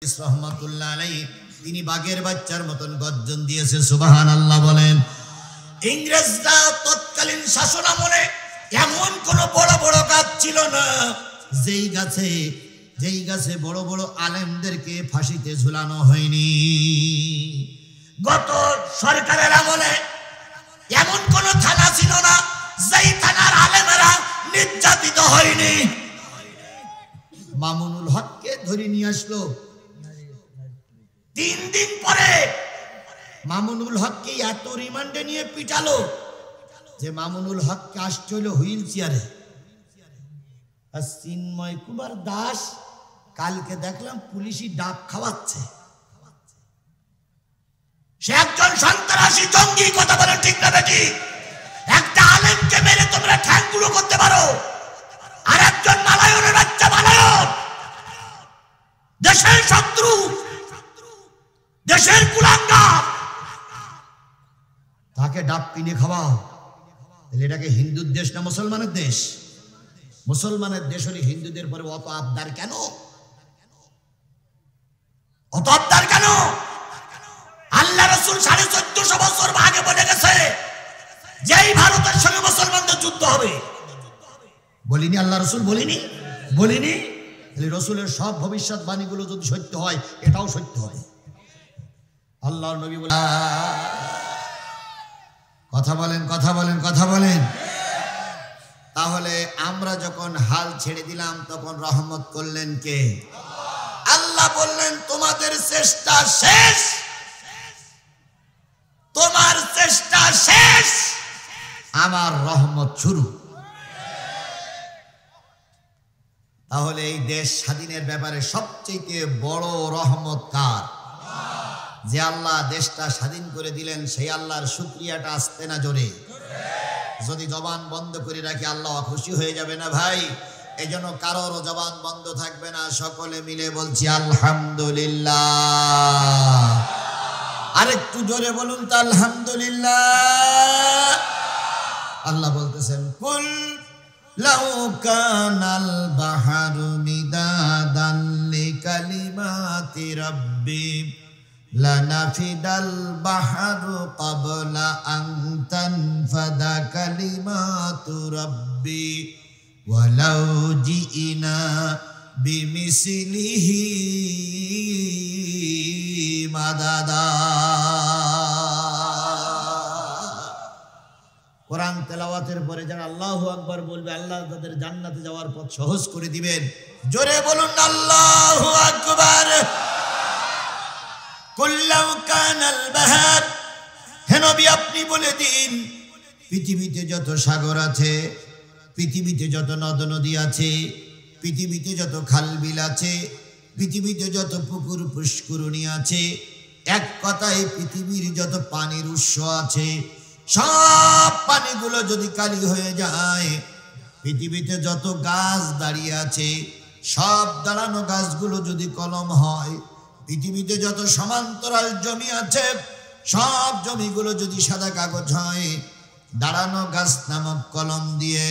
রহমাতুল্লাহ আলাইহি তিনি বাঘের বাচ্চার মতন গর্জন দিয়েছে, সুবহানাল্লাহ বলেন। ইংরেজরা তৎকালীন শাসন আমলে এমন কোন বড় বড় গাছ ছিল না যেই গাছে বড় বড় আলেমদেরকে ফাঁসিতে ঝুলানো হয়নি। গত সরকারের আমলে এমন কোন থানা ছিল না যেই থানার আলেমেরা নির্যাতিত হয়নি। মামুনুল হককে ধরে নিয়ে আসলো, 3 দিন পরে মামুনুল হককে এত রিমান্ডে নিয়ে পিটালো যে মামুনুল হককে আসতে হলো হুইল চেয়ারে। আর চিন্ময় কুমার দাস কালকে দেখলাম পুলিশি ডাব খাওয়াচ্ছে। সে একজন সন্ত্রাসী জঙ্গি, কথা বলে ঠিক না বেটি? একটা আলেমকে মেরে তোমরা ঠ্যাংগুলো করতে পারো, আর একজন মালায়নের বাচ্চা মালায়ন, দেশের শত্রু, দেশের কুলাঙ্গার, তাকে ডাব কিনে খাওয়াও। তাহলে এটাকে হিন্দুর দেশ না মুসলমানের দেশ? মুসলমানের দেশ হলে হিন্দুদের পরে অত আবদার কেন? অত আবদার কেন? আল্লাহ রাসূল 1450 বছর আগে বলে গেছে যেই ভারতের সঙ্গে মুসলমানদের যুদ্ধ হবে। বলিনি আল্লাহ রাসূল? বলিনি? তাহলে রাসূলের সব ভবিষ্যৎবাণীগুলো যদি সত্য হয়, এটাও সত্য হবে। আল্লাহর নবী বলেন, কথা বলেন। তাহলে আমরা যখন হাল ছেড়ে দিলাম তখন রহমত করলেন কে? আল্লাহ বললেন তোমাদের চেষ্টা শেষ, তোমার চেষ্টা শেষ, আমার রহমত শুরু। তাহলে এই দেশ স্বাধীনের ব্যাপারে সবচেয়ে বড় রহমত কার? যে আল্লাহ দেশটা স্বাধীন করে দিলেন, সেই আল্লাহর শুকরিয়াটা আসতে না জোরে? যদি জবান বন্ধ করে রাখি আল্লাহ খুশি হয়ে যাবে না ভাই? এই জন্য কারোর জবান বন্ধ থাকবে না, সকলে মিলে বলছি আলহামদুলিল্লাহ। আরেকটু জোরে বলুন তো আলহামদুলিল্লাহ। আল্লাহ বলতেছেন, কুল লাউ কানাল বাহরু মিদাদান লিকালিমাতি রাব্বি লানাফিদাল বাহরু ক্বাবলা আন তানফাদা কালিমাতু রাব্বি ওয়ালাউ জিইনা বিমিসলিহি মাদাদা। কোরআন তেলাওয়াতের পরে যারা আল্লাহু আকবার বলবে, আল্লাহ তাদের জান্নাতে যাওয়ার পথ সহজ করে দিবেন। জোরে বলুন আল্লাহু আকবার। কুল্লাউ কানাল বাহর, হে নবী আপনি বলে দিন পৃথিবীতে যত সাগর আছে, পৃথিবীতে যত নদ নদী আছে, পৃথিবীতে যত খাল বিল আছে, পৃথিবীতে যত পুকুর পুষ্করণী আছে, এক কথায় পৃথিবীর যত পানির উৎস আছে, সব পানিগুলো যদি কালি হয়ে যায়, পৃথিবীতে যত গাছ দাঁড়িয়ে আছে, সব দাঁড়ানো গাছগুলো যদি কলম হয়, পৃথিবীতে যত সমান্তরাল জমি আছে, সব জমিগুলো যদি সাদা কাগজ হয়, দাঁড়ানো গাছ নামক কলম দিয়ে,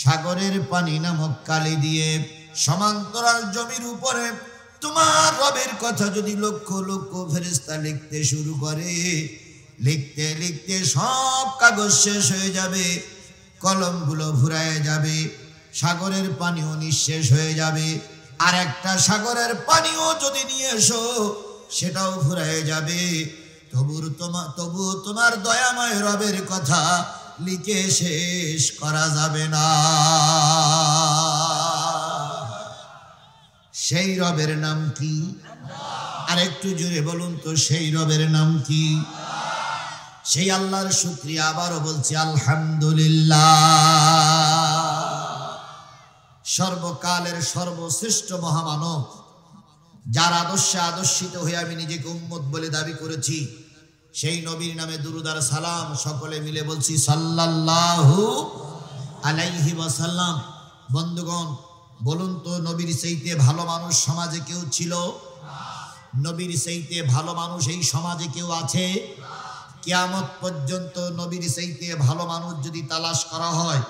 সাগরের পানি নামক কালি দিয়ে, সমান্তরাল জমির উপরে তোমার রবের কথা যদি লক্ষ লক্ষ ফেরেশতা লিখতে শুরু করে, লিখতে লিখতে সব কাগজ শেষ হয়ে যাবে, কলমগুলো ফুরায় যাবে, সাগরের পানিও নিঃশেষ হয়ে যাবে। আর একটা সাগরের পানিও যদি নিয়ে এসো, সেটাও ফুরায় যাবে। তবু তোমার দয়াময় রবের কথা লিখে শেষ করা যাবে না। সেই রবের নাম কি? আর একটু জোরে বলুন তো, সেই রবের নাম কি? সেই আল্লাহর শুকরিয়া আবারও বলছি আলহামদুলিল্লাহ। সর্বকালের সর্বশ্রেষ্ঠ মহামানব, যার আদর্শে আদর্শিত হয়ে আমি নিজেকে উম্মত বলে দাবি করেছি, সেই নবীর নামে দুরূদ আর সালাম সকলে মিলে বলছি সাল্লাল্লাহু আলাইহি ওয়াসাল্লাম। বন্ধুগণ বলুন তো, নবীর চাইতে ভালো মানুষ সমাজে কেউ ছিল? নবীর চাইতে ভালো মানুষ এই সমাজে কেউ আছে? কিয়ামত পর্যন্ত নবীর চাইতে ভালো মানুষ যদি তালাশ করা হয়,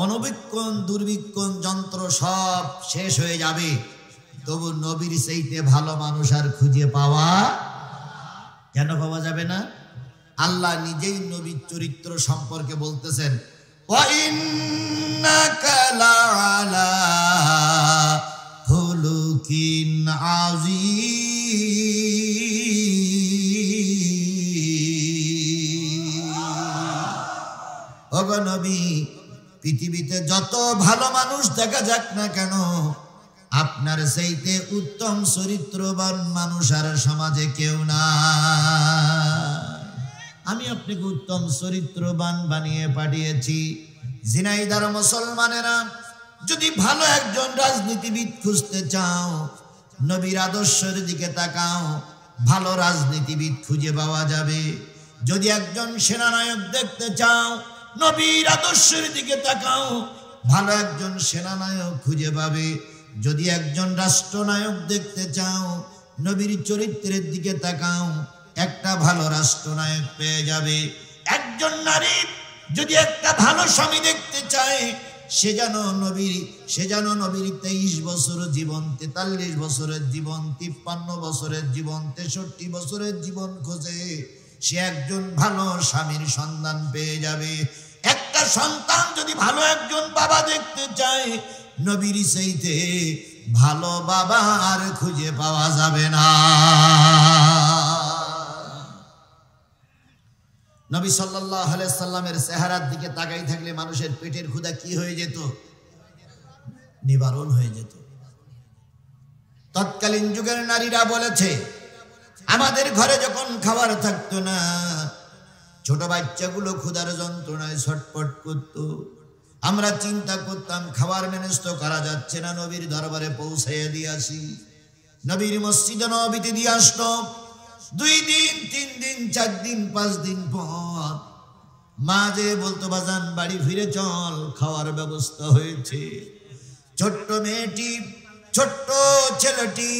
অনুবীক্ষণ দুর্বীক্ষণ যন্ত্র সব শেষ হয়ে যাবে, তবু নবীর চাইতে ভালো মানুষ আর খুঁজে পাওয়া কেন পাওয়া যাবে না? আল্লাহ নিজেই নবীর চরিত্র সম্পর্কে বলতেছেন, ওয়া ইন্নাকা লাআলা খুলুকিন আযীম। ওগো নবী, পৃথিবীতে যত ভালো মানুষ দেখা যাক না কেন, আপনার চাইতে উত্তম চরিত্রবান মানুষ আর সমাজে কেউ না। আমি আপনাকে উত্তম চরিত্রবান বানিয়ে পাঠিয়েছি। ঝিনাইদার মুসলমানেরা, যদি ভালো একজন রাজনীতিবিদ খুঁজতে চাও, নবীর আদর্শের দিকে তাকাও, ভালো রাজনীতিবিদ খুঁজে পাওয়া যাবে। যদি একজন সেনানায়ক দেখতে চাও, নবীর আদর্শের দিকে তাকাও, ভালো একজন সেনানায়ক খুঁজে পাবে। যদি একজন রাষ্ট্রনায়ক দেখতে চাও, নবীর চরিত্রের দিকে তাকাও, একটা ভালো রাষ্ট্রনায়ক পেয়ে যাবে। একজন নারী যদি একটা ভালো স্বামী দেখতে চায়, সে যেন নবীর 23 বছর জীবন, 43 বছরের জীবন, 53 বছরের জীবন, 63 বছরের জীবন খোঁজে, সে একজন ভালো স্বামীর সন্ধান পেয়ে যাবে। একটা সন্তান যদি ভালো একজন বাবা দেখতে চায়, নবীর চাইতে ভালো বাবা আর খুঁজে পাওয়া যাবে না। নবী সাল্লাল্লাহু আলাইহি সাল্লামের চেহারার দিকে তাকাই থাকলে মানুষের পেটের ক্ষুধা কি হয়ে যেত? নিবারণ হয়ে যেত। তৎকালীন যুগের নারীরা বলেছে, আমাদের ঘরে যখন খাবার থাকতো না, ছোট বাচ্চাগুলো ক্ষুধার যন্ত্রণায় ছটফট করত। আমরা চিন্তা করতাম খাবার ম্যানেজ তো করা যাচ্ছে না, নবীর দরবারে পৌঁছাইয়া দিয়ে আসি। নবীর মসজিদে নববীতে দিয়ে আসতো। 2 দিন 3 দিন 4 দিন 5 দিন পর মা যে বলতো, বাজান বাড়ি ফিরে চল, খাওয়ার ব্যবস্থা হয়েছে। ছোট্ট মেয়েটি, ছোট্ট ছেলেটি,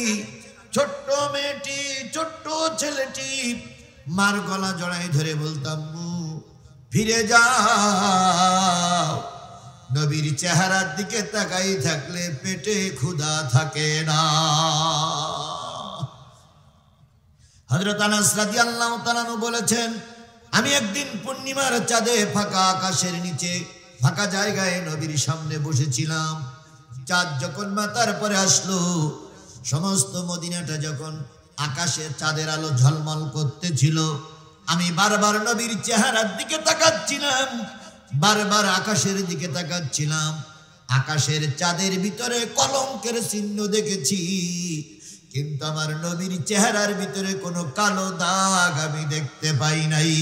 ছোট্ট মেয়েটি, ছোট্ট ছেলেটি মার গলা জড়াই ধরে বলতাম, ফিরে যাও। নবীর চেহারার দিকে তাকাই থাকলে পেটে ক্ষুধা থাকে না। হযরত আনাস রাদিয়াল্লাহু তাআলা বলেছেন, আমি একদিন পূর্ণিমার চাঁদে ফাঁকা আকাশের নিচে ফাঁকা জায়গায় নবীর সামনে বসেছিলাম। চাঁদ যখন মাথার পরে আসলো, সমস্ত মদিনাটা যখন আকাশে চাঁদের আলো ঝলমল করতেছিল, আমি বারবার নবীর চেহারার দিকে তাকাচ্ছিলাম, বারবার আকাশের দিকে তাকাচ্ছিলাম। আকাশের চাঁদের ভিতরে কলঙ্কের চিহ্ন দেখেছি, কিন্তু আমার নবীর চেহারার ভিতরে কোনো কালো দাগ আমি দেখতে পাই নাই।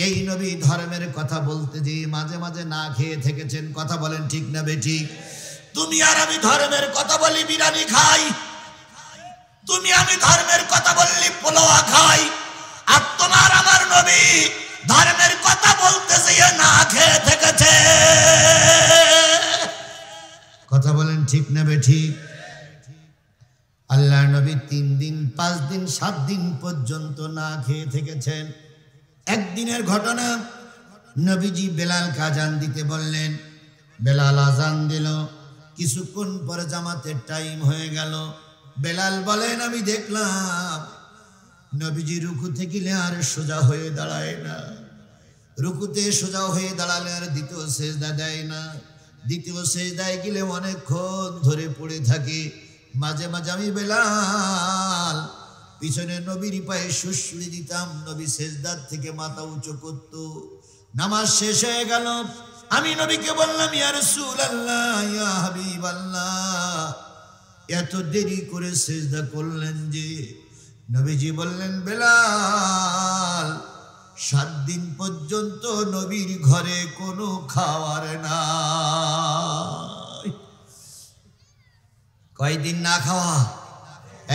এই নবী ধর্মের কথা বলতে যে মাঝে মাঝে না খেয়ে থেকেছেন। কথা বলেন ঠিক না বেঠিক? তুমি আর আমি ধর্মের কথা বলি বিরিয়ানি খাই, তুমি আমি ধর্মের কথা বললি পোলাও খাই, আর তোমার আমার নবী ধর্মের কথা বলতে যেয়ে না খেয়ে থেকেছে। কথা বলেন ঠিক না বেঠিক? আল্লাহর নবী 3 দিন 5 দিন 7 দিন পর্যন্ত না খেয়ে থেকেছেন। একদিনের ঘটনা, নবীজি বেলালকে আজান দিতে বললেন। বেলাল আজান দিল, কিছুক্ষণ পরে জামাতের টাইম হয়ে গেল। বেলাল বলেন, আমি দেখলাম নবীজি রুকু থেকে আর সোজা হয়ে দাঁড়ায় না, রুকুতে সোজা হয়ে দাঁড়ালে আর দ্বিতীয় সেজদা দেয় না, দ্বিতীয় সেজদায় গেলে অনেকক্ষণ ধরে পড়ে থাকে। মাঝে মাঝে আমি বেলাল পিছনে নবীর পায়ে সুসুড়ি দিতাম, নবী সেজদার থেকে মাথা উঁচু করত। নামাজ শেষ হয়ে গেল, আমি নবীকে বললাম, ইয়া রাসূলুল্লাহ, ইয়া হাবিবাল্লাহ, এত দেরি করে সেজদা করলেন যে? নবীজি বললেন, বেলাল, 7 দিন পর্যন্ত নবীর ঘরে কোনো খাবার নাই। কয়দিন না খাওয়া?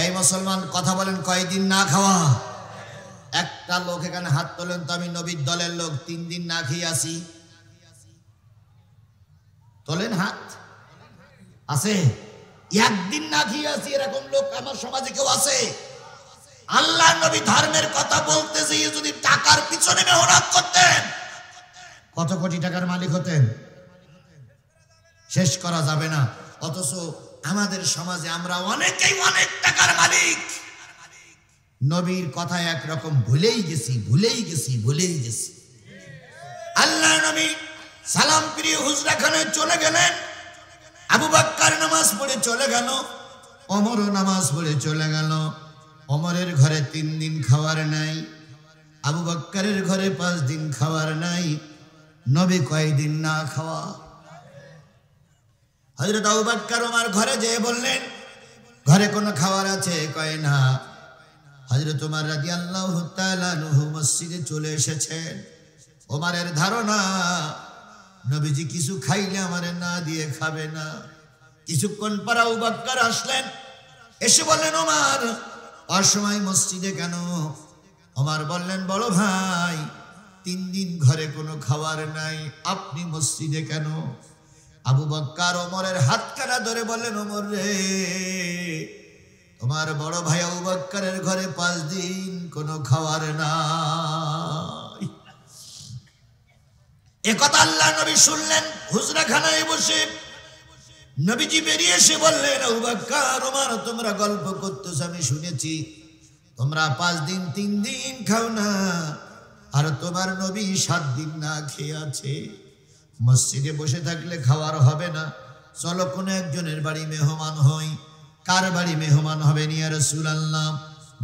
এই মুসলমান কথা বলেন, কয়দিন না খাওয়া? একটা লোক এখানে হাত তোলেন তো, আমি নবীর দলের লোক 3 দিন না খেয়ে আসি। তোলেন হাত। আছে? একদিন না খেয়ে আসি এরকম লোক আমার সমাজে কেউ আছে? আল্লাহ নবী ধর্মের কথা বলতে যেয়ে যদি টাকার পিছনে মেহনত করতেন, কত কোটি টাকার মালিক হতেন, শেষ করা যাবে না। অথচ আমাদের সমাজে আমরা অনেকেই অনেক টাকার মালিক, নবীর কথা একরকম ভুলেই গেছি। আল্লাহ নবী সালাম ফিরিয়ে হুজরাখানে চলে গেলেন। আবু বকর নামাজ পড়ে চলে গেল, ওমরও নামাজ পড়ে চলে গেল। ওমরের ঘরে 3 দিন খাবার নাই, আবু বকরের ঘরে 5 দিন খাবার নাই। নবী কয়দিন না খাওয়া? হযরত আবু বকর ওমর ঘরে যেয়ে বললেন, ঘরে কোনো খাবার আছে? কয় না। হযরত ওমর রাদিয়াল্লাহু তাআলা আনহু মসজিদে চলে এসেছেন। ওমরের ধারণা নবীজি কিছু খাইলে আমারে না দিয়ে খাবে না। কিছুক্ষণ পর আবু বকর আসলেন, এসে বললেন, ওমর অসময় মসজিদে কেন? ওমর বললেন, বড় ভাই 3 দিন ঘরে কোনো খাবার নাই, আপনি মসজিদে কেন? আবু বকর ওমরের হাতখানা ধরে বললেন, ওমর রে, তোমার বড় ভাই আবু বকরের ঘরে 5 দিন কোনো খাবার নাই। একথা আল্লাহ নবী শুনলেন হুজরাখানায় বসে। নবীজি বেরিয়ে এসে বললেন, আবু বকর ওমর তোমরা গল্প করতেছ, আমি শুনেছি তোমরা 5 দিন 3 দিন খাও না, আর তোমার নবী 7 দিন না খেয়ে আছে। মসজিদে বসে থাকলে খাওয়ার হবে না, চলো কোনো একজনের বাড়ি মেহমান হই। কার বাড়ি মেহমান হবেন ইয়া রাসূলুল্লাহ?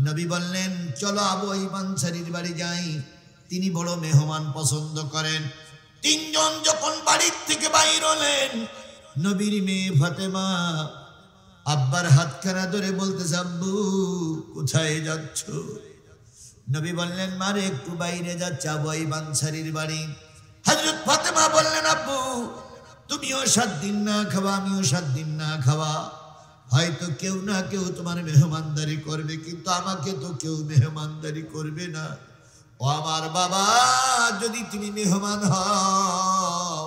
নবী বললেন, চলো আবু আইয়ুব আনসারীর বাড়ি যাই, তিনি বড় মেহমান পছন্দ করেন। 3 জন যখন বাড়ির থেকে বাইর হলেন, নবীর মেয়ে ফাতেমা আব্বার হাতখানা ধরে বলতেছে, আব্বু কোথায় যাচ্ছ? নবী বললেন, মারে একটু বাইরে যাচ্ছে, আবু আইয়ুব আনসারীর বাড়ি। হযরত ফাতেমা বললেন, আব্বু তুমিও 7 দিন না খাওয়া, আমিও 7 দিন না খাওয়া, হয়তো কেউ না কেউ তোমার মেহমানদারি করবে, কিন্তু আমাকে তো কেউ মেহমানদারি করবে না। ও আমার বাবা, যদি তুমি মেহমান হও,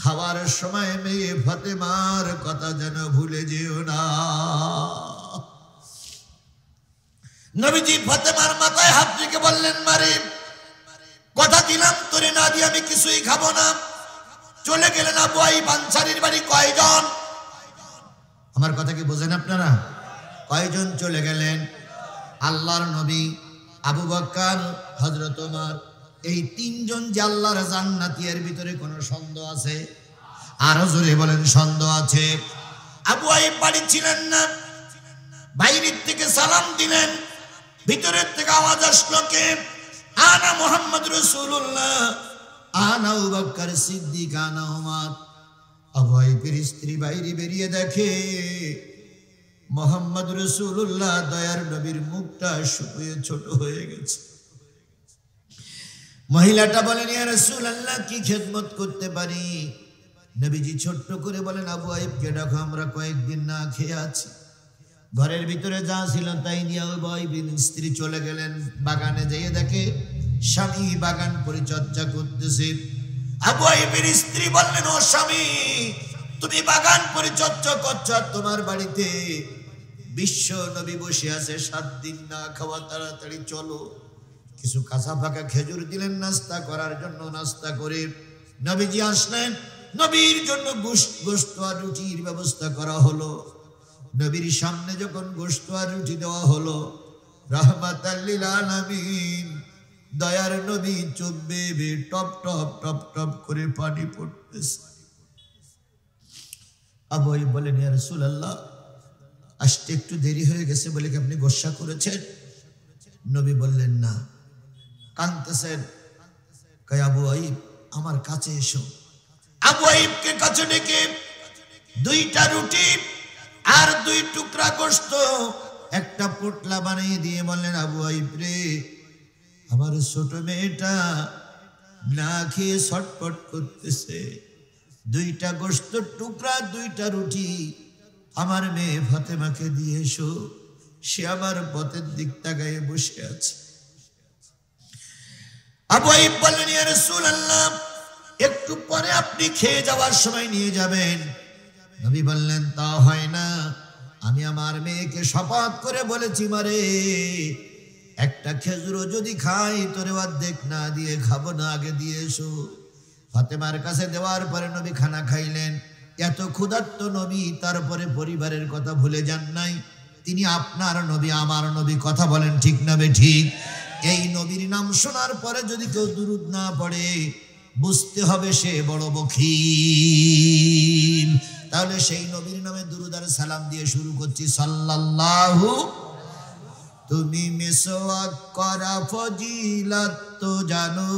খাওয়ার সময় মেয়ে ফাতেমার কথা যেন ভুলে যেও না। নবীজি ফাতেমার মাথায় হাত রেখে বললেন, মারে কথা দিলাম তোরে না দিয়ে আমি কিছুই খাবো না। চলে গেলেন আবু আইয়ুব আনসারীর বাড়ি। কয়জন? আমার কথা কি বোঝেন আপনারা? কয়জন চলে গেলেন? আল্লাহর নবী, আবু বকর, হযরত ওমর, এই 3 জন যে আল্লাহর জান্নাতি, এর ভিতরে কোনো সন্দেহ আছে? আরো জোরে বলেন, সন্দেহ আছে? আবু আইয়ুব বাড়ি ছিলেন না, বাইরের থেকে সালাম দিলেন, ভিতরের থেকে আওয়াজ আসলো, কে? আনা মুহাম্মদ রাসূলুল্লাহ, আনা আবু বকর সিদ্দিক, আনা ওমর। আবু আইয়ুবের স্ত্রী বাইরে বেরিয়ে দেখে মুহাম্মদ রাসূলুল্লাহ দয়ার নবীর মুখটা শুকিয়ে ছোট হয়ে গেছে। মহিলাটা বলেন, ইয়া রাসূলুল্লাহ কি খেদমত করতে পারি? নবীজি ছোট্ট করে বলেন, আবু আইয়ুবকে ডাকো, আমরা কয়েকদিন না খেয়ে আছি। ঘরের ভিতরে যা ছিল তাই নিয়ে আবু আইয়ুবের স্ত্রী চলে গেলেন। বাগানে যেয়ে দেখে স্বামী বাগান পরিচর্যা করতেছে। আবু আইয়ুবের স্ত্রী বললেন, ও স্বামী, তুমি বাগান পরিচর্যা করছো, তোমার বাড়িতে বিশ্ব নবী বসে আছে, 7 দিন না খাওয়া, তাড়াতাড়ি চলো। কিছু কাঁচা পাকা খেজুর দিলেন নাস্তা করার জন্য। নাস্তা করে নবীজি আসলেন। নবীর জন্য গোশত আর রুটির ব্যবস্থা করা হলো। নবীর সামনে যখন গোশত আর রুটি দেওয়া হলো, রাহমাতাল লিল আলামিন দয়ার নবী চোখ বেয়ে টপ টপ টপ টপ করে পানি পড়তেছে। আবু আইয়ুব বলেন, ইয়া রাসূলুল্লাহ আসতে একটু দেরি হয়ে গেছে বলে কি আপনি গোসা করেছেন? নবী বললেন, না। কাঁদতেছেন। কয়, আবু আইয়ুব আমার কাছে এসো। আবু আইয়ুবকে কাছে ডেকে 2টা রুটি আর 2 টুকরা গোশত একটা পোটলা বানিয়ে দিয়ে বললেন, আবু আইয়ুব রে, আমার ছোট মেয়েটা না খেয়ে ছটফট করতেছে, 2টা গোশতের টুকরা 2টা রুটি আমার মেয়ে ফাতেমাকে দিয়ে এসো, সে আমার পথের দিক তাকায়ে বসে আছে। আবু আইয়ুব বললেন, ইয়া রাসূলুল্লাহ একটু পরে আপনি খেয়ে যাওয়ার সময় নিয়ে যাবেন। নবী বললেন, তা হয় না, আমি আমার মেয়েকে শপথ করে বলেছি, মারে একটা খেজুরও যদি খাই তোরে অর্ধেক না দিয়ে খাবো না, আগে দিয়ে এসো। ফাতেমার কাছে দেওয়ার পরে নবী খানা খাইলেন। এত ক্ষুধার্ত নবী, তারপরে পরিবারের কথা ভুলে যান নাই। তিনি আপনার নবী, আমার নবী, কথা বলেন ঠিক না বেঠিক? এই নবীর নাম শোনার পরে যদি কেউ দুরূদ না পড়ে, বুঝতে হবে সে বড় বখিল। তাহলে সেই নবীর নামে দুরূদ আর সালাম দিয়ে শুরু করছি, সাল্লাল্লাহু। তুমি মিসওয়াক করা ফজিলত তো জানো,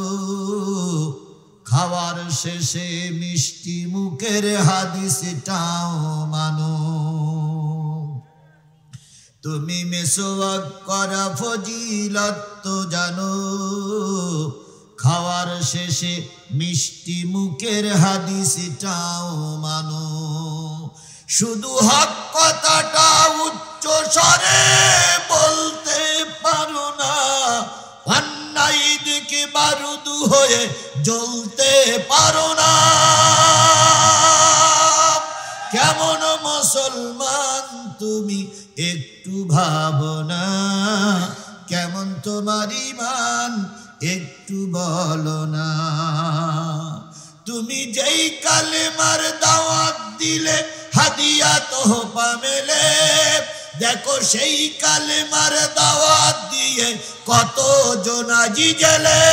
খাওয়ার শেষে মিষ্টি মুখের হাদিসটাও মানো। তুমি মিসওয়াক করা ফজিলত তো জানো, খাওয়ার শেষে মিষ্টি মুখের হাদিসটাও মানো। শুধু হক কথাটা উচ্চ স্বরে বলতে পারো না, অন্যায় দিকে বারুদ হয়ে জ্বলতে পারো না। কেমন মুসলমান তুমি একটু ভাবো না, কেমন তোমার ঈমান একটু বলো না। তুমি যেই কালেমার দাওয়াত দিলে হাদিয়া তোহফা মেলে, দেখো সেই কালেমার দাওয়াত দিয়ে কত জনাজি জেলে।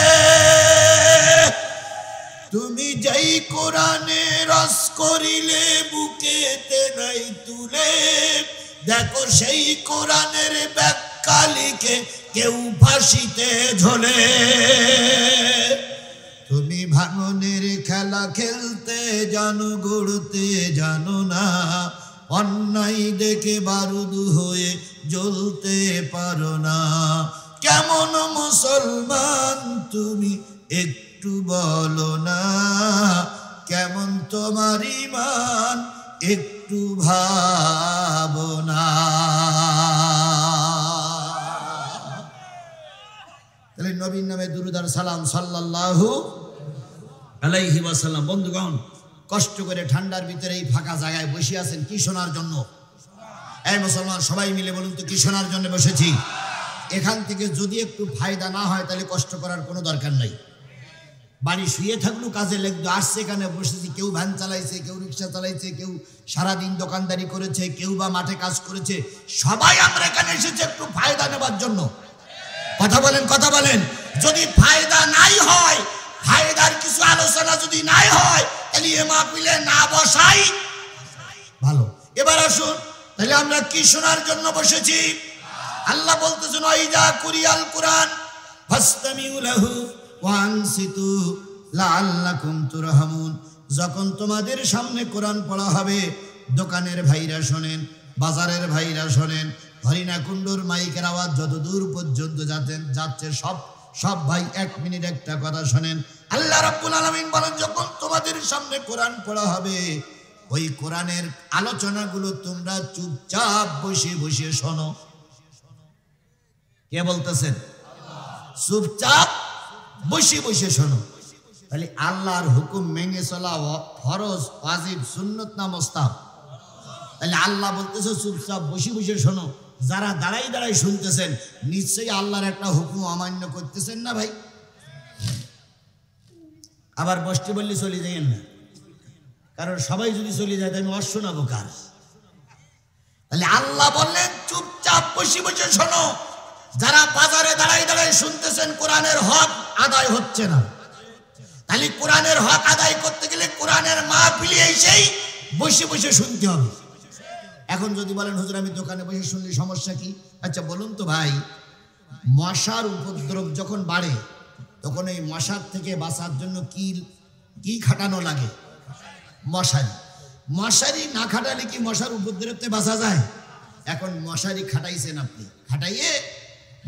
তুমি যেই কোরআনে রস করিলে বুকেতে নাই তুলে, দেখো সেই কোরআনের ব্যাখ্যা লিখে কেউ ফাঁসিতে ঝোলে। তুমি ভাঙনের খেলা খেলতে জানো, গড়তে জানো না, অন্যায় দেখে বারুদ হয়ে জ্বলতে পারো না। কেমন মুসলমান তুমি একটু বলো না, কেমন তোমার ঈমান একটু ভাবো না। তাহলে নবীর নামে দুরূদ আর সালাম, সাল্লাল্লাহু আলাইহি ওয়াসাল্লাম। বন্ধুগণ, কষ্ট করে ঠান্ডার ভিতরে এই ফাঁকা জায়গায় বসে আছেন কি শোনার জন্য? এই মুসলমান সবাই মিলে বলুন তো, কি শোনার জন্য বসেছি? এখান থেকে যদি একটু ফায়দা না হয় তাহলে কষ্ট করার কোনো দরকার নাই। বাড়ি শুয়ে থাকলো, কাজে লেগলো, আসছে এখানে বসেছি। কেউ ভ্যান চালাইছে, কেউ রিক্সা চালাইছে, কেউ সারাদিন দোকানদারি করেছে, কেউ বা মাঠে কাজ করেছে। সবাই আমরা এখানে এসেছি একটু ফায়দা নেবার জন্য। কথা বলেন, কথা বলেন। যদি ফায়দা নাই হয়, ফায়দার কিছু আলোচনা যদি নাই হয়, তাহলে এ মাহফিলে না বসাই ভালো। এবার আসুন, তাহলে আমরা কি শোনার জন্য বসেছি? আল্লাহ বলতেছেন, ওয়াইজা কুরিয়াল কুরআন ফাসতামিউ লাহু ওয়া আনসিতু লাআল্লাকুম তুরহামুন। যখন তোমাদের সামনে কোরআন পড়া হবে, দোকানের ভাইরা শোনেন, বাজারের ভাইরা শোনেন, হরিণা কুণ্ডুর মাইকের আওয়াজ যত দূর পর্যন্ত যাচ্ছে সব ভাই 1 মিনিট একটা কথা শোনেন। আল্লাহ রাব্বুল আলামিন বলেন, যখন তোমাদের সামনে কোরআন পড়া হবে, ওই কোরআনের আলোচনাগুলো তোমরা চুপচাপ বসে বসে শোনো। কে বলতেছেন? চুপচাপ বসে বসে শোনো। তাহলে আল্লাহর হুকুম মেনে চলা ফরজ, ওয়াজিব, সুন্নত না মুস্তাহাব? তাহলে আল্লাহ বলতেছে চুপচাপ বসে বসে শোনো। যারা দাঁড়াই দাঁড়াই শুনতেছেন, নিশ্চয়ই আল্লাহর একটা হুকুম অমান্য করতেছেন না ভাই? আবার বসতে বললে চলে যাইয়েন না, কারণ সবাই যদি চলে যায় আমি অশোনাবো কার? তাহলে আল্লাহ বললেন চুপচাপ বসে বসে শোনো। যারা বাজারে দাঁড়াই দাঁড়াই শুনতেছেন, কোরআনের হক আদায় হচ্ছে না। তাহলে কোরআনের হক আদায় করতে গেলে কোরআনের মাহফিলে এসেই বসে বসে শুনতে হবে। এখন যদি বলেন হুজুর আমি দোকানে বসে শুনলে সমস্যা কি? আচ্ছা বলুন তো ভাই, মশার উপদ্রব যখন বাড়ে তখন এই মশার থেকে বাঁচার জন্য কি খাটানো লাগে? মশারি। মশারি না খাটালে কি মশার উপদ্রবতে বাঁচা যায়? এখন মশারি খাটাইছেন আপনি, খাটাইয়ে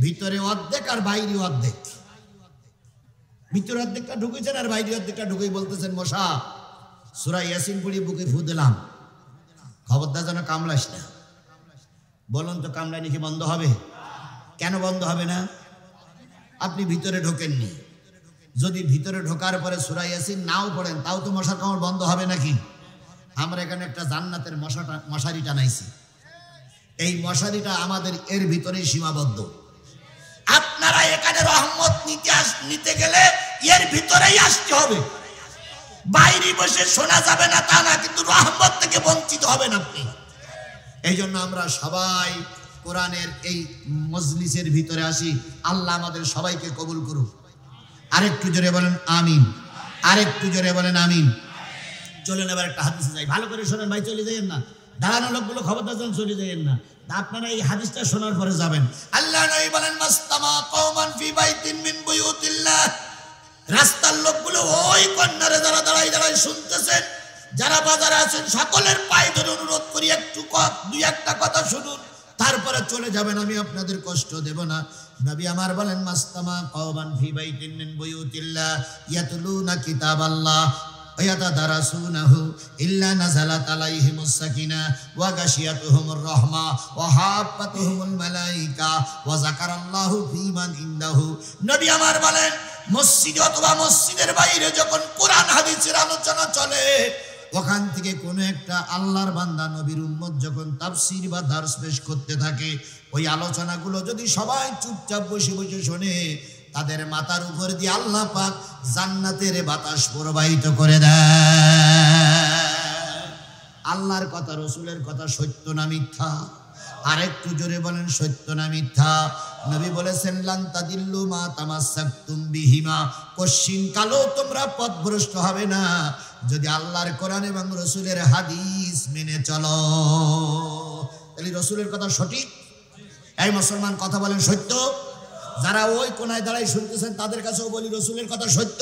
ভিতরে অর্ধেক আর বাইরে অর্ধেক। ভিতরে অর্ধেকটা ঢুকেছেন আর বাইরে অর্ধেকটা ঢুকেই বলতেছেন, মশা সূরা ইয়াসিন পড়ি বুকে ফু দিলাম, খবরদার যেন কামড়াস না। বলুন তো কামড়ানি কি বন্ধ হবে? কেন বন্ধ হবে না? আপনি ভিতরে ঢোকেননি। যদি ভিতরে ঢোকার পরে সূরা ইয়াসিন নাও পড়েন, তাও তো মশার কামড় বন্ধ হবে নাকি? আমরা এখানে একটা জান্নাতের মশারি টানাইছি। এই মশারিটা আমাদের এর ভিতরেই সীমাবদ্ধ। আপনারা এখানে রহমত নিতে গেলে এর ভিতরেই আসতে হবে। বাইরে বসে শোনা যাবে না তা না, কিন্তু রহমত থেকে বঞ্চিত হবেন আপনি। এই জন্য আমরা সবাই কোরআনের এই মজলিসের ভিতরে আসি। আল্লাহ আমাদের সবাইকে কবুল করুক। আরেকটু জোরে বলেন আমিন, আরেকটু জোরে বলেন আমিন। চলেন এবার একটা হাদিসে যাই, ভালো করে শোনেন ভাই, চলে যাইয়েন না, দাঁড়ানো লোকগুলো খবরদার যেন চলে যাইয়েন না, আপনারা এই হাদিসটা শোনার পরে যাবেন। আল্লাহ নবী বলেন মাস্তামা কওমান ফি বাইতিন মিন বুয়ুতিল্লাহ, রাস্তার লোকগুলো ওই কর্নারে যারা দাঁড়াই দাঁড়াই শুনতেছেন, যারা বাজারে আছেন সকলের পায়ে ধরে অনুরোধ করি একটু দুই একটা কথা শুনুন, তারপরে চলে যাবেন, আমি আপনাদের কষ্ট দেব না। নবী আমার বলেন মাস্তামা কওমান ফি বাইতিন মিন বুয়ুতিল্লাহ ইয়াতলুনা কিতাবাল্লাহ ওয়ায়াতাদারাসুনাহু ইল্লা নাযালাত আলাইহিমুস সাকিনা ওয়া গাশিয়াতুহুমুর রাহমা ওয়া হাফাতুহুমুল মালায়েকা ওয়া যাকারাল্লাহু ফীমান ইনদাহু। নবী আমার বলেন মসজিদে অথবা মসজিদের বাইরে যখন কোরআন হাদিসের আলোচনা চলে, ওখান থেকে কোনো একটা আল্লাহর বান্দা নবীর উম্মত যখন তাফসীর বা দার্স পেশ করতে থাকে, ওই আলোচনাগুলো যদি সবাই চুপচাপ বসে বসে শোনে, তাদের মাথার উপর দিয়ে আল্লাহ পাক জান্নাতের বাতাস প্রবাহিত করে দেয়। আল্লাহর কথা, রসুলের কথা সত্য না মিথ্যা? আরেকটু জোরে বলেন সত্য না মিথ্যা? নবী বলেছেন লান তাদিল্লু মা তামাসসাকতুম বিহিমা, কশিন কালো তোমরা পথভ্রষ্ট হবে না যদি আল্লাহর কোরআন এবং রসুলের হাদিস মেনে চলো। তাহলে রসুলের কথা সঠিক। এই মুসলমান কথা বলেন সত্য। যারা ওই কোনায় দাঁড়াই শুনতেছেন তাদের কাছেও বলি রসুলের কথা সত্য।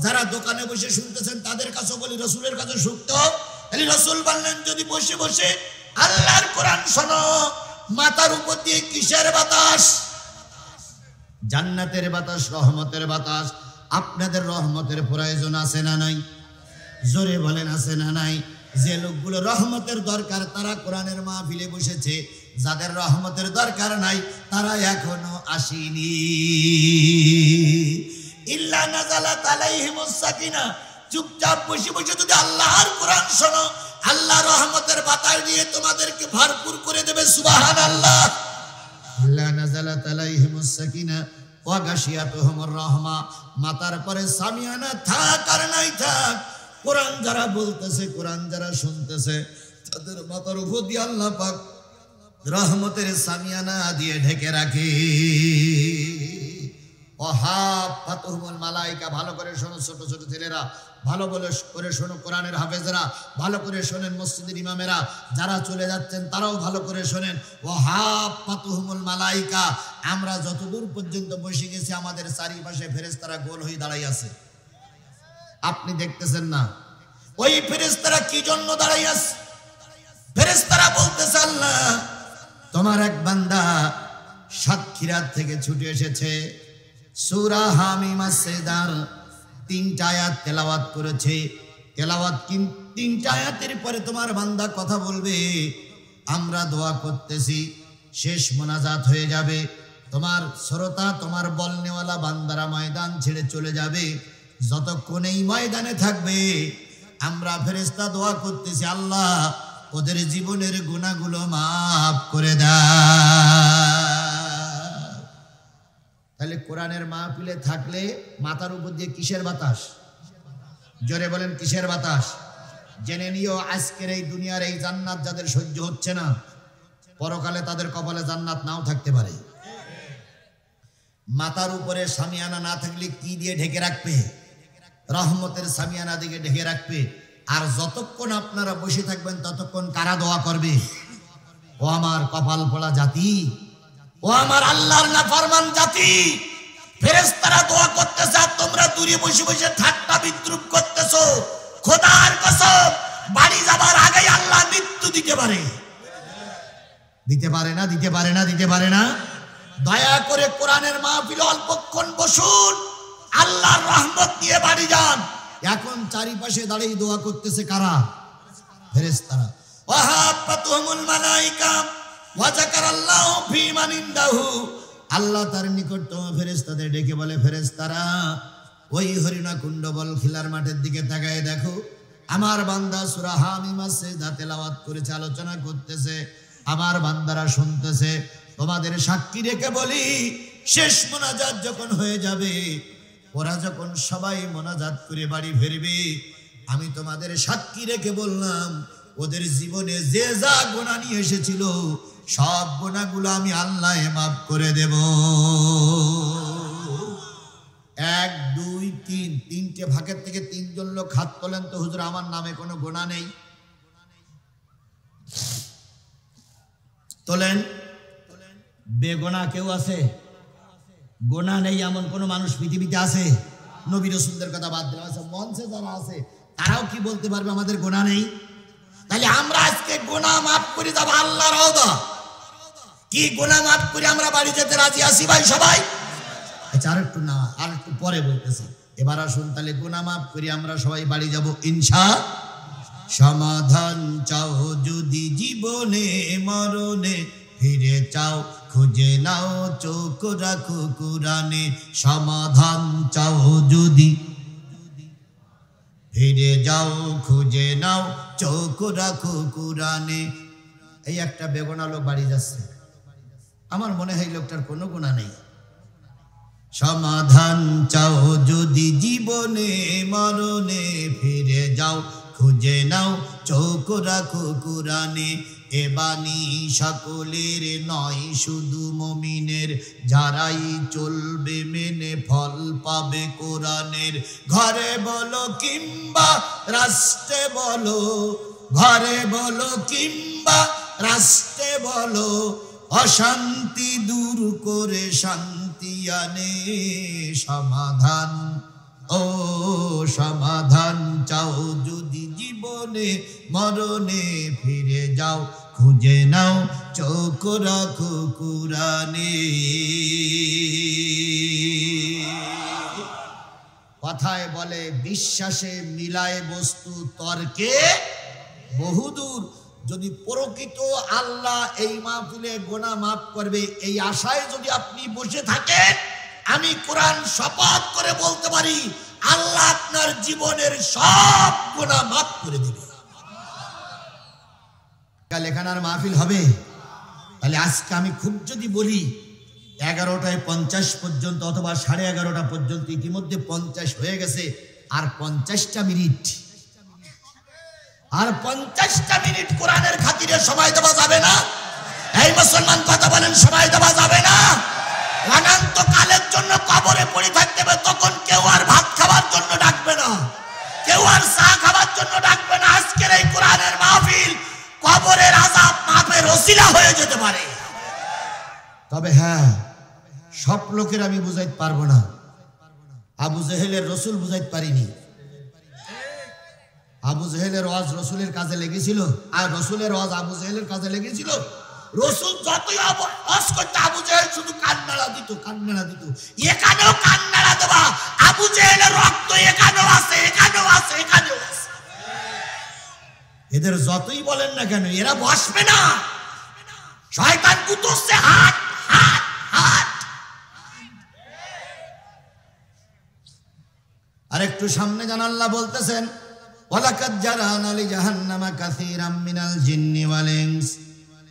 যারা দোকানে বসে শুনতেছেন তাদের কাছেও বলি রসুলের কথা সত্য। তাহলে রসুল বললেন যদি বসে বসে আল্লাহর কোরআন শোনো, মাথার উপর দিয়ে কিসের বাতাস? জান্নাতের বাতাস, রহমতের বাতাস। আপনাদের রহমতের প্রয়োজন আছে না নাই? জোরে বলেন আছে না নাই? যে লোকগুলো রহমতের দরকার তারা কোরআনের মাহফিলে বসেছে, যাদের রহমতের দরকার নাই তারা এখনো আসেনি। ইল্লা নাযালাত আলাইহিমুস সাকিনা, চুপচাপ বসে বসে যদি আল্লাহর কোরআন শোনো, আল্লাহ রহমতের বাতাস দিয়ে তোমাদেরকে ভরপুর করে দেবে। সুবহানাল্লাহ। ইল্লা নাযালাত আলাইহিমুস সাকিনা ওয়া গাশিয়াতুহুমুর রাহমা, মাথার পরে সামিয়ানা থাক আর নাই থাক, কোরআন যারা বলতেছে, কোরআন যারা শুনতেছে, তাদের মাথার উপর দিয়ে আল্লাহ পাক রহমতের সামিয়ানা দিয়ে ঢেকে রাখে। ওয়াহাফাতুহুমুল মালায়েকা, ভালো করে শোনো ছোট ছোট ছেলেরা, ভালো করে শোনো কোরআনের হাফেজরা, ভালো করে শোনেন মসজিদের ইমামেরা, যারা চলে যাচ্ছেন তারাও ভালো করে শোনেন। ওয়াহাফাতুহুমুল মালায়েকা, আমরা যতদূর পর্যন্ত বসে গেছি আমাদের চারিপাশে ফেরেশতারা গোল হয়ে দাঁড়াই আছে। আপনি দেখতেছেন না? ওই ফেরেশতারা কি জন্য দাঁড়াই আছে? ফেরেশতারা বলতেছে আল্লাহ তোমার এক বান্দা সাতক্ষীরাত থেকে ছুটে এসেছে, সূরা হামিম আস-সাজদার 3টা আয়াত তেলাওয়াত করেছে। তেলাওয়াত 3টা আয়াতের পরে তোমার বান্দা কথা বলবে, আমরা দোয়া করতেছি, শেষ মোনাজাত হয়ে যাবে, তোমার শ্রোতা তোমার বলনেওয়ালা বান্দারা ময়দান ছেড়ে চলে যাবে। যতক্ষণ এই ময়দানে থাকবে আমরা ফেরেশতা দোয়া করতেছি আল্লাহ ওদের জীবনের গুনাহগুলো মাফ করে দাও। তাহলে কোরআনের মাহফিলে থাকলে মাথার উপর দিয়ে কিসের বাতাস? জোরে বলেন কিসের বাতাস? জেনে নিও আজকের এই দুনিয়ার এই জান্নাত যাদের সহ্য হচ্ছে না, পরকালে তাদের কপালে জান্নাত নাও থাকতে পারে। মাথার উপরে সামিয়ানা না থাকলে কি দিয়ে ঢেকে রাখবে? রহমতের সামিয়ানা দিকে ঢেকে রাখবে। আর যতক্ষণ আপনারা বসে থাকবেন ততক্ষণ কারা দোয়া করবে? ও আমার কপাল পোড়া জাতি, ও আমার আল্লাহর নাফরমান জাতি, ফেরেশতারা দোয়া করতেছে আর তোমরা দূরে বসে বসে ঠাট্টা বিদ্রুপ করতেছো। খোদার কসম বাড়ি যাবার আগে আল্লাহ মৃত্যু দিতে পারে। দিতে পারে না? দিতে পারে না? দিতে পারে না? দয়া করে কোরআনের মাহফিলে অল্পক্ষণ বসুন, আল্লাহর রহমত নিয়ে বাড়ি যান। এখন চারিপাশে দাঁড়িয়ে দোয়া করতেছে কারা? ফেরেশতারা। ওয়াহাফাতুহুমুল মালায়েকা ওয়া যাকারাল্লাহু ফীমান ইনদাহু, আল্লাহ তার নিকটতম ফেরেশতাদের ডেকে বলে, ফেরেশতারা ওই হরিণা কুণ্ড বল খিলার মাঠের দিকে তাকায় দেখো, আমার বান্দা সূরা হামিম আস-সাজদা তেলাওয়াত করেছে, আলোচনা করতেছে, আমার বান্দারা শুনতেছে। তোমাদের সাক্ষী রেখে বলি, শেষ মোনাজাত যখন হয়ে যাবে, ওরা যখন সবাই মোনাজাত করে বাড়ি ফিরবে, আমি তোমাদের সাক্ষী রেখে বললাম, ওদের জীবনে যে যা গুনাহ নিয়ে এসেছিল সব গুনাহগুলো আমি আল্লাহ মাফ করে দেব। 1 2 3 তিনটে ভাগের থেকে 3 জন লোক হাত তোলেন তো, হুজুর আমার নামে কোনো গুনাহ নেই। তোলেন। বেগুনাহ কেউ আছে? গুনাহ নেই এমন কোন মানুষ পৃথিবীতে আছে? নবী রাসূলদের কথা বাদ দিলাম, আচ্ছা মঞ্চে যারা আছে তারাও কি বলতে পারবে আমাদের গুনাহ নেই? তাহলে আমরা আজকে গুনাহ মাফ করে যাব আল্লাহর ওয়াদা। কি গুনাহ মাফ করে আমরা বাড়ি যেতে রাজি আছি ভাই সবাই? আচ্ছা আরেকটু না, আরেকটু পরে বলতেছি। এবার আসুন তাহলে গুনাহ মাফ করে আমরা সবাই বাড়ি যাব ইনশাআল্লাহ। সমাধান চাও যদি জীবনে মরণে, ফিরে চাও খুঁজে নাও চোখ রাখো কুরআনে। সমাধান চাও যদি ফিরে যাও খুঁজে নাও চোখ রাখো কুরআনে। এই একটা বেগুনা লোক বাড়ি যাচ্ছে, আমার মনে হয় লোকটার কোনো গুনাহ নেই। সমাধান চাও যদি জীবনে মরণে, ফিরে যাও খুঁজে নাও চোখ রাখো কুরআনে। এ বাণী সকলের নয় শুধু মুমিনের, যারাই চলবে মেনে ফল পাবে কোরআনের। ঘরে বলো কিংবা রাষ্ট্রে বলো, ঘরে বলো কিংবা রাষ্ট্রে বলো, অশান্তি দূর করে শান্তি আনে। সমাধান ও সমাধান চাও যদি জীবনে মরণে, ফিরে যাও খুঁজে নাও চোখ রাখো কুরআনে। কথায় বলে বিশ্বাসে মিলায় বস্তু তর্কে বহুদূর। যদি প্রকৃত আল্লাহ এই মাহফিলে গুনাহ মাফ করবে এই আশায় যদি আপনি বসে থাকেন, আমি কোরআন শপথ করে বলতে পারি আল্লাহ আপনার জীবনের সব গুনাহ মাফ করে দেবে। কাল এখানে আর মাহফিল হবে? তাহলে আজকে আমি খুব যদি বলি 11টায় 50 পর্যন্ত অথবা 11:30 পর্যন্ত, ইতিমধ্যে 50 হয়ে গেছে, আর 50টা মিনিট, আর 50টা মিনিট কোরআনের খাতিরে সময় দেওয়া যাবে না? এই মুসলমান কথা বলেন, সময় দেওয়া যাবে না? অনন্ত কালের জন্য কবরে পড়ে থাকতে হবে, তখন কেউ আর ভাত খাওয়ার জন্য ডাকবে না, কেউ আর চা খাওয়ার জন্য ডাকবে না। আজকের এই কোরআনের মাহফিল কবরের আযাব মাফের ওসিলা হয়ে যেতে পারে। তবে হ্যাঁ, সব লোকের আমি বুঝাইতে পারবো না। আবু জেহেলের রসুল বুঝাইতে পারিনি। আবু জেহেলের ওয়াজ রসুলের কাজে লেগেছিল, আর রসুলের ওয়াজ আবু জেহেলের কাজে লেগেছিল। রসুল যতই ওয়াজ করতে আবু জেহেল শুধু কান্নাড়া দিত, কান্নাড়া দিত। এখানেও কান্নাড়া দেওয়া, আবু জেহেলের রক্ত এখানেও আছে, এখানেও আছে, এখানেও আছে। এদের যতই বলেন না কেন এরা বসবে না। শয়তান কুতুসে হাত হাত হাত। আর একটু সামনে যান, আল্লাহ বলতেছেন ওয়ালাকাদ জারানা লিজাহান্নামা কাসীরাম মিনাল জিন্নি ওয়াল ইনস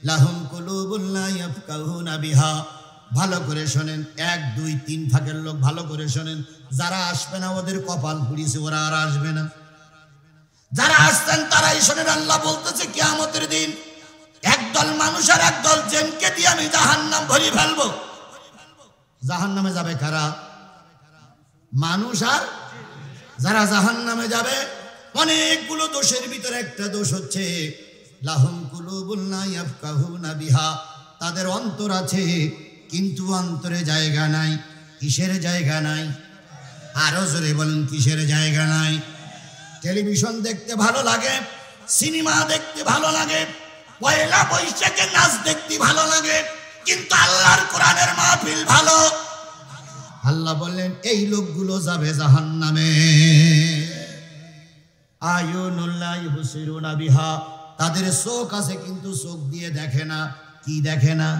লাহুম কুলুবুন লা ইয়াফকাহুনা বিহা। ভালো করে শোনেন, 1 2 3 ভাগের লোক ভালো করে শোনেন। যারা আসবে না ওদের কপাল পুড়িয়েছে, ওরা আর আসবে না। যারা আসছেন তারাই শোনেন, আল্লাহ বলতেছে কিয়ামতের দিন একদল মানুষ আর একদল জিনকে দিয়ে আমি জাহান্নাম ভরিয়ে ফেলবো। জাহান্নামে যাবে কারা? মানুষ আর যারা জাহান্নামে যাবে, অনেকগুলো দোষের ভিতরে একটা দোষ হচ্ছে লাহুম কুলুবুন লা ইয়াফকাহুনা বিহা। তাদের অন্তর আছে কিন্তু অন্তরে জায়গা নাই। কিসের জায়গা নাই? আরো জোরে বলেন, কিসের জায়গা নাই? টেলিভিশন দেখতে ভালো লাগে, সিনেমা দেখতে ভালো লাগে, পয়লা বৈশাখের নাচ দেখতে ভালো লাগে, কিন্তু আল্লাহর কোরআনের মাহফিল ভালো। আল্লাহ বললেন এই লোকগুলো যাবে জাহান্নামে। আয়ুনুল্লাহ ইবসিরুনা বিহা। তাদের চোখ আছে কিন্তু চোখ দিয়ে দেখে না। কি দেখে না?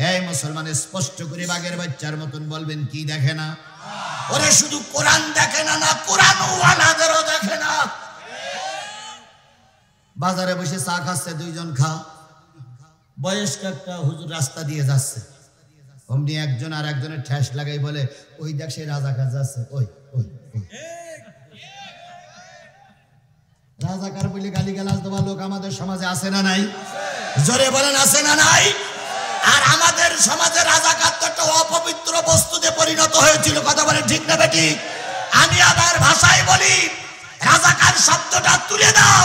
এই মুসলমান স্পষ্ট করে বাগের বাচ্চার মতন বলবেন, কি দেখে না? ওরে শুধু কোরআন দেখে না, না কোরআন ওয়ালাদেরও দেখে না। বাজারে বসে চা খাচ্ছে, 2 জন খা, বয়স্ক একটা হুজুর রাস্তা দিয়ে যাচ্ছে, অমনি একজন আর একজনের ঠ্যাস লাগাই বলে ওই দেখ সেই রাজা কাজ যাচ্ছে, ওই ওই। রাজাকার বলে গালিগালাজ দেওয়া লোক আমাদের সমাজে আছে না নাই? জোরে বলেন আছে না নাই? আর আমাদের সমাজে রাজাকার তো একটা অপবিত্র বস্তুতে পরিণত হয়েছিল। কথা বলেন ঠিক না বেটি? আমি আবার ভাষায় বলি, রাজাকার শব্দটা তুলে দাও।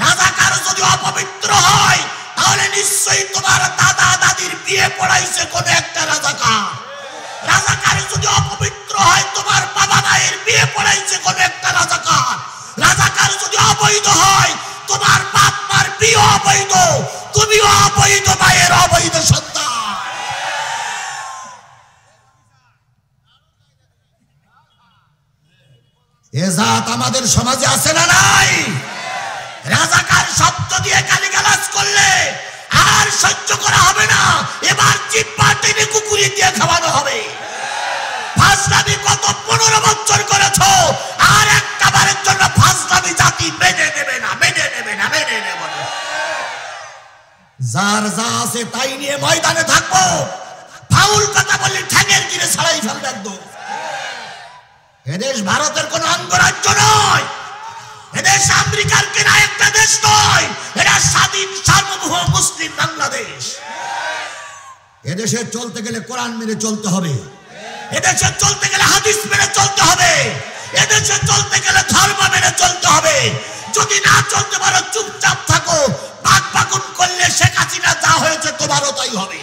রাজাকার যদি অপবিত্র হয় তাহলে নিশ্চয়ই তোমার দাদা দাদির বিয়ে পড়াইছে কোন একটা রাজাকার। রাজাকার যদি অপবিত্র হয় তোমার বাবা মায়ের বিয়ে পড়াইছে কোন একটা রাজাকার। রাজাকার যদি অবৈধ হয় তোমার বাপ মার বিয়ে অবৈধ, তুমিও অবৈধ মায়ের অবৈধ সন্তান। এ জাত আমাদের সমাজে আছে না নাই? রাজাকার শব্দ দিয়ে গালিগালাজ করলে আর সহ্য করা হবে না, এবার জিহ্বা টেনে কুকুরি দিয়ে খাওয়ানো হবে। ফাজলামি কত 15 বছর করেছো, আর একটা বারের জন্য ফাজলামি জাতি মেনে নেবে না, মেনে নেবে না, মেনে নেব না। যার যা আছে তাই নিয়ে ময়দানে থাকবো। ফাউল কথা বললে ঠ্যাঙের গিরে ছাড়াই ফেলবে একদম। এদেশ ভারতের কোন অঙ্গরাজ্য নয়, এদেশ আমেরিকার কেনা একটা দেশ নয়, এটা স্বাধীন সার্বভৌম মুসলিম বাংলাদেশ। এদেশে চলতে গেলে কোরআন মেনে চলতে হবে, এদেশে চলতে গেলে হাদিস মেনে চলতে হবে, এদেশে চলতে গেলে ধর্ম মেনে চলতে হবে। যদি না চলতে পারো চুপচাপ থাকো, পাক পাকুন করলে শেখ হাসিনা যা হয়েছে তোমারও তাই হবে।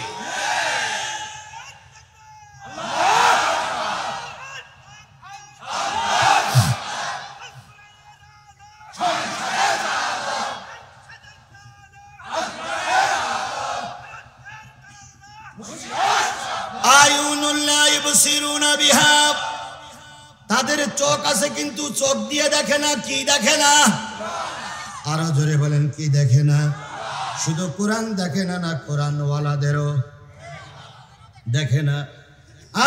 তাদের চোখ আছে কিন্তু চোখ দিয়ে দেখে না। কি দেখে না? আরো জোরে বলেন কি দেখে না? শুধু কোরআন দেখে না, না কোরআন ওয়ালাদেরও দেখে না।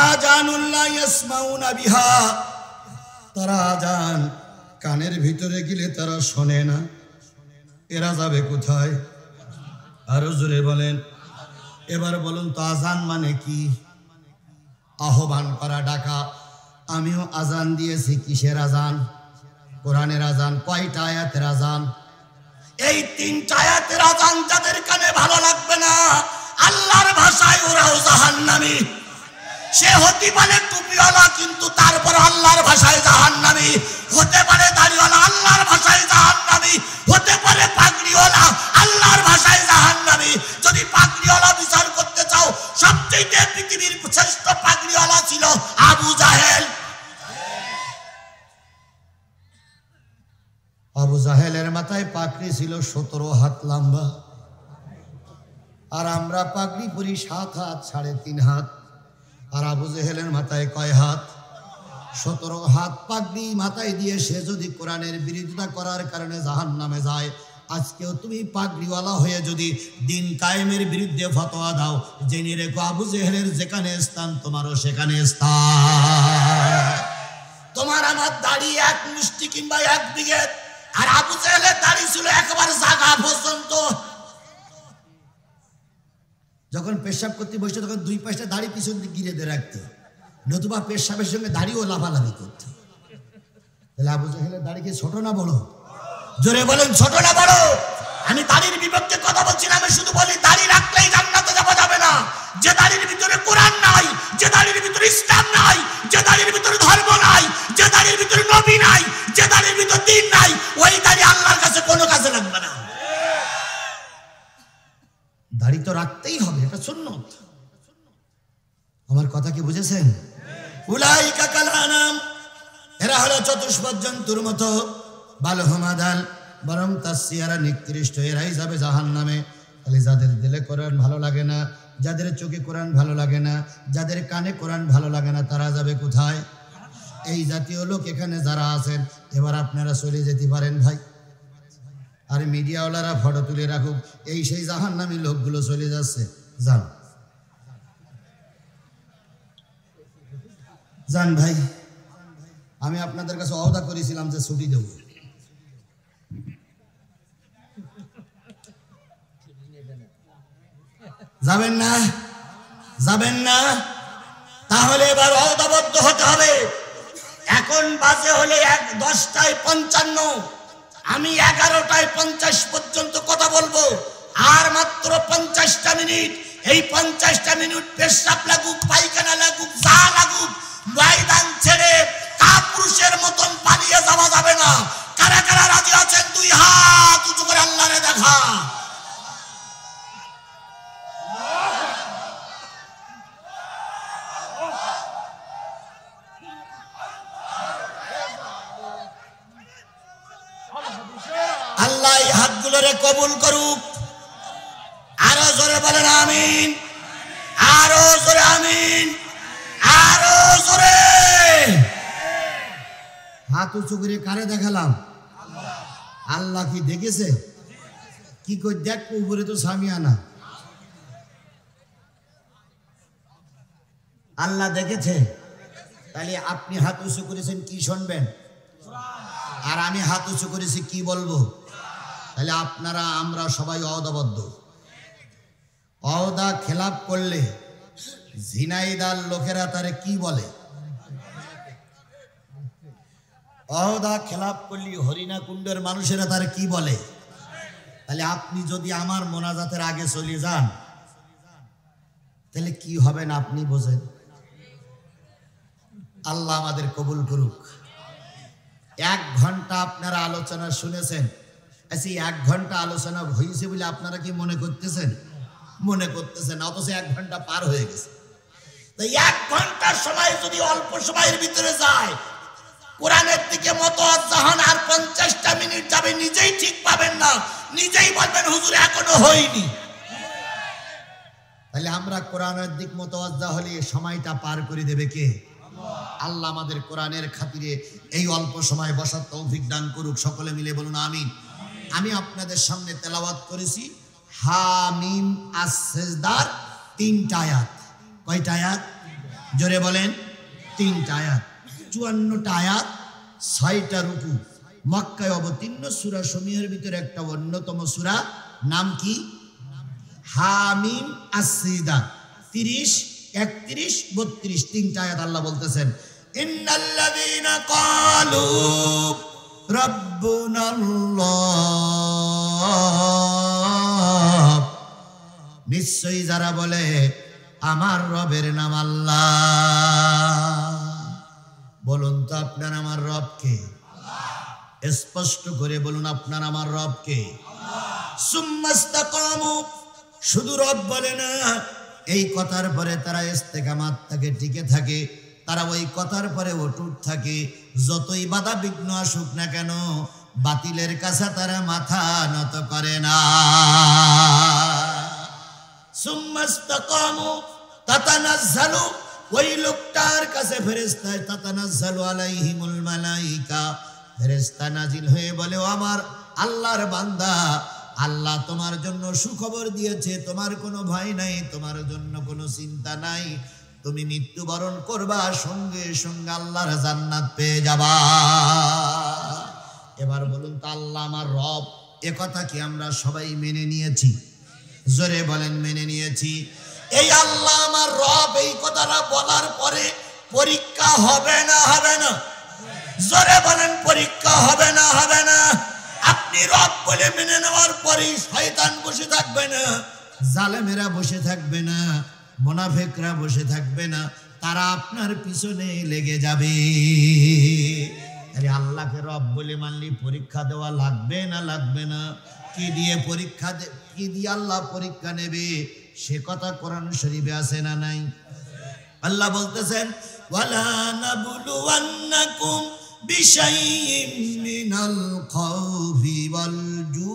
আজানুল্লাহ ইয়াসমাউনা বিহা, তারা আজান কানের ভিতরে গেলে তারা শোনে না। এরা যাবে কোথায়? আরো জোরে বলেন। এবার বলুন তো আজান মানে কি? আহ্বান করা, ডাকা। আমিও আজান দিয়েছি। কিসের আজান? কোরআনের আজান। কয়টা আয়াতের আজান? এই 3টা আয়াতের আজান যাদের কানে ভালো লাগবে না, আল্লাহর ভাষায় ওরাও জাহান্নামী। সে হতে পারে টুপিওয়ালা কিন্তু তারপর আল্লাহর ভাষায় জাহান্নামী। হতে পারে দাড়িওয়ালা, আল্লাহর ভাষায় জাহান্নামী। হতে পারে পাগড়িওয়ালা, আল্লাহর ভাষায় জাহান্নামী। যদি পাগড়িওয়ালা বিচার করতে চাও, সবচেয়ে পৃথিবীর শ্রেষ্ঠ পাগড়িওয়ালা ছিল আবু জাহেল। আবু জাহেলের মাথায় পাগড়ি ছিল 17 হাত লম্বা, আর আমরা পাগড়ি পরি 7 হাত 3.5 হাত। আর আবু জাহেলের মাথায় কয় হাত? 17 হাত পাগড়ি মাথায় দিয়ে সে যদি কোরআনের বিরোধিতা করার কারণে জাহান্নামে যায়, আজকেও তুমি পাগড়িওয়ালা হয়ে যদি দিন কায়েমের বিরুদ্ধে ফতোয়া দাও, জেনে রেখো আবু জাহেলের যেখানে স্থান তোমারও সেখানে স্থান। তোমার আমার দাড়ি 1 মুষ্টি কিংবা 1 বিঘে, আর আবু জাহেলের দাড়ি ছিল একবার জাগা পর্যন্ত। যখন পেশাব করতে বসতো তখন 2 পাশটা দাড়ি পিছন দিকে গিরে দিয়ে রাখতো, নতুবা পেশাবের সঙ্গে দাড়িও লাফালাফি করতো। তাহলে আবু জাহেলের দাড়ি কি ছোট না বড়? জোরে বলেন ছোট না বড়? আমি দাড়ির বিপক্ষে কথা বলছি না, আমি শুধু বলি দাড়ি রাখলেই জান্নাতে যাওয়া যাবে না। যে দাড়ির ভিতরে কোরআন নাই, যে দাড়ির ভিতরে ইসলাম নাই, যে দাড়ির ভিতরে ধর্ম নাই, যে দাড়ির ভিতরে নবী নাই, যে দাড়ির ভিতরে দ্বীন নাই, ওই দাড়ি আল্লাহর কাছে কোনো কাজে লাগবে না। দাড়ি তো রাখতেই হবে, এটা সুন্নত। আমার কথা কি বুঝেছেন? উলাইকা কাল আনাম, এরা হলো চতুষ্পদ জন্তুর মতো। বালহুমাদাল, বরং তার চেহারা নিকৃষ্ট। এরাই যাবে জাহান্নামে। তাহলে যাদের দিলে কোরআন ভালো লাগে না, যাদের চোখে কোরআন ভালো লাগে না, যাদের কানে কোরআন ভালো লাগে না, তারা যাবে কোথায়? এই জাতীয় লোক এখানে যারা আছেন, এবার আপনারা চলে যেতে পারেন ভাই। আর মিডিয়াওয়ালারা ফটো তুলে রাখুক, এই সেই জাহান্নামী লোকগুলো চলে যাচ্ছে। যান যান ভাই, আমি আপনাদের কাছে ওয়াদা করেছিলাম যে ছুটি দেব। যাবেন না? যাবেন না? তাহলে এবার ওয়াদাবদ্ধ হতে হবে। এখন বাজে হলে 10:55। আমি 11:50 পর্যন্ত কথা বলবো, আর মাত্র 50টা মিনিট। এই 50টা মিনিট পেশাব লাগুক, পায়খানা লাগুক, যা লাগুক, ময়দান ছেড়ে কাপুরুষের মতন পালিয়ে যাওয়া যাবে না। কারা কারা রাজি আছেন দুই হাত উঁচু করে আল্লাহরে দেখা। আল্লাহ এই হাতগুলোরে কবুল করুক। আরো জোরে বলেন আমিন, আরো জোরে আমিন, আরো জোরে। হাত উঁচু করে কারে দেখালাম? আল্লাহ কি দেখেছে? কি করে দেখবো? উপরে তো সামিয়ানা। আল্লাহ দেখেছে। তাহলে আপনি হাত উঁচু করেছেন কি শুনবেন, আর আমি হাত উঁচু করেছি কি বলবো? তাহলে আপনারা আমরা সবাই অদাবদ্ধ। অদা খেলাপ করলে ঝিনাইদার লোকেরা তারে কি বলে? অদা খেলাপ করলে হরিণা কুণ্ডের মানুষেরা তারে কি বলে? তাহলে আপনি যদি আমার মোনাজাতের আগে চলে যান তাহলে কি হবেন আপনি বোঝেন। আল্লাহ আমাদের কবুল করুক। 1 ঘন্টা আপনারা আলোচনা শুনেছেন। আচ্ছা, 1 ঘন্টা আলোচনা হয়েছে বলে আপনারা কি মনে করতেছেন? মনে করতেছেন, অথচ 1 ঘন্টা পার হয়ে গেছে। তাই 1 ঘন্টার সময় যদি অল্প সময়ের ভিতরে যায়, কোরআনের দিকে মতওয়াজ্জা হন, আর 50টা মিনিট যাবে নিজেই ঠিক পাবেন না, নিজেই বলবেন হুজুর এখনো হয়নি। তাহলে আমরা কোরআনের দিক মতওয়াজ্জা হলে সময়টা পার করে দেবে কে? আল্লাহ আমাদের কোরআনের খাতিরে এই অল্প সময় বসার তৌফিক দান করুক। সকলে মিলে বলুন আমিন। আমি আপনাদের সামনে তেলাওয়াত করেছি হামিম আস-সিজদার 3টা আয়াত। কয়টা আয়াত? জোরে বলেন। 3টা আয়াত, 54টা আয়াত, 6টা রুকু। মক্কায় অবতীর্ণ সূরা সমূহের ভিতরে একটা অন্যতম সূরা। নাম কি? হামিম আস-সিজদা। 30, 31, 32 3টা আয়াত আল্লাহ বলতেছেন ইন্নাল্লাযীনা ক্বালু রাব্বুনাল্লাহ, নিশ্চয়ই যারা বলে আমার রবের নাম আল্লাহ। বলুন তো আপনার আমার রব কে? স্পষ্ট করে বলুন আপনার আমার রব কে? সুম্মাস্তাকামু, শুধু রব বলে না, এই কথার পরে তারা ইস্তেকামাত থাকে, টিকে থাকে, তারা ওই কথার পরে অটুট থাকে। যতই বাধা বিঘ্ন আসুক না কেন, বাতিলের কাছে তারা মাথা নত করে না। সুম্মাস্তাকামু তাতানাজ্জালু, ওই লোকটার কাছে ফেরেশতা, তাতানাজ্জালু আলাইহিমুল মালাইকা, ফেরেশতা নাজিল হয়ে বলে ও আমার আল্লাহর বান্দা, আল্লাহ তোমার জন্য সুখবর দিয়েছে, তোমার কোনো ভয় নাই, তোমার জন্য কোনো চিন্তা নাই, তুমি মৃত্যুবরণ করবা, সঙ্গে সঙ্গে আল্লাহর জান্নাত পেয়ে যাবা। এবার বলুন তো আল্লাহ আমার রব, এ কথা কি আমরা সবাই মেনে নিয়েছি? জোরে বলেন মেনে নিয়েছি। এই আল্লাহ আমার রব, এই কথাটা বলার পরে পরীক্ষা হবে না হবে না? জোরে বলেন পরীক্ষা হবে না হবে না? আপনি রব বলে মেনে নেওয়ার পরে শয়তান বসে থাকবে না, জালেমেরা বসে থাকবে না, মুনাফিকরা বসে থাকবে না, তারা আপনার পিছনে লেগে যাবে। আরে আল্লাহকে রব বলে মানলি পরীক্ষা দেওয়া লাগবে না লাগবে না? কি দিয়ে পরীক্ষা, কি দিয়ে আল্লাহ পরীক্ষা নেবে সে কথা কোরআন শরীফে আছে না নাই? আল্লাহ বলতেছেন ওয়ালা নাবলুওয়ান্নাকুম বিশাইইম মিনাল খাউফি ওয়াল জু।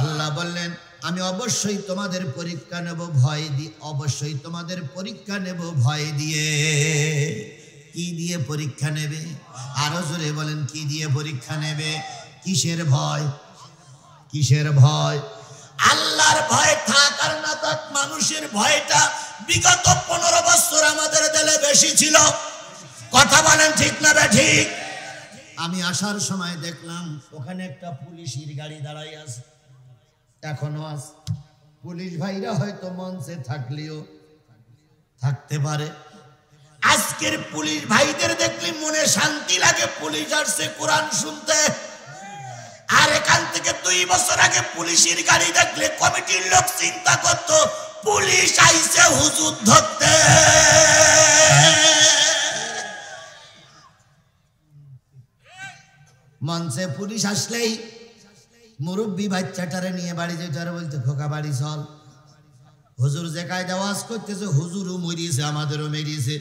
আল্লাহ বললেন আমি অবশ্যই তোমাদের পরীক্ষা নেব ভয় দিয়ে, অবশ্যই তোমাদের পরীক্ষা নেব ভয় দিয়ে। কি দিয়ে পরীক্ষা নেবে? আরো জোরে বলেন কি দিয়ে পরীক্ষা নেবে? কিসের ভয়? কিসের ভয়? আল্লাহর ভয় থাক আর না থাক, মানুষের ভয়টা বিগত 15 বছর আমাদের দিলে বেশি ছিল। কথা বলেন ঠিক না ঠিক? আমি আসার সময় দেখলাম ওখানে একটা পুলিশের গাড়ি দাঁড়াই আছে, এখনো আছে। পুলিশ ভাইরা হয়তো মঞ্চে থাকলেও থাকতে পারে। আজকের পুলিশ ভাইদের দেখলে মনে শান্তি লাগে, পুলিশ আসছে কোরআন শুনতে। আর এখান থেকে 2 বছর আগে পুলিশের গাড়ি দেখলে কমিটির লোক চিন্তা করত পুলিশ আইছে হুজুর ধরতে। মঞ্চে পুলিশ আসলেই মুরব্বী বাচ্চাটারে নিয়ে বাড়ি যেতে আর বলতে খোকা বাড়ি চল। হুজুর যে কায়দা ওয়াজ করতেছে হুজুরও মরিয়েছে, আমাদেরও মেরিয়েছে।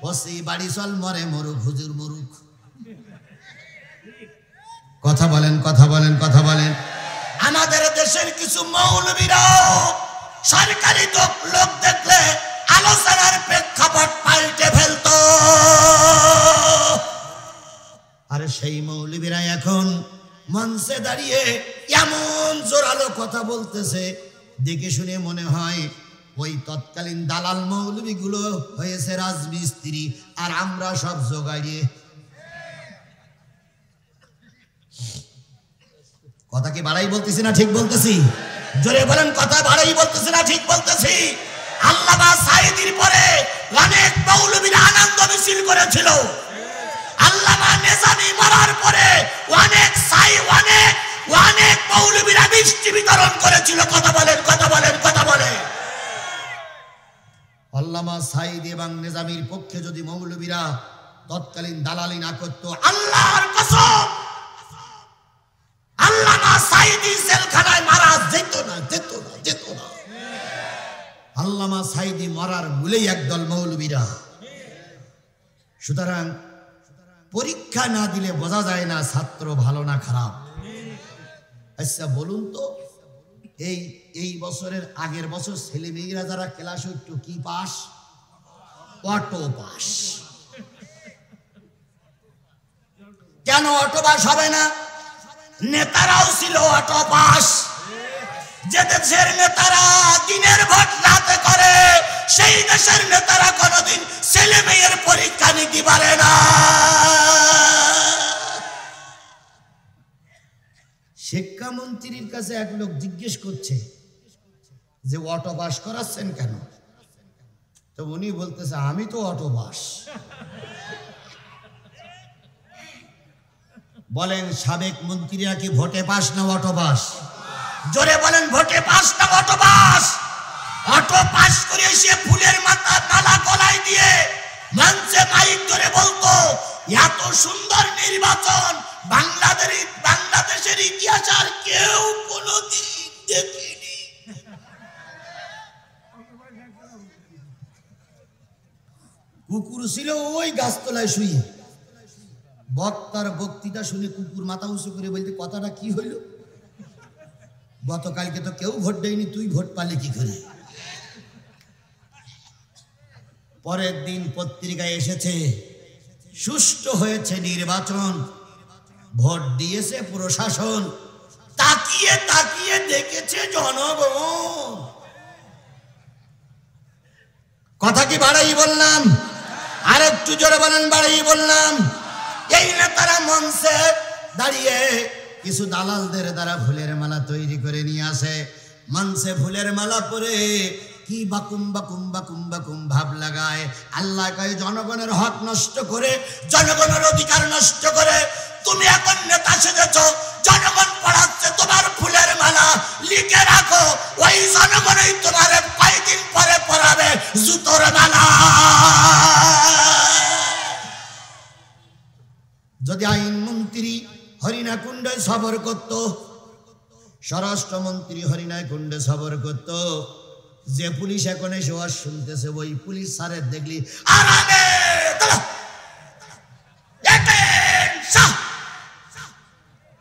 ওসি বাড়ি চল, মরে মরুক, হুজুর মরুক। কথা বলেন, কথা বলেন, কথা বলেন। আমাদের দেশের কিছু মৌলবীরাও সরকারি লোক দেখলে আলোচনার প্রেক্ষাপট পাল্টে ফেলতো। আর সেই মৌলবীরা এখন মঞ্চে দাঁড়িয়ে এমন জোরালো কথা বলতেছে, দেখে শুনে মনে হয় ওই তৎকালীন দালাল মৌলবীগুলো হয়েছে রাজমিস্ত্রি, আর আমরা সব জোগাড়িয়ে। কথা কি বাড়াই বলতেছি না ঠিক বলতেছি? জোরে বলেন, কথা বাড়াই বলতেছি না ঠিক বলতেছি? আল্লামা সাঈদীর পরে অনেক মৌলবীরা আনন্দ মিছিল করেছিল। আল্লামা নেজামী মরার পরে অনেক মৌলবীরা মিষ্টি বিতরণ করেছিল। কথা বলেন, কথা বলেন, কথা বলেন। আল্লামা সাঈদী এবং নেজামীর পক্ষে যদি মৌলবীরা তৎকালীন দালালি না করতো, আল্লাহর কসম আল্লামা সাঈদী জেলখানায় মারা যেত না, যেত না, যেত না। আল্লামা সাঈদী মরার মূলেই একদল মৌলবীরা। সুতরাং পরীক্ষা না দিলে বোঝা যায় না ছাত্র ভালো না খারাপ। আচ্ছা বলুন তো, এই বছরের আগের বছর ছেলে মেয়েরা যারা ক্লাস 8 কি পাস? Auto pass. কেন অটো পাস হবে না? নেতারাও ছিল অটো পাস। যে দেশের নেতারা দিনের ভোট রাতে করে, সেই দেশের নেতারা কোনদিন ছেলে মেয়ের পরীক্ষা নিতে পারে না। শিক্ষামন্ত্রীর কাছে এক লোক জিজ্ঞেস করছে যে অটো পাস করাচ্ছেন কেন? তো উনি বলতেছে আমি তো অটো পাস। বলেন সাবেক মন্ত্রীরা কি ভোটে পাস না অটো পাস? জোরে বলেন, ভোটে পাস না অটো পাস? অটো পাস করে সে ফুলের মালা গলায় দিয়ে মঞ্চে মাইক ধরে বলতো এত সুন্দর নির্বাচন বাংলাদেশের ইতিহাস আর কেউ কোনোদিন দেখেনি। কুকুর ছিল ওই গাছতলায় শুয়ে। বক্তার বক্তৃতা শুনে কুকুর মাথা উঁচু করে বলতে কথাটা কি হইল? গতকালকে তো কেউ ভোট দেয়নি, তুই ভোট পালি কি করে? পরের দিন পত্রিকায় এসেছে সুষ্ঠু হয়েছে নির্বাচন, ভোট দিয়েছে প্রশাসন, তাকিয়ে তাকিয়ে দেখেছে জনগণ। কথা কি বাড়াই বললাম? আর একটু জোরে বলেন, বাড়াই বললাম। এই নেতারা মঞ্চে দাঁড়িয়ে কিছু দালালদের দ্বারা ফুলের মালা তৈরি করে নিয়ে আসে। মঞ্চে ফুলের মালা পরে কি বাকুম বাকুম বাকুম বাকুম ভাব লাগায়। আল্লাহ কয় জনগণের হক নষ্ট করে, জনগণের অধিকার নষ্ট করে তুমি এখন নেতা সেজেছ। জনগণ পড়াচ্ছে তোমার ফুলের মালা, লিখে রাখো ওই জনগণই তোমার কয়েকদিন পরে পড়াবে জুতোর মালা। যদি আইনমন্ত্রী হরিণাকুণ্ডে সফর করত, স্বরাষ্ট্রমন্ত্রী হরিণাকুণ্ডে সফর করত, যে পুলিশ এখন এসে ওয়াজ শুনতেছে ওই পুলিশ স্যারের দেখলি আরামে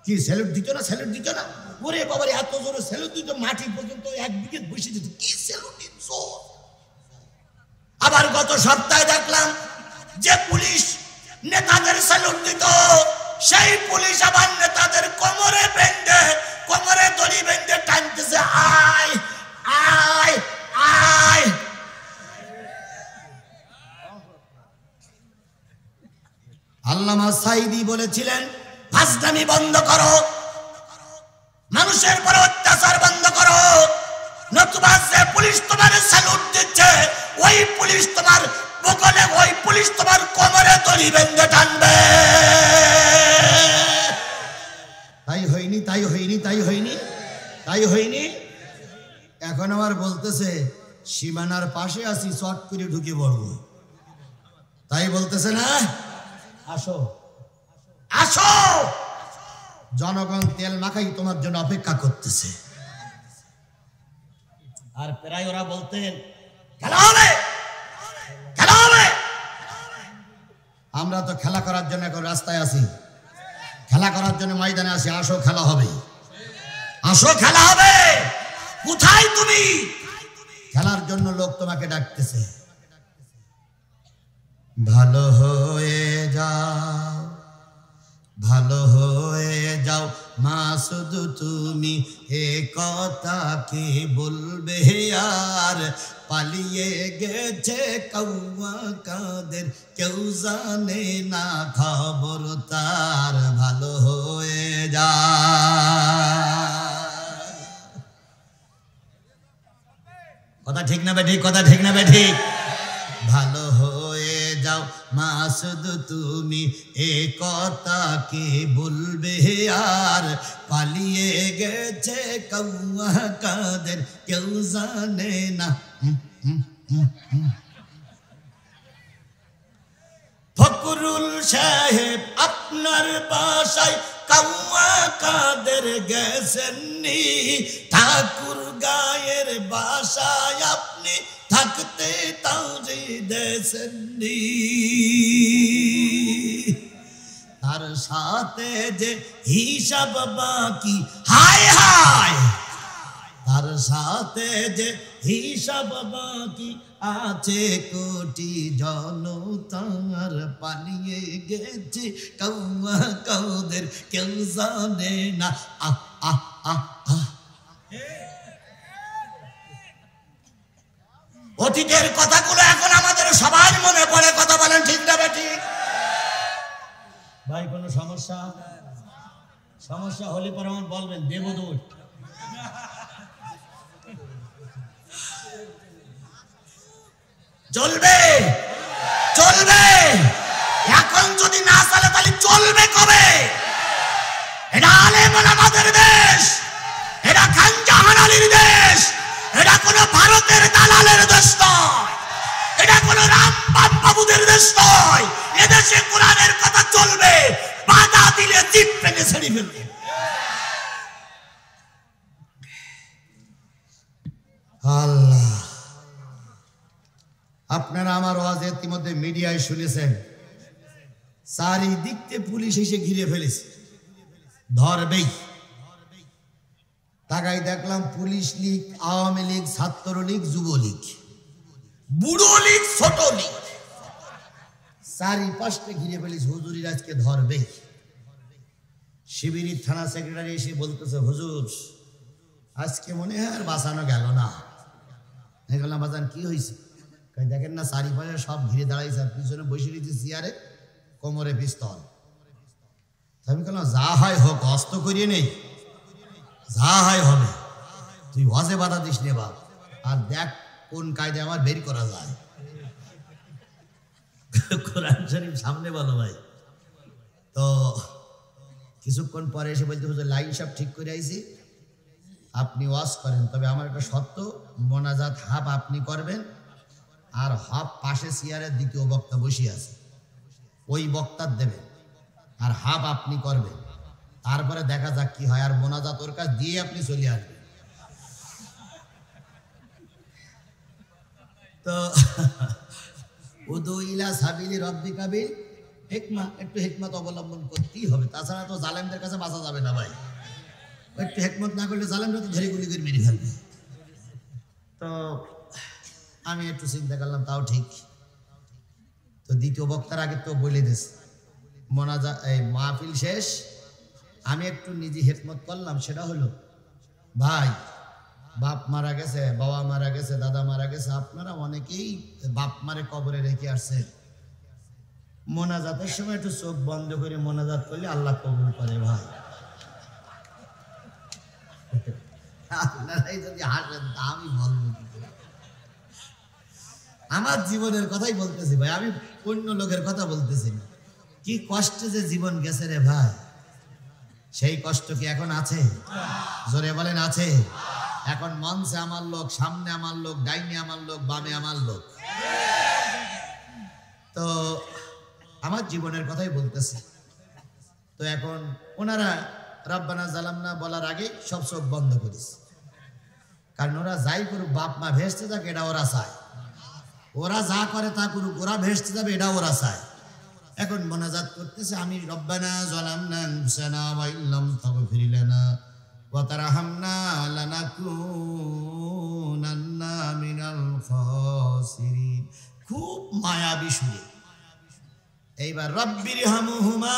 কি স্যালুট দিত না? স্যালুট দিত না? ওরে বাবার এত জোরে স্যালুট দিত, মাটি পর্যন্ত 1 বিঘে বসে দিত। কি স্যালুট দিত! আবার গত সপ্তাহে দেখলাম যে পুলিশ নেতাদের স্যালুট দিত, সেই পুলিশ আবার নেতাদের কোমরে দড়ি বেঁধে টানতেছে, আয় আয় আয়। আল্লামা সাঈদী বলেছিলেন ফাজলামি বন্ধ করো, মানুষের পর অত্যাচার বন্ধ করো, নতুবা যে পুলিশ তোমার স্যালুট দিচ্ছে ওই পুলিশ তোমার বকলে ওই পুলিশ তোমার কোমরে দড়ি বেঁধে টানবে। তাই হয়নি, তাই হয়নি, তাই হয়নি, তাই হয়নি। এখন আবার বলতেছে সীমানার পাশে আছি, চট করে ঢুকে পড়বো, তাই বলতেছে না? আসো আসো, জনগণ তেল মাখাই তোমার জন্য অপেক্ষা করতেছে। আর প্রায় ওরা বলতেন খেলা হবে, খেলা হবে। আমরা তো খেলা করার জন্য এখন রাস্তায় আছি, খেলা করার জন্য ময়দানে আছি। আসো খেলা হবে, আসো খেলা হবে। কোথায় তুমি? খেলার জন্য লোক তোমাকে ডাকতেছে। ভালো হয়ে যাও, ভালো হয়ে যাও মাসুদ তুমি, এ কথা কি বলবে আর? পালিয়ে গেছে কৌয়া কাদের, কেউ জানে না খবর তার। ভালো হয়ে যা। কথা ঠিক না বেঠিক? কথা ঠিক না বেঠিক? ভালো হয়ে যাও মাসুদ তুমি, এ কথা কি বলবে আর? পালিয়ে গেছে কৌয়া কাদের, কেউ জানে না। ফকরুল সাহেব আপনার বাসায় কৌয়া কাদের গেছেননি, ঠাকুর গায়ের বাসায় আপনি থাকতে তাওজি দেননি। তার সাথে যে হিসাব বাকি, হায় হায়, তার সাথে যে হিসাব বাকি আছে কোটি জনতার। পালিয়ে গেছে কৌয়া কাদের, কেউ জানে না। আহ আহ আহ আহ। অতীতের কথাগুলো এখন আমাদের সবার মনে পড়ে। কথা বলেন ঠিক না বেঠিক? ভাই কোনো সমস্যা? সমস্যা হলে পরে আমার বলবেন, দেবদূত। চলবে, চলবে। এখন যদি না চলে তাহলে চলবে কবে? এটা আলেম ওলামাদের দেশ, এটা খান জাহান আলীর দেশ, এটা কোন ভারতের দালালের দেশ নয়, এটা কোন রামবাম বাবুদের দেশ নয়। এদেশে কোরআনের কথা চলবে, বাধা দিলে জিপ পেনে ছেড়ে ফেলবে। আল্লাহ, আপনারা আমার ওয়াজ ইতিমধ্যে মিডিয়ায় শুনেছেন। চারিদিকে পুলিশ এসে ঘিরে ফেলেছে, ধরবেই। তাকাই দেখলাম পুলিশ লীগ, আওয়ামী লীগ, ছাত্রলীগ, যুবলীগ, বুড়ো লীগ, ছোট লীগ, চারিপাশে ঘিরে ফেলেছে। হুজুরির আজকে ধরবেই। শিবিরের থানা সেক্রেটারি এসে বলতেছে, হুজুর আজকে মনে হয় আর বাঁচানো গেল না। বললাম, বাজান কি হয়েছে? দেখেন না চারিপাশে সব ঘিরে দাঁড়াইছে, আর পিছনে বসে রয়েছে চেয়ারে, কোমরে পিস্তল। আমি বললাম, যা হয় হোক, অস্ত করিয়ে নেই, যা হয় হবে, তুই ওয়াজে বাধা দিস নে বাপ, আর দেখ কোন কায়দায় আমার বের করা যায়। কোরআন শরীফ সামনে বলো ভাই। তো কিছুক্ষণ পরে এসে বলতে, হুজুর লাইন সব ঠিক করে আইছি, আপনি ওয়াজ করেন, তবে আমার একটা শর্ত, মোনাজাত হাফ আপনি করবেন, আর হাফ পাশে চেয়ারের দ্বিতীয় বক্তা বসে আছে, ওই বক্তার দেবেন, আর হাফ আপনি করবেন। তারপরে দেখা যাক কি হয়। আর মোনাজাত ওর কাছে দিয়ে আপনি চলে আসবেন। তো উদুইলা সাবিলি রব্বিকা বিল হিকমা, একটু হিকমত অবলম্বন করতেই হবে, তাছাড়া তো জালেমদের কাছে বাঁচা যাবে না ভাই। একটু হিকমত না করলে জালেমরা তো ধরে গুলি করে মেরে ফেলবে। তো আমি একটু চিন্তা করলাম, তাও ঠিক। তো দ্বিতীয় বক্তার আগে তো বলে দিস মোনাজাত, এই মাহফিল শেষ, আমি একটু নিজে হিকমত করলাম। সেটা হলো, ভাই বাপ মারা গেছে, বাবা মারা গেছে, দাদা মারা গেছে, আপনারা অনেকেই বাপ মারে কবরে রেখে আসছে। মোনাজাতের সময় একটু চোখ বন্ধ করে মোনাজাত করলে আল্লাহ কবুল করে ভাই। আপনারাই যদি হাসেন তা আমি বলবো। আমার জীবনের কথাই বলতেছি ভাই, আমি অন্য লোকের কথা বলতেছি না। কি কষ্টে যে জীবন গেছে রে ভাই, সেই কষ্ট কি এখন আছে? জোরে বলেন আছে? এখন মঞ্চে আমার লোক, সামনে আমার লোক, ডাইনে আমার লোক, বামে আমার লোক। তো আমার জীবনের কথাই বলতেছি। তো এখন ওনারা রব্বানা জালামনা বলার আগে সব চোখ বন্ধ করিস, কারণ ওরা যাই করুক, বাপ মা ভেস্তে যাক এটা ওরা চায়, ওরা যা করে তা করুক, ওরা ভেস্তে যাবে এটা ওরা চায়। এখন মোনাজাত করতেছে, আমি রব্বানা জালামনা আনফুসানা ওয়া ইল্লাম তাগফির লানা ওয়া তারহামনা লানাকুনান্না মিনাল খাসিরিন। খুব মায়াবী সুরে এইবার রব্বিরহামহুমা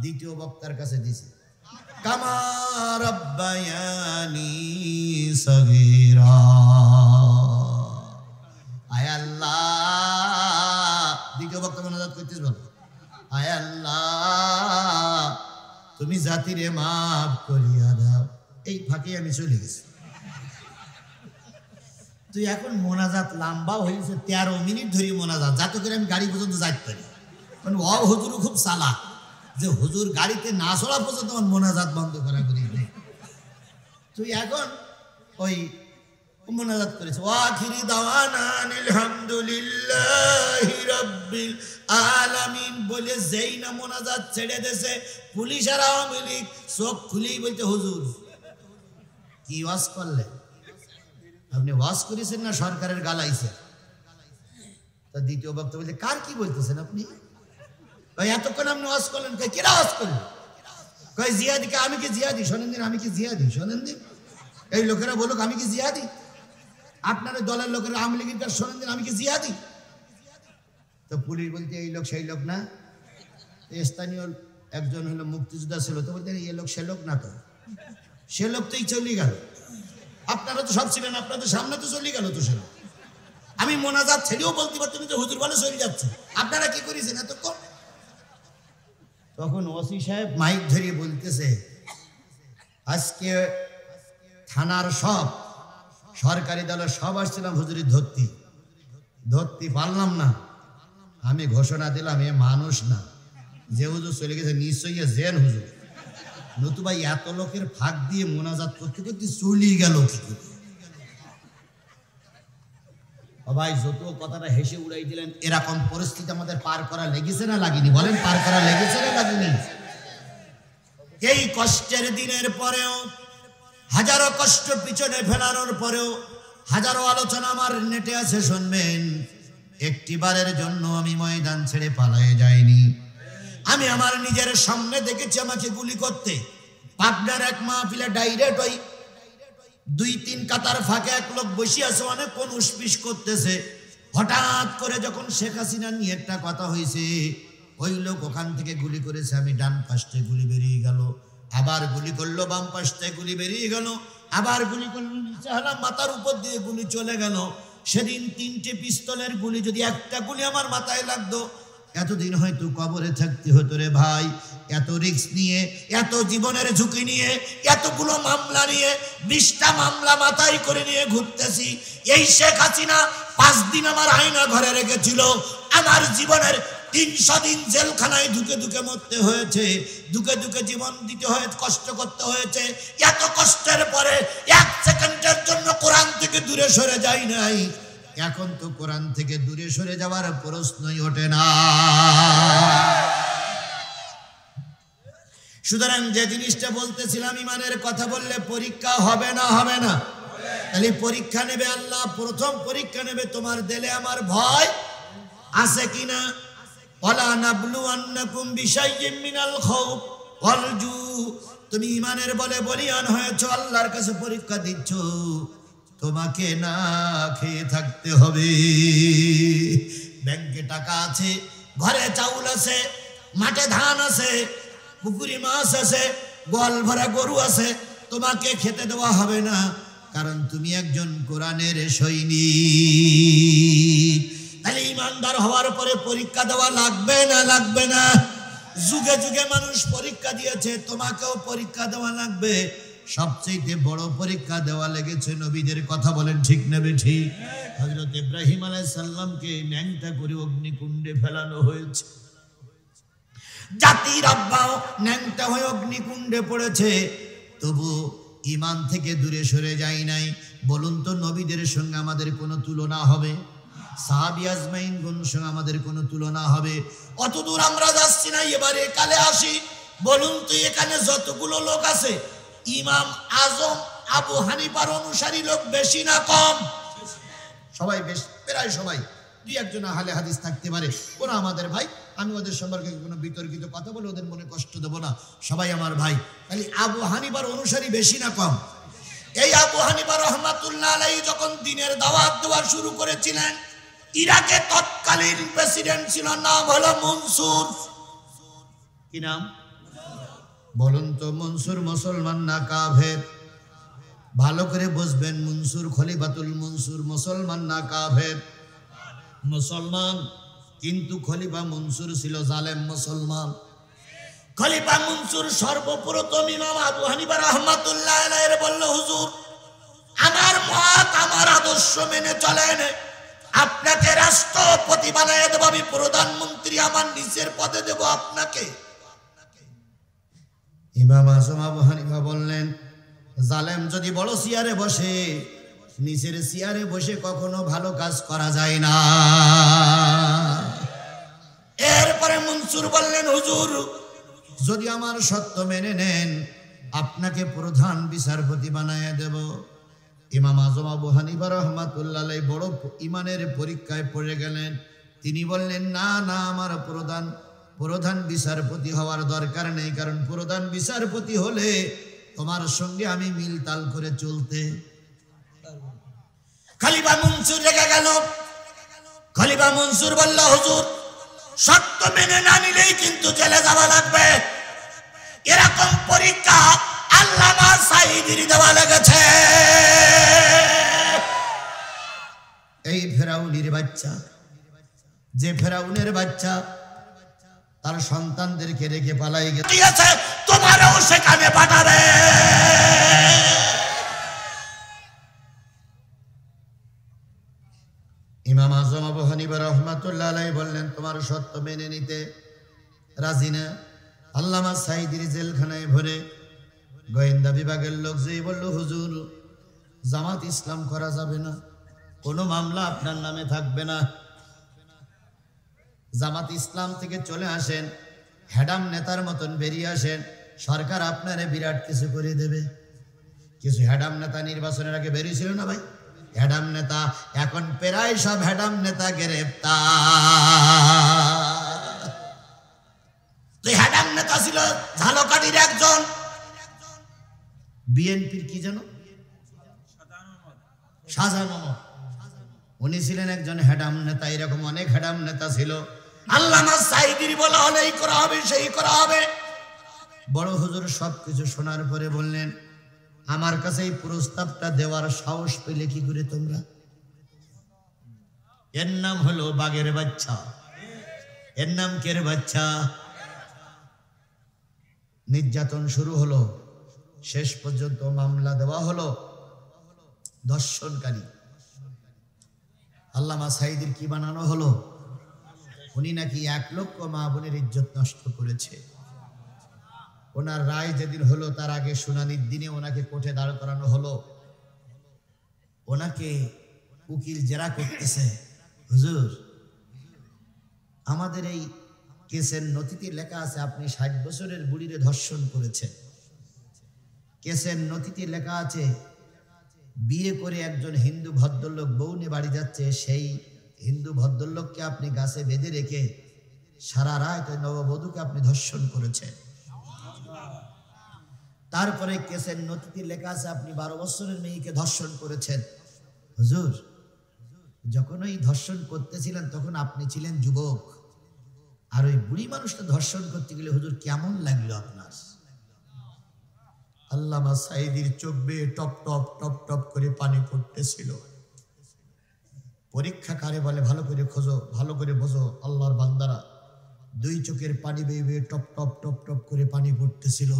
দ্বিতীয় বক্তার কাছে দিছে, কামা রব্বায়ানি সগীরা। আয় আল্লাহ, দ্বিতীয় বক্তা মোনাজাত করতেছ, বলো আয় আল্লাহ তুমি জাতিরে মাফ করিয়া দাও। এই ফাঁকে আমি চলে গেছি। তুই এখন মোনাজাত লম্বা হয়েছে, 13 মিনিট ধরে মোনাজাত, যাতে করে আমি গাড়ি পর্যন্ত যাইতে পারি। মানে হুজুরও খুব চালাক, যে হুজুর গাড়িতে না চলা পর্যন্ত আমার মোনাজাত বন্ধ করা করি নেই। তুই এখন ওই মোনাজাত করেছে, ওয়াখিরি দাওয়ানা আলহামদুলিল্লাহি রাব্বিল আলামিন বলে যেই না মোনাজাত ছেড়ে দেছে, পুলিশ আর আওয়ামী লীগ চোখ খুলেই বলতে, হুজুর কি ওয়াজ করলেন? আপনি ওয়াজ করেছেন না সরকারের গালাইছেন? তা দ্বিতীয় বক্তা বলছে, কার কি বলতেছেন আপনি? ভাই এতক্ষণ আপনি ওয়াজ করলেন, কেরা ওয়াজ করলেন? কয় জিয়াদিকে। আমি কি জিয়াদি? শোনেন দিন, আমি কি জিয়াদি? শোনেন দিন, এই লোকেরা বলুক আমি কি জিয়াদি? আপনার দলের লোকেরা আওয়ামী লীগের কাছে শোনেন দিন, আমি কি জিয়াদি? তো পুলিশ বলতে এই লোক সেই লোক না, স্থানীয় একজন হলো মুক্তিযোদ্ধা ছিল, তো বলতেন এই লোক সে লোক না, তো সে লোক তোই চলে গেল। আপনারা তো সব ছিলেন, আপনাদের সামনে তো চলে গেল তো সে লোক। আমি মোনাজাত ছেড়েও বলতে পারতাম যে হুজুর বলে চলে যাচ্ছে, আপনারা কি করেছেন এতক্ষণ? তখন ওসি সাহেব মাইক ধরিয়ে বলতেছে, আজকে থানার সব সরকারি দলের সব আসছিলাম হুজুরের ধরতে পারলাম না। আমি ঘোষণা দিলাম এ মানুষ না, যে হুজুর চলে গেছে নিশ্চয়ই জেন হুজুর, নতুবা এত লোকের ফাঁক দিয়ে মোনাজাত করতে করতে চলে গেল কি করে? ভাই যত কথাটা হেসে উড়াই দিলেন, এরকম পরিস্থিতি আমাদের পার করা লেগেছে না লাগেনি? বলেন, পার করা লেগেছে না লাগেনি? এই কষ্টের দিনের পরেও, হাজারো কষ্ট পিছনে ফেলানোর পরেও, হাজারো আলোচনা আমার নেটে আছে, শুনবেন। একটি বারের জন্য আমি ময়দান ছেড়ে পালায়ে যাইনি। আমি আমার নিজের সামনে দেখেছি আমাকে গুলি করতে। পাবনার এক মাহফিলে ডাইরেক্ট ওই 2-3 কাতার ফাঁকে এক লোক বসে আছে, অনেক কোন উসপিস করতেছে। হঠাৎ করে যখন শেখ হাসিনা নিয়ে একটা কথা হয়েছে, ওই লোক ওখান থেকে গুলি করেছে, আমি ডান পাশে গুলি বেরিয়ে গেল, আবার গুলি করলো বাম পাশে গুলি বেরিয়ে গেল, আবার গুলি করলো নিচে হালাম, মাথার উপর দিয়ে গুলি চলে গেল। সেদিন 3টে পিস্তলের গুলি যদি একটা গুলি আমার মাথায় লাগতো, এতদিন হয়তো কবরে থাকতে হতো রে ভাই। এত রিস্ক নিয়ে, এত জীবনের ঝুঁকি নিয়ে, এতগুলো মামলা নিয়ে, 20টা মামলা মাথায় করে নিয়ে ঘুরতেছি। এই শেখ হাসিনা 5 দিন আমার আয়না ঘরে রেখেছিল। আমার জীবনের 300 দিন জেলখানায় ঢুকে ঢুকে মরতে হয়েছে, ঢুকে ঢুকে জীবন দিতে হয়েছে, কষ্ট করতে হয়েছে। এত কষ্টের পরে 1 সেকেন্ডের জন্য কোরআন থেকে দূরে সরে যাই নাই। এখন তো কোরআন থেকে দূরে সরে যাওয়ার প্রশ্নই ওঠে না। সুতরাং যে জিনিসটা বলতেছিলাম, ইমানের কথা বললে পরীক্ষা হবে না? হবে না? তাহলে পরীক্ষা নেবে আল্লাহ। প্রথম পরীক্ষা নেবে তোমার দিলে আমার ভয় আছে কিনা। ওয়ালা নাবলুওয়ান্নাকুম বিশাইয়্যিম মিনাল খাউফ ওয়াল জু। তুমি ইমানের বলে বলিয়ান হয়েছো, আল্লাহর কাছে পরীক্ষা দিচ্ছ, তোমাকে না খেয়ে থাকতে হবে। ব্যাংকে টাকা আছে, ঘরে চাউল আছে, মাঠে ধান আছে, পুকুরি মাছ আছে, গোয়াল ভরা গরু আছে, তোমাকে খেতে দেওয়া হবে না, কারণ তুমি একজন কোরআনের সৈনিক। তাহলে ইমানদার হওয়ার পরে পরীক্ষা দেওয়া লাগবে না? লাগবে না? যুগে যুগে মানুষ পরীক্ষা দিয়েছে, তোমাকেও পরীক্ষা দেওয়া লাগবে। সবচেয়ে বড় পরীক্ষা দেওয়া লেগেছে নবীদের। কথা বলেন ঠিক না ঠিক? হযরত ইব্রাহিম আলাইহিস সালামকে ন্যাংটা করে অগ্নিকুণ্ডে ফেলানো হয়েছে। জাতির আব্বাও ন্যাংটা হয়ে অগ্নিকুণ্ডে পড়েছে, তবু ঈমান থেকে দূরে সরে যায় নাই। বলুন তো, নবীদের সঙ্গে আমাদের কোনো তুলনা হবে? সাহাবী আজমাইনগণের সঙ্গে আমাদের কোনো তুলনা হবে? অত দূর আমরা যাচ্ছি না, এবারে কালে আসি। বলুন তো, এখানে যতগুলো লোক আছে, ইমাম আজম আবু হানিফার অনুসারী লোক বেশি না কম? সবাই বেশ, প্রায় সবাই। দুই একজন আহলে হাদিস থাকতে পারে, ওরা আমাদের ভাই, আমি ওদের সম্পর্কে কোনো বিতর্কিত কথা বলে ওদের মনে কষ্ট দেব না, সবাই আমার ভাই। তাহলে আবু হানিফার অনুসারী বেশি না কম? এই আবু হানিফা রহমাতুল্লাহ আলাইহি যখন দ্বীনের দাওয়াত দেওয়া শুরু করেছিলেন, ইরাকে তৎকালীন প্রেসিডেন্ট ছিল, নাম হলো মনসুর। কি নাম বলুন তো? মনসুর মুসলমান না কাফের? ভালো করে বুঝবেন, মনসুর খলিফাতুল মনসুর মুসলমান না কাফের? মুসলমান, কিন্তু খলিফা মনসুর ছিল জালেম মুসলমান। খলিফা মনসুর সর্বপ্রথম ইমাম আবু হানিফা রাহমাতুল্লাহ আলাইহি বলল, হুজুর আমার মত, আমার আদর্শ মেনে চলেন, আপনাকে রাষ্ট্রপতি বানায় দেব, আমি প্রধানমন্ত্রী আমার নিচের পদে দেব আপনাকে। ইমাম আজম আবু হানিফা বললেন, জালেম যদি বড় চেয়ারে বসে, নিচের চেয়ারে বসে কখনো ভালো কাজ করা যায় না। এরপরে মনসুর বললেন, হুজুর যদি আমার সত্য মেনে নেন, আপনাকে প্রধান বিচারপতি বানায় দেব। ইমাম আজম আবু হানিফা রাহমাতুল্লাহ আলাইহি বড় ইমানের পরীক্ষায় পড়ে গেলেন। তিনি বললেন, না না, আমার প্রধান বিচারপতি হওয়ার দরকার নেই, কারণ প্রধান বিচারপতি হলে তোমার সঙ্গে আমি মিল তাল করে চলতে। খলিফা মনসুর রেগে গেল। খলিফা মনসুর বলল, হুজুর সত্য মেনে না নিলেই কিন্তু জেলে যাওয়া লাগবে। এরকম পরীক্ষা আল্লামা সাঈদীর দেওয়া লেগেছে। এই ফেরাউনের বাচ্চা, যে ফেরাউনের বাচ্চা তার সন্তানদেরকে রেখে পালাই গেছে, তোমারও সেখানে পাঠাবে। ইমাম আজম আবু হানিফা রাহমাতুল্লাহ আলাইহি বললেন, তোমার সত্য মেনে নিতে রাজি না। আল্লামা সাঈদীর জেলখানায় ভরে গোয়েন্দা বিভাগের লোক যেই বলল, হুজুর জামাত ইসলাম করা যাবে না, কোনো মামলা আপনার নামে থাকবে না, জামাত ইসলাম থেকে চলে আসেন, হেডাম নেতার মতন বেরিয়ে আসেন, সরকার আপনারে বিরাট কিছু করে দেবে। কিছু হেডাম নেতা নির্বাচনের আগে বেরিয়েছিল না ভাই, হেডাম নেতা, এখন প্রায় সব হেডাম নেতা গ্রেফতার। তো হেডাম নেতা ছিল ঝালকাঠির একজন বিএনপির কি যেন শাহজাহান মাহমুদ, উনি ছিলেন একজন হেডাম নেতা। এরকম অনেক হেডাম নেতা ছিল। আল্লামা সাঈদীর বলা হলে এই করা হবে, সেই করা হবে। বড় হুজুর সবকিছু শোনার পরে বললেন, আমার কাছে এই প্রস্তাবটা দেওয়ার সাহস পেলে কি করে তোমরা? এর নাম হলো বাঘের বাচ্চা, এর নাম কের বাচ্চা। নির্যাতন শুরু হলো, শেষ পর্যন্ত মামলা দেওয়া হলো ধর্ষণকারী। আল্লামা সাঈদীর কি বানানো হলো? উনি নাকি 1 লক্ষ মা বোনের ইজ্জত নষ্ট করেছে। ওনার রায় যেদিন হলো, তার আগে শুনানির দিনে ওনাকে কোর্টে দাঁড় করানো হলো। ওনাকে উকিল জেরা করতেছে, হুজুর আমাদের এই কেসের নথিতে লেখা আছে আপনি 60 বছরের বুড়িরে ধর্ষণ করেছেন। কেসের নথিতে লেখা আছে বিয়ে করে একজন হিন্দু ভদ্রলোক বউ নিয়ে বাড়ি যাচ্ছে, সেই হিন্দু ভদ্রলোককে আপনি গাছে বেঁধে রেখে সারা রাত নববধূকে আপনি ধর্ষণ করেছেন। তারপরে কেসের নথিতে লেখা আছে আপনি 12 বছরের মেয়েকে ধর্ষণ করেছেন। হুজুর যখন ওই ধর্ষণ করতেছিলেন তখন আপনি ছিলেন যুবক, আর ওই বুড়ি মানুষটা ধর্ষণ করতে গেলে হুজুর কেমন লাগলো আপনার? আল্লামা সাঈদীর চোখ বেয়ে টপ টপ টপ টপ করে পানি পড়তেছিল। পরীক্ষাকারে বলে, ভালো করে খোঁজো, ভালো করে বোঝো আল্লাহর বান্দারা, 2 চোখের পানি বেয়ে বেয়ে টপ টপ টপ টপ করে পানি পড়তেছিল।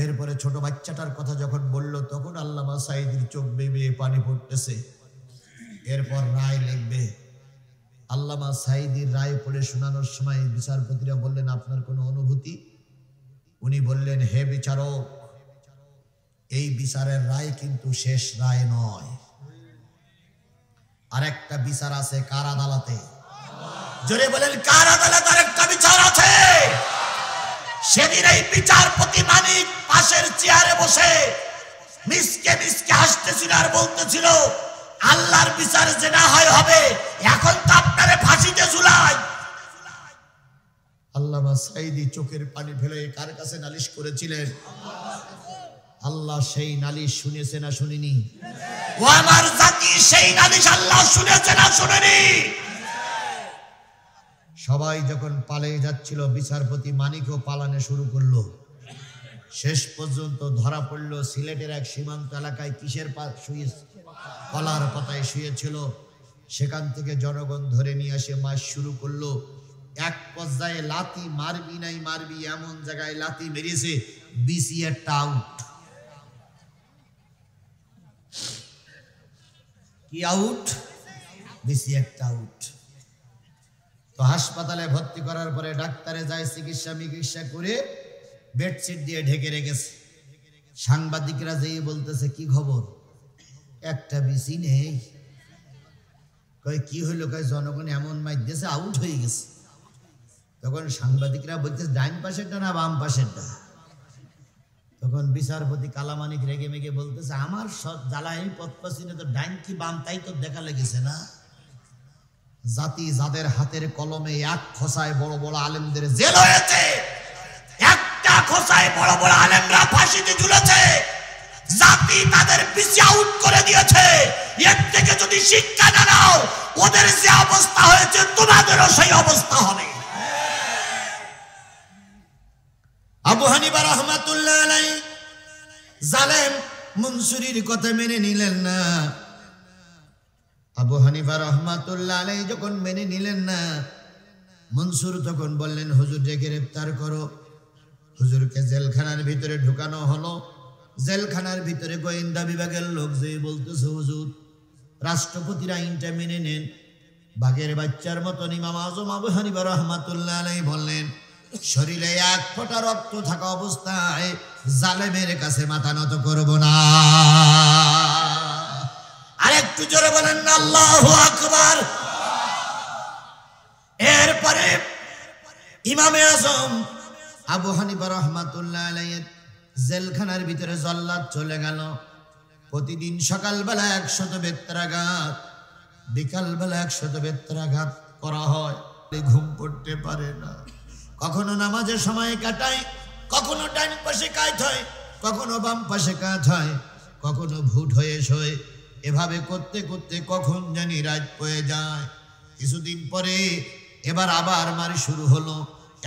এরপরে ছোট বাচ্চাটার কথা যখন বলল তখন আল্লামা সাঈদীর চোখ বেয়ে পানি পড়তেছে। এরপর রায় লিখবে। আল্লামা সাঈদীর রায় পড়ে শোনানোর সময় বিচারপতিরা বললেন, আপনার কোনো অনুভূতি? উনি বললেন, হে বিচারক, এই বিচারের রায় কিন্তু শেষ রায় নয়, আরেকটা বিচার আছে কার আদালতে। জোরে বলেন, কার আদালতে আরেকটা বিচার আছে। সেদিন এই বিচারপতি মানিক পাশের চেয়ারে বসে মিসকে মিসকে হাসতেছিল আর বলতেছিল, আল্লাহর বিচার যে না হয় হবে, এখন তো আপনারে ফাঁসিতে ঝুলাই। আল্লামা সাঈদী চোখের পানি ফেলে কার কাছে নালিশ করেছিলেন? আল্লাহ সেই নালিশ শুনেছে না শুনেনি? ও আমার জাতি, সেই নালিশ আল্লাহ শুনেছে না শুনেনি? সবাই যখন পালিয়ে যাচ্ছিল, বিচারপতি মানিকও পালানো শুরু করলো। শেষ পর্যন্ত ধরা পড়ল সিলেটের এক সীমান্ত এলাকায় কিসের কলার পাতায় শুয়েছিল। সেখান থেকে জনগণ ধরে নিয়ে আসে মাস শুরু করলো। এক পর্যায়ে লাথি মারবি নাই মারবি এমন জায়গায় লাথি মেরেছে, বিসিএরটা আউট। কি আউট? বিসিএরটা আউট। তো হাসপাতালে ভর্তি করার পরে ডাক্তারে যায় চিকিৎসা করে বেডশিট দিয়ে ঢেকে রেখেছে। সাংবাদিকরা যেই বলতেছে, কি খবর? একটা বিসি নেই। কয় কি হইলো? কয় জনগণ এমন মাইর দিয়েছে, আউট হয়ে গেছে। তখন সাংবাদিকরা বলতেছে, ডাইন পাশেরটা না বাম পাশেরটা? তখন বিচারপতি কালামানিক রেগে মেগে বলতেছে, আমার সব জ্বালাই পথ পাচ্ছিনে তো ডাইন কি বাম তাই তো দেখা লেগেছে না। জাতি যাদের হাতের কলমে এক খোসায় বড় বড় আলেমদের জেল হয়েছে, একটা খোসায় বড় বড় আলেমরা ফাঁসিতে ঝুলেছে, জাতি তাদের পিছে আউট করে দিয়েছে। এর থেকে যদি শিক্ষা না নাও, ওদের যে অবস্থা হয়েছে তোমাদেরও সেই অবস্থা হবে। আবু হানিফা রাহমাতুল্লাহ আলাইহি জালেম মনসুরির কথা মেনে নিলেন না। আবু হানিফা রাহমাতুল্লাহ আলাইহি যখন মেনে নিলেন না, মনসুর তখন বললেন, হুজুরকে গ্রেফতার করো। হুজুরকে জেলখানার ভিতরে ঢুকানো হলো। জেলখানার ভিতরে গোয়েন্দা বিভাগের লোক যে বলতেছে, হুজুর রাষ্ট্রপতির আইনটা মেনে নেন। বাঘের বাচ্চার মতন ইমাম আজম আবু হানিফা রাহমাতুল্লাহ আলাইহি বললেন, শরীরে এক ফোঁটা রক্ত থাকা অবস্থায় জালেমের কাছে মাথা নত করব না। আরেকটু জোরে বলেন না আল্লাহু আকবার। এরপরে ইমামে আজম আবু হানিফা রাহমাতুল্লাহ আলাইহি জেলখানার ভিতরে জল্লাদ চলে গেল। প্রতিদিন সকালবেলা 100 বেত্রাঘাত, বিকালবেলা 100 বেত্রাঘাত করা হয়। ঘুম পড়তে পারে না। কখনো নামাজে সময় কাটায়, কখনো ডান পাশে কাজ হয়, কখনো বাম পাশে কাজ হয়, কখনো ভুট হয়ে শোয়। এভাবে করতে করতে কখন জানি রাত হয়ে যায়। কিছুদিন পরে এবার আবার মারি শুরু হলো।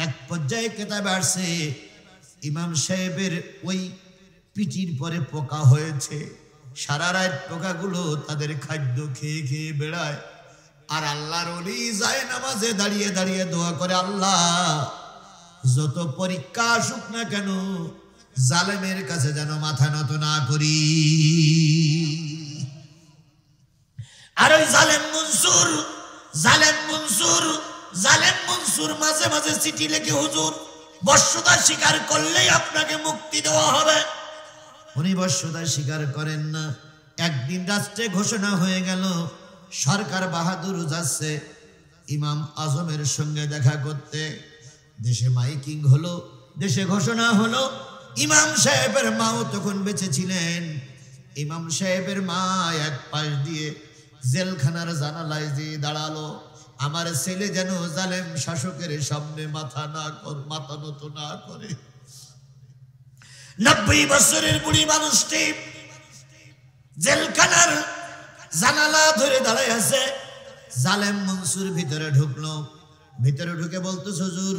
এক পর্যায়ে কেতাবে আসছে, ইমাম সাহেবের ওই পিঠির পরে পোকা হয়েছে। সারা রাত পোকাগুলো তাদের খাদ্য খেয়ে খেয়ে বেড়ায়। আর আল্লাহর ওলি যায় নামাজে দাঁড়িয়ে দাঁড়িয়ে দোয়া করে, আল্লাহ যত পরীক্ষা আসুক না কেন, জালেমের কাছে যেন মাথা নত না করি। আর ওই জালেম মনসুর মাঝে মাঝে চিঠি লিখে, হুজুর বর্ষতা স্বীকার করলেই আপনাকে মুক্তি দেওয়া হবে। উনি বর্ষতা স্বীকার করেন না। একদিন রাষ্ট্রে ঘোষণা হয়ে গেল, সরকার বাহাদুর যাচ্ছে ইমাম আজমের সঙ্গে দেখা করতে। দেশে মাইকিং হলো, দেশে ঘোষণা হলো। ইমাম সাহেবের মাও তখন বেঁচে ছিলেন। ইমাম সাহেবের মা এক পাশ দিয়ে জেলখানার জানালায় দিয়ে দাঁড়ালো, আমার ছেলে যেন জালেম শাসকের সামনে মাথা নত না করে। 90 বছরের বুড়ি মানুষটি জেলখানার জানালা ধরে দাঁড়ায় আছে। জালেম মনসুর ভিতরে ঢুকলো। ভিতরে ঢুকে বলতেছে, হুজুর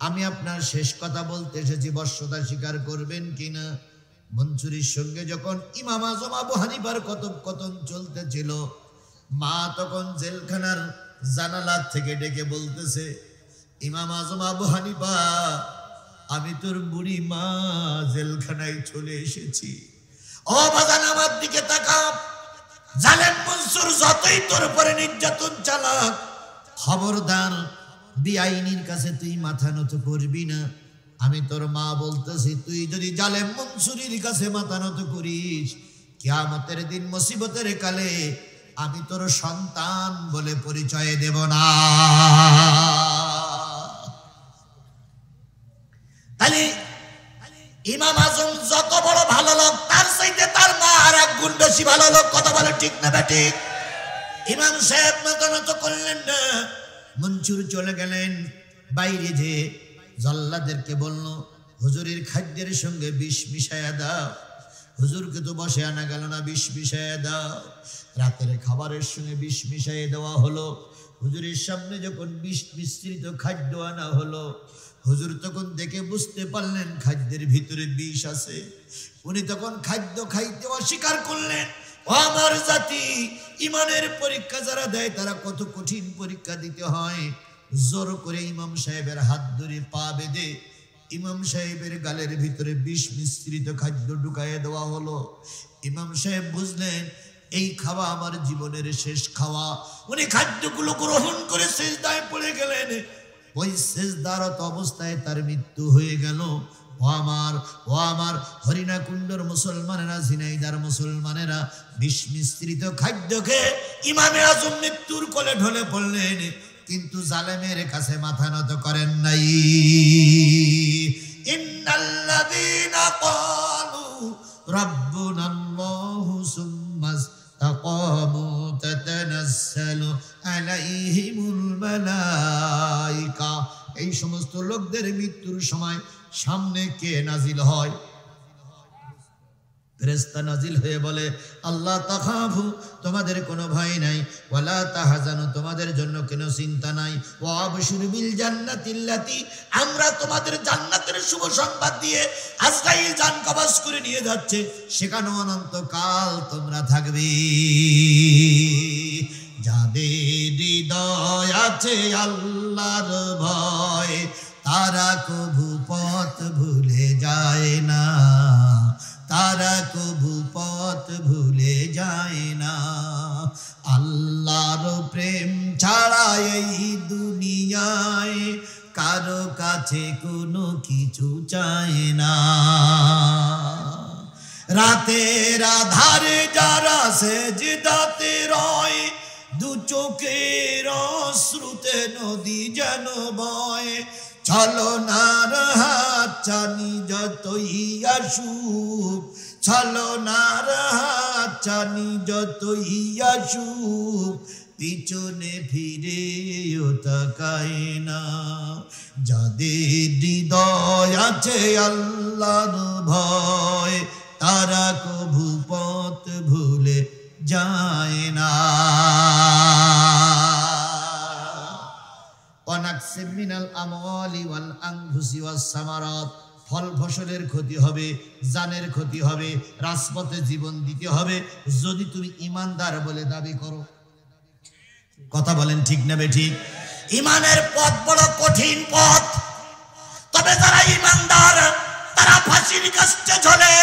আমি আপনার শেষ কথা বলতে এসেছি, বর্ষতা স্বীকার করবেন কিনা। মনসুরের সঙ্গে যখন ইমাম আজম আবু হানিফার কথোপকথন চলতেছিল, মা তখন জেলখানার জানালা থেকে ডেকে বলতেছে, ইমাম আজম আবু হানিফা আমি তোর বুড়ি মা জেলখানায় চলে এসেছি। ও বাজান আমার দিকে তাকা। জালেম মনসুর যতই তোর উপরে নির্যাতন চালাক, খবরদার বেআইনির কাছে তুই মাথা নত করবি না। আমি তোর মা বলতেছি, তুই যদি জালেম মনসুরের কাছে মাথা নত করিস, কিয়ামতের দিন মুসিবতের কালে আমি তোর সন্তান বলে পরিচয় দেব না। তাহলে ইমাম আজম যত বড় ভালো লোক, তার চাইতে তার মা আর এক গুণ বেশি ভালো লোক। কথা বলে ঠিক না বেঠিক? ইমাম সাহেব নত করলেন না, মনসুর চলে গেলেন বাইরে। যে জল্লাদেরকে বলল, হুজুরের খাদ্যের সঙ্গে বিষ মিশায়া দাও। হুজুরকে তো বসে আনা গেল না, বিষ মিশায়া দাও। রাতের খাবারের সঙ্গে বিষ মিশাইয়ে দেওয়া হলো। হুজুরের সামনে যখন বিষ মিশ্রিত খাদ্য আনা হলো, হুজুর তখন দেখে বুঝতে পারলেন খাদ্যের ভিতরে বিষ আছে। উনি তখন খাদ্য খাইতে অস্বীকার করলেন। ও আমার জাতি, ইমানের পরীক্ষা যারা দেয় তারা কত কঠিন পরীক্ষা দিতে হয়। জোর করে ইমাম সাহেবের হাত ধরে পা বেঁধে ইমাম সাহেবের গালের ভিতরে বিষ মিশ্রিত খাদ্য ঢুকাইয়ে দেওয়া হলো। ইমাম সাহেব বুঝলেন এই খাওয়া আমার জীবনের শেষ খাওয়া। উনি খাদ্যগুলো গ্রহণ করে সিজদায় পড়ে গেলেন। ওই সিজদারত অবস্থায় তার মৃত্যু হয়ে গেল। ও আমার হরিণা কুণ্ডর মুসলমানেরা, ঝিনাইদার মুসলমানেরা, বিষ মিশ্রিত খাদ্য খেয়ে ইমামে আজম মৃত্যুর কোলে ঢলে পড়লেন, কিন্তু জালেমের কাছে মাথা নত করেন নাই। ইন্নাল্লাযীনা ক্বালু রাব্বুনাল্লাহু সুম্মা ইসতাকামু তাতানাজ্জালু আলাইহিমুল মালায়েকা। এই সমস্ত লোকদের মৃত্যুর সময় সামনে কে নাজিল হয়? ফেরেশতা নাজিল হয়ে বলে, আল্লাহ তাখাফু, তোমাদের কোনো ভয় নাই, ওয়ালা তাহজানু, তোমাদের জন্য কোনো চিন্তা নাই, ওয়া আবশিরু বিল জান্নাতিল্লাতি, আমরা তোমাদের জান্নাতের শুভ সংবাদ দিয়ে আজরাইল জান কবজ করে নিয়ে যাচ্ছে, সেখানে অনন্তকাল তোমরা থাকবে। যাদের হৃদয় আছে আল্লাহর ভয়, তারা কভু পথ ভুলে যায় না, তারা কভু পথ ভুলে যায় না। আল্লাহর প্রেম ছাড়া এই দুনিয়ায় কারো কাছে কোনো কিছু চায় না। রাতের আধারে যারা সেজদাতে রয়, দু চোখের অশ্রুতে নদী যেন বয়। ছলনার হাত ছানি যতই আসুক, ছলনার হাত ছানি যতই আসুক, পিছনে ফিরেও তাকায় না। যাদের হৃদয় আছে আল্লাহর ভয়, তারা কভু পথ ভুলে যায় না। ওয়ানাকসিম মিনাল আমওয়ালি ওয়াল আনফুসি ওয়াস সামারাত, ফল ফসলের ক্ষতি হবে, জানের ক্ষতি হবে, রাজপথে জীবন দিতে হবে যদি তুমি ইমানদার বলে দাবি করো। কথা বলেন ঠিক না বেঠিক? ইমানের পথ বড় কঠিন পথ, তবে যারা ইমানদার তারা ফাঁসির কাছে ঝোলে,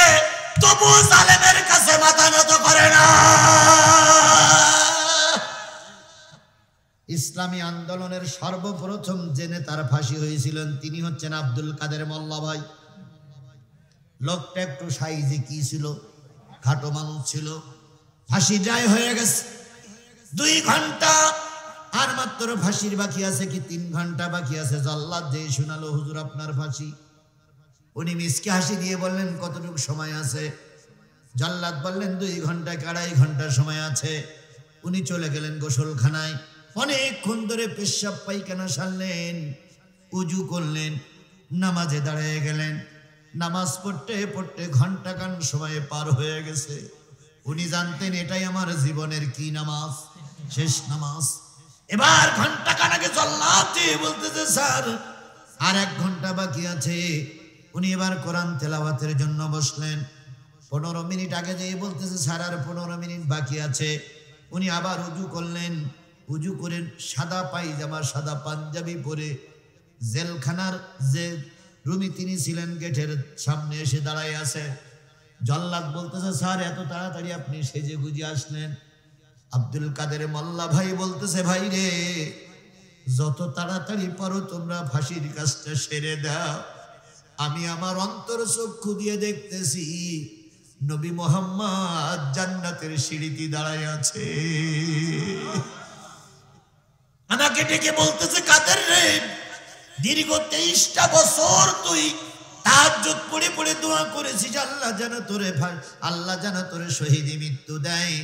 তবু জালেমের কাছে মাথা নত করে না। ইসলামী আন্দোলনের সর্বপ্রথম যে নেতার ফাঁসি হয়েছিলেন তিনি হচ্ছেন আব্দুল কাদের মোল্লা ভাই। লোকটা একটু সাইজে কি ছিল, খাটো মানুষ ছিল। ফাঁসি যায় হয়ে গেছে 2 ঘন্টা, আর মাত্র ফাঁসির বাকি আছে কি 3 ঘন্টা বাকি আছে। জল্লাদ যে শোনালো, হুজুর আপনার ফাঁসি। উনি মিসকে হাসি দিয়ে বললেন, কতটুকু সময় আছে? জল্লাদ বললেন 2 ঘন্টা, 2.5 ঘন্টা সময় আছে। উনি চলে গেলেন গোসলখানায়, অনেকক্ষণ ধরে পেশাব পায়খানা সারলেন, উজু করলেন, নামাজে দাঁড়িয়ে গেলেন। নামাজ পড়তে পড়তে ঘন্টাখান সময় পার হয়ে গেছে। উনি জানতেন এটাই আমার জীবনের কি নামাজ, শেষ নামাজ। এবার ঘন্টাখান আগে জল্লাদ বলতেছে, স্যার আর 1 ঘন্টা বাকি আছে। উনি এবার কোরআন তেলাওয়াতের জন্য বসলেন। 15 মিনিট আগে যেয়ে বলতেছে, স্যার আর 15 মিনিট বাকি আছে। উনি আবার উজু করলেন, উজু করে সাদা পায়জামা সাদা পাঞ্জাবি পরে জেলখানার যে রুমি তিনি ছিলেন গেটের সামনে এসে দাঁড়ায় আছে। জল্লাদ বলতেছে, স্যার এত তাড়াতাড়ি আপনি সেজে গুজে আসলেন? আব্দুল কাদের মোল্লা ভাই বলতেছে, ভাই রে, যত তাড়াতাড়ি পারো তোমরা ফাঁসির কাজটা সেরে দাও। আমি আমার অন্তর চক্ষু দিয়ে দেখতেছি নবী মুহাম্মদ জান্নাতের সিঁড়িতে দাঁড়ায় আছে। আমাকে ডেকে বলতেছে, কাদের রে, দীর্ঘ 23টা বছর তুই তাহাজ্জুদ পড়ে পড়ে দোয়া করেছিস, আল্লাহ যেন তোরে শহীদি মৃত্যু দেয়।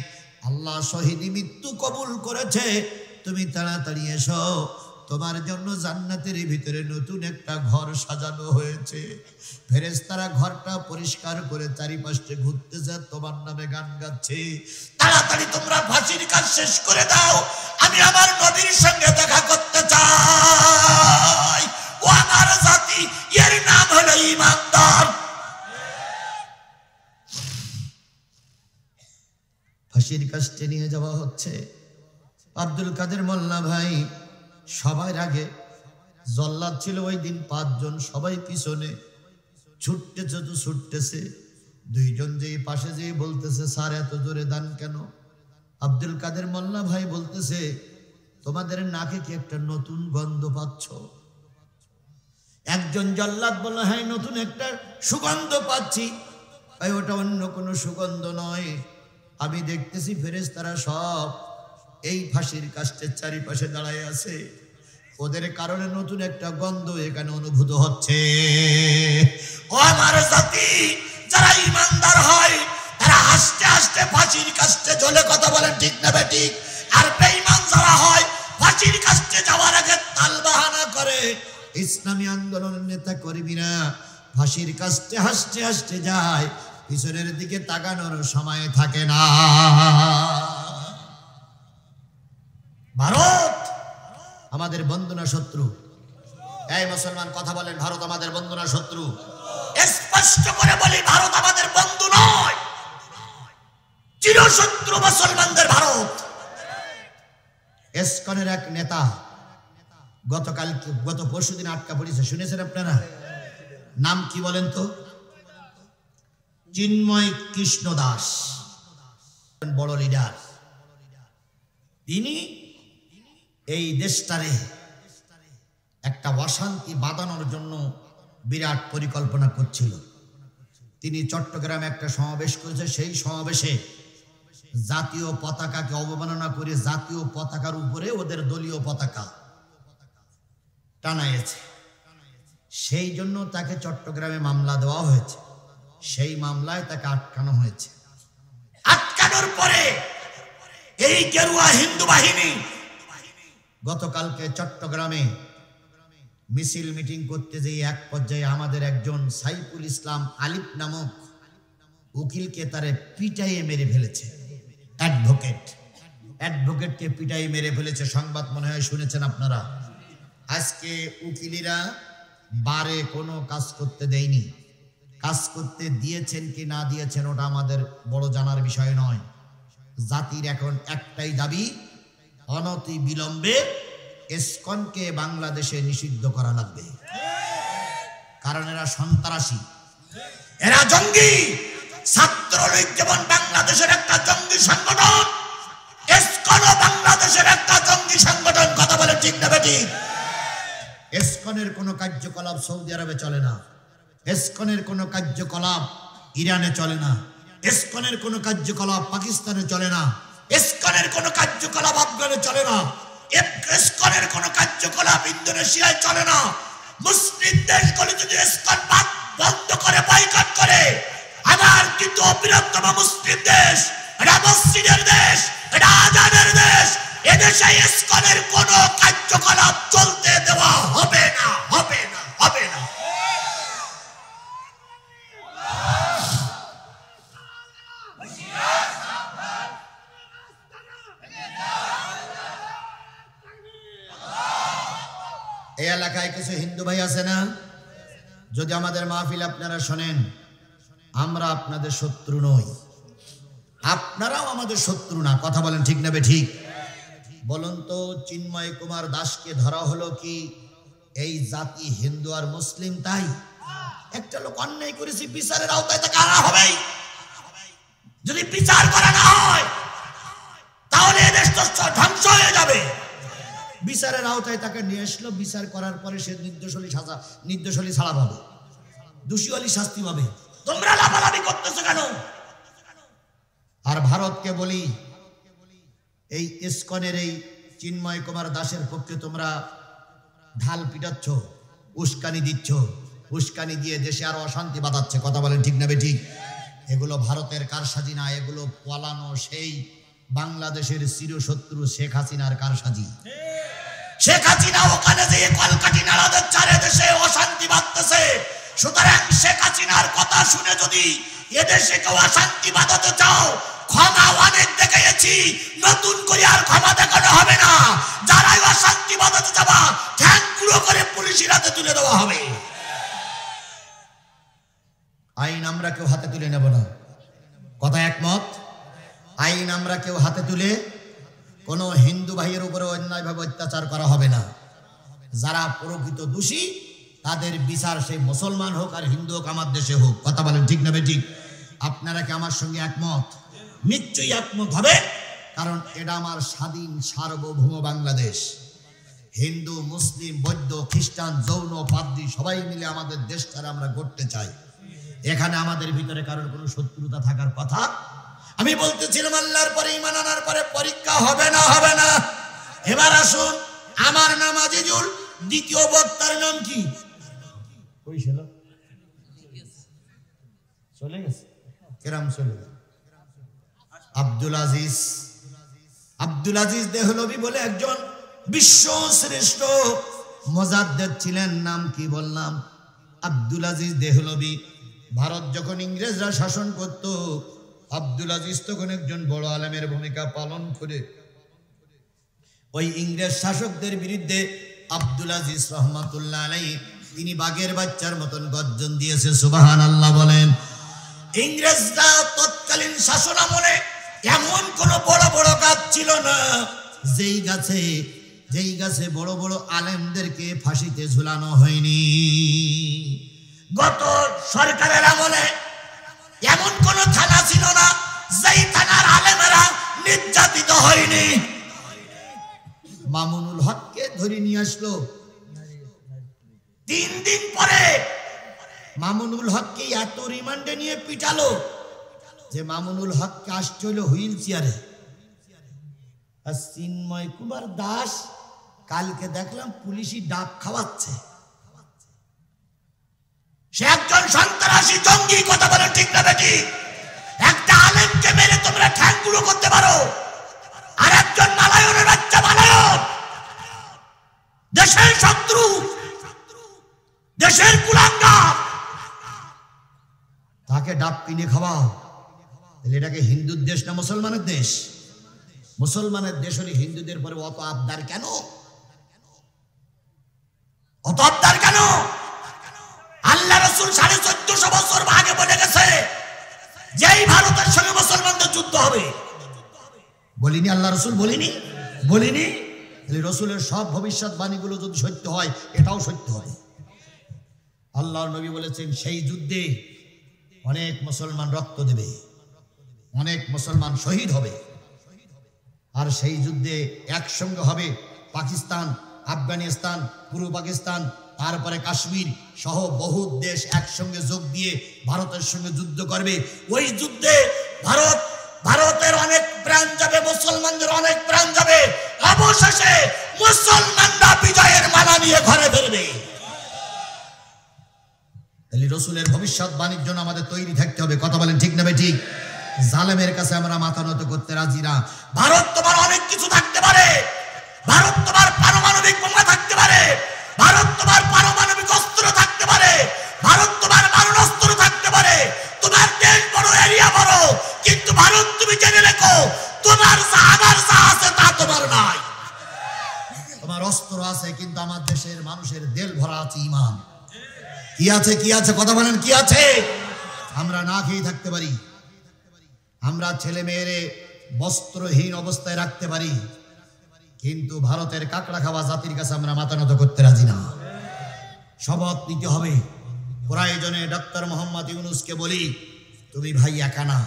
আল্লাহ শহীদি মৃত্যু কবুল করেছে, তুমি তাড়াতাড়ি এসো, তোমার জন্য জান্নাতের ভিতরে নতুন একটা ঘর সাজানো হয়েছে। ফেরেশতারা ঘরটা পরিষ্কার করে চারিপাশে ঘুরতেছে, তোমার নামে গান গাচ্ছে। তাড়াতাড়ি তোমরা ফাঁসির কাজ শেষ করে দাও, আমি আমার নবীর সঙ্গে দেখা করতে চাই। ও আমার জাতি, এর নাম হলো ঈমানদার। ফাঁসির কাজটা নিয়ে যাওয়া হচ্ছে। আব্দুল কাদের মোল্লা ভাই সবার আগে, জল্লাদ ছিল ওই দিন 5 জন, সবাই পিছনে ছুটতেছে তো ছুটতেছে। 2 জন যেই পাশে যেয়ে বলতেছে, স্যার এত জোরে দান কেন? আব্দুল কাদের মোল্লা ভাই বলতেছে, তোমাদের নাকে কি একটা নতুন গন্ধ পাচ্ছ? একজন জল্লাদ বলল, হ্যাঁ নতুন একটা সুগন্ধ পাচ্ছি। ওটা অন্য কোনো সুগন্ধ নয়, আমি দেখতেছি ফেরেশতারা সব এই ফাঁসির কাষ্ঠের চারিপাশে দাঁড়ায় আছে, ওদের কারণে নতুন একটা গন্ধ এখানে অনুভূত হচ্ছে। ও আমার জাতি, যারা ঈমানদার হয় তারা হাসতে হাসতে ফাঁসির কাষ্ঠে ঝোলে কথা বলেন, ঠিক না বেঠিক? আর বেঈমান যারা হয় ফাঁসির কাষ্ঠে যাওয়ার আগে তালবাহানা করে। ইসলামী আন্দোলনের নেতা কর্মীরা ফাঁসির কাষ্ঠে হাসতে হাসতে যায়, পিছনের দিকে তাকানোর সময় থাকে না। ভারত আমাদের বন্ধু না শত্রু? এই মুসলমান কথা বলেন, ভারত আমাদের বন্ধু না শত্রু? স্পষ্ট করে বলি, ভারত আমাদের বন্ধু নয়, চিরশত্রু মুসলমানদের ভারত। ইসকনের এক নেতা গত পরশুদিন আটকা পড়েছে, শুনেছেন আপনারা? নাম কি বলেন তো? চিন্ময় কৃষ্ণ দাস, বড় লিডার। তিনি এই দেশটারে একটা অশান্তি বাঁধানোর জন্য বিরাট পরিকল্পনা করছিল। তিনি চট্টগ্রামে একটা সমাবেশ করেছে, সেই সমাবেশে জাতীয় পতাকাকে অবমাননা করে জাতীয় পতাকার উপরে ওদের দলীয় পতাকা টানাইছে। সেই জন্য তাকে চট্টগ্রামে মামলা দেওয়া হয়েছে, সেই মামলায় তাকে আটকানো হয়েছে। আটকানোর পরে এই গেরুয়া হিন্দু বাহিনী গতকালকে চট্টগ্রামে মিছিল মিটিং করতে যেয়ে এক পর্যায়ে আমাদের একজন সাইফুল ইসলাম আলিফ নামক উকিলকে তারে পিটাইয়ে মেরে ফেলেছে। অ্যাডভোকেটকে পিটাইয়ে মেরে ফেলেছে, সংবাদ মনে হয় শুনেছেন আপনারা। আজকে উকিলিরা বারে কোনো কাজ করতে দেয়নি, কাজ করতে দিয়েছেন কি না দিয়েছেন ওটা আমাদের বড় জানার বিষয় নয়। জাতির এখন একটাই দাবি, অনতি বিলম্বে ইসকনকে বাংলাদেশে নিষিদ্ধ করা লাগবে। কারণ এরা সন্ত্রাসী, এরা জঙ্গি। ছাত্রলীগ যেমন বাংলাদেশের একটা জঙ্গি সংগঠন, ইসকনও বাংলাদেশের একটা জঙ্গি সংগঠন। কথা বলে ঠিক না বেঠিক? ইসকনের কোনো কার্যকলাপ সৌদি আরবে চলে না, ইসকনের কোনো কার্যকলাপ ইরানে চলে না, ইসকনের কোনো কার্যকলাপ পাকিস্তানে চলে না, ইসকনের কোনো কার্যকলাপ আফগানে চলে না, ইসকনের কোনো কার্যকলাপ ইন্দোনেশিয়ায় চলে না। মুসলিম দেশগুলো যদি ইসকন বন্ধ করে, বয়কট করে, আমার কিন্তু বৃহত্তম মুসলিম দেশ, এটা মসজিদের দেশ, এটা আযানের দেশ, এদেশে ইসকনের কোনো কার্যকলাপ চলতে দেওয়া হবে না, হবে না, হবে না। এই এলাকায় কিছু হিন্দু ভাই আছে না? যদি আমাদের মাহফিল আপনারা শোনেন, আমরা আপনাদের শত্রু নই, আপনারাও আমাদের শত্রু না। কথা বলেন ঠিক না বেঠিক? বলুন তো, চিন্ময় কুমার দাসকে ধরা হলো কি এই জাতি হিন্দু আর মুসলিম তাই? একটা লোক অন্যায় করেছে, বিচারের আওতায় তাকে আনা হবেই। যদি বিচার করা না হয় তাহলে এদেশ তো ধ্বংস হয়ে যাবে। বিচারের আওতায় তাকে নিয়ে আসলো, বিচার করার পরে সে নির্দোষী ছাড়া পাবে, দোষী হলে শাস্তি পাবে। তোমরা লাফালাফি করতেছো কেন? আর ভারতকে বলি, এই ইসকনের এই চিন্ময় কুমার দাসের পক্ষে তোমরা ঢাল পিটাচ্ছ, উস্কানি দিচ্ছ, উস্কানি দিয়ে দেশে আরো অশান্তি বাঁধাচ্ছে। কথা বলেন ঠিক না বেঠিক? এগুলো ভারতের কারসাজি না, এগুলো পলানো সেই বাংলাদেশের চিরশত্রু শেখ হাসিনার কারসাজি। শেখ হাসিনা ওখানে যে কলকাঠি নাড়াদের চারে দেশে অশান্তি বাঁধতেছে। সুতরাং শেখ হাসিনার কথা শুনে যদি এদেশে কেউ অশান্তি বাঁধাতে চাও, ক্ষমা অনেক দেখিয়েছি, নতুন করে আর ক্ষমা দেখানো হবে না। যারাই অশান্তি বাঁধাতে যাবা ঠ্যাং গুঁড়ো করে পুলিশের হাতে তুলে দেওয়া হবে। আইন আমরা কেউ হাতে তুলে নেব না, কথা একমত? আইন আমরা কেউ হাতে তুলে কোন হিন্দু ভাইয়ের উপরে অন্যায়ভাবে অত্যাচার করা হবে না। যারা প্রকৃত দোষী তাদের বিচার সেই মুসলমান হোক আর হিন্দু হোক, আমার দেশে হোক। কথা বলেন ঠিক না বেঠিক? আপনারা কি আমার সঙ্গে একমত? নিশ্চয়ই একমত হবে, কারণ এটা আমার স্বাধীন সার্বভৌম বাংলাদেশ। হিন্দু, মুসলিম, বৌদ্ধ, খ্রিস্টান, জৈন, পাদ্রী সবাই মিলে আমাদের দেশটারে আমরা গড়তে চাই। এখানে আমাদের ভিতরে কারোর কোনো শত্রুতা থাকার কথা। আমি বলতেছিলাম আল্লাহর পরে ঈমান আনার পরে পরীক্ষা হবে না, হবে না। এবার আসুন, আমার নাম আজিজুল, দ্বিতীয় বক্তার নাম কি? কই ছিল? চলে গেছে? কেরাম চলে গেছে? আব্দুল আজিজ। আব্দুল আজিজ দেহলভি বলে একজন বিশ্ব শ্রেষ্ঠ মুজাদ্দিদ ছিলেন। নাম কি বললাম? আব্দুল আজিজ দেহলভি। ভারত যখন ইংরেজরা শাসন করত, আব্দুল আজিজ তখন একজন বড় আলেমের ভূমিকা পালন করে ওই ইংরেজ শাসকদের বিরুদ্ধে আব্দুল আজিজ রহমাতুল্লাহ আলাইহি তিনি বাঘের বাচ্চার মতন গর্জন দিয়েছে। সুবহানাল্লাহ বলেন। ইংরেজরা তৎকালীন শাসন আমলে এমন কোন বড় বড় গাছ ছিল না যেই গাছে বড় বড় আলেমদেরকে ফাঁসিতে ঝুলানো হয়নি। গত সরকারের আমলে এমন কোন থানা ছিল না যেই থানার আলেমেরা নির্যাতিত হয়নি। মামুনুল হককে ধরে নিয়ে আসলো, 3 দিন পরে মামুনুল হককে এত রিমান্ডে নিয়ে পিটালো যে মামুনুল হককে আসতে হলো হুইল চেয়ারে। আর চিন্ময় কুমার দাস কালকে দেখলাম পুলিশি ডাব খাওয়াচ্ছে। সে একজন সন্ত্রাসী জঙ্গি। কথা বলে ঠিক না বেটি? একটা আলেমকে মেরে তোমরা ঠ্যাং গুঁড়ো করতে পারো, আর একজন মালায়নের বাচ্চা মালায়ন, দেশের শত্রু, দেশের কুলাঙ্গার, তাকে ডাব কিনে খাওয়াও। তাহলে এটাকে হিন্দুর দেশ না মুসলমানের দেশ? মুসলমানের দেশ হলে হিন্দুদের পরে অত আবদার কেন? অত আবদার কেন? আল্লাহ রাসূল 1450 বছর আগে বলে গেছে যেই ভারতের সঙ্গে মুসলমানদের যুদ্ধ হবে। বলিনি আল্লাহ রাসূল? বলিনি? তাহলে রাসূলের সব ভবিষ্যৎবাণীগুলো যদি সত্য হয়, এটাও সত্য হবে। আল্লাহর নবী বলেছেন সেই যুদ্ধে অনেক মুসলমান রক্ত দেবে, অনেক মুসলমান শহীদ হবে। আর সেই যুদ্ধে একসঙ্গে হবে পাকিস্তান, আফগানিস্তান, পূর্ব পাকিস্তান, তারপরে কাশ্মীর সহ বহু দেশ একসঙ্গে যোগ দিয়ে ভারতের সঙ্গে যুদ্ধ করবে। ওই যুদ্ধে ভারতের অনেক প্রাণ যাবে, মুসলমানদের অনেক প্রাণ যাবে। অবশেষে মুসলমানরা বিজয়ের মালা নিয়ে ঘরে ফিরবে। তাহলে রাসূলের ভবিষ্যৎবাণীর জন্য আমাদের তৈরি থাকতে হবে। কথা বলেন ঠিক না বেঠিক? জালেমের কাছে আমরা মাথা নত করতে রাজি না। ভারত তোমার অনেক কিছু থাকতে পারে, ভারত তোমার পারমাণবিক বোমা থাকতে পারে, ভারত তোমার পারমাণবিক অস্ত্র থাকতে পারে, ভারত তোমার মারণাস্ত্র থাকতে পারে, তোমার দেশ বড়, এরিয়া বড়, কিন্তু ভারত তুমি জেনে রেখো তোমার আমার যা আছে তা তোমার নাই। তোমার অস্ত্র আছে, কিন্তু আমার দেশের মানুষের দিল ভরা আছে ঈমান। কি আছে? কি আছে? কথা বলেন, কি আছে? আমরা না খেয়ে থাকতে পারি, আমরা ছেলে মেয়েরে বস্ত্রহীন অবস্থায় রাখতে পারি, কিন্তু ভারতের কাকড়া খাওয়া জাতির কাছে আমরা মাথা নত করতে রাজি না। শপথ নিতে হবে প্রয়োজনে ডক্টর মোহাম্মদ ইউনূসকে বলি, তুমি ভাই একা না,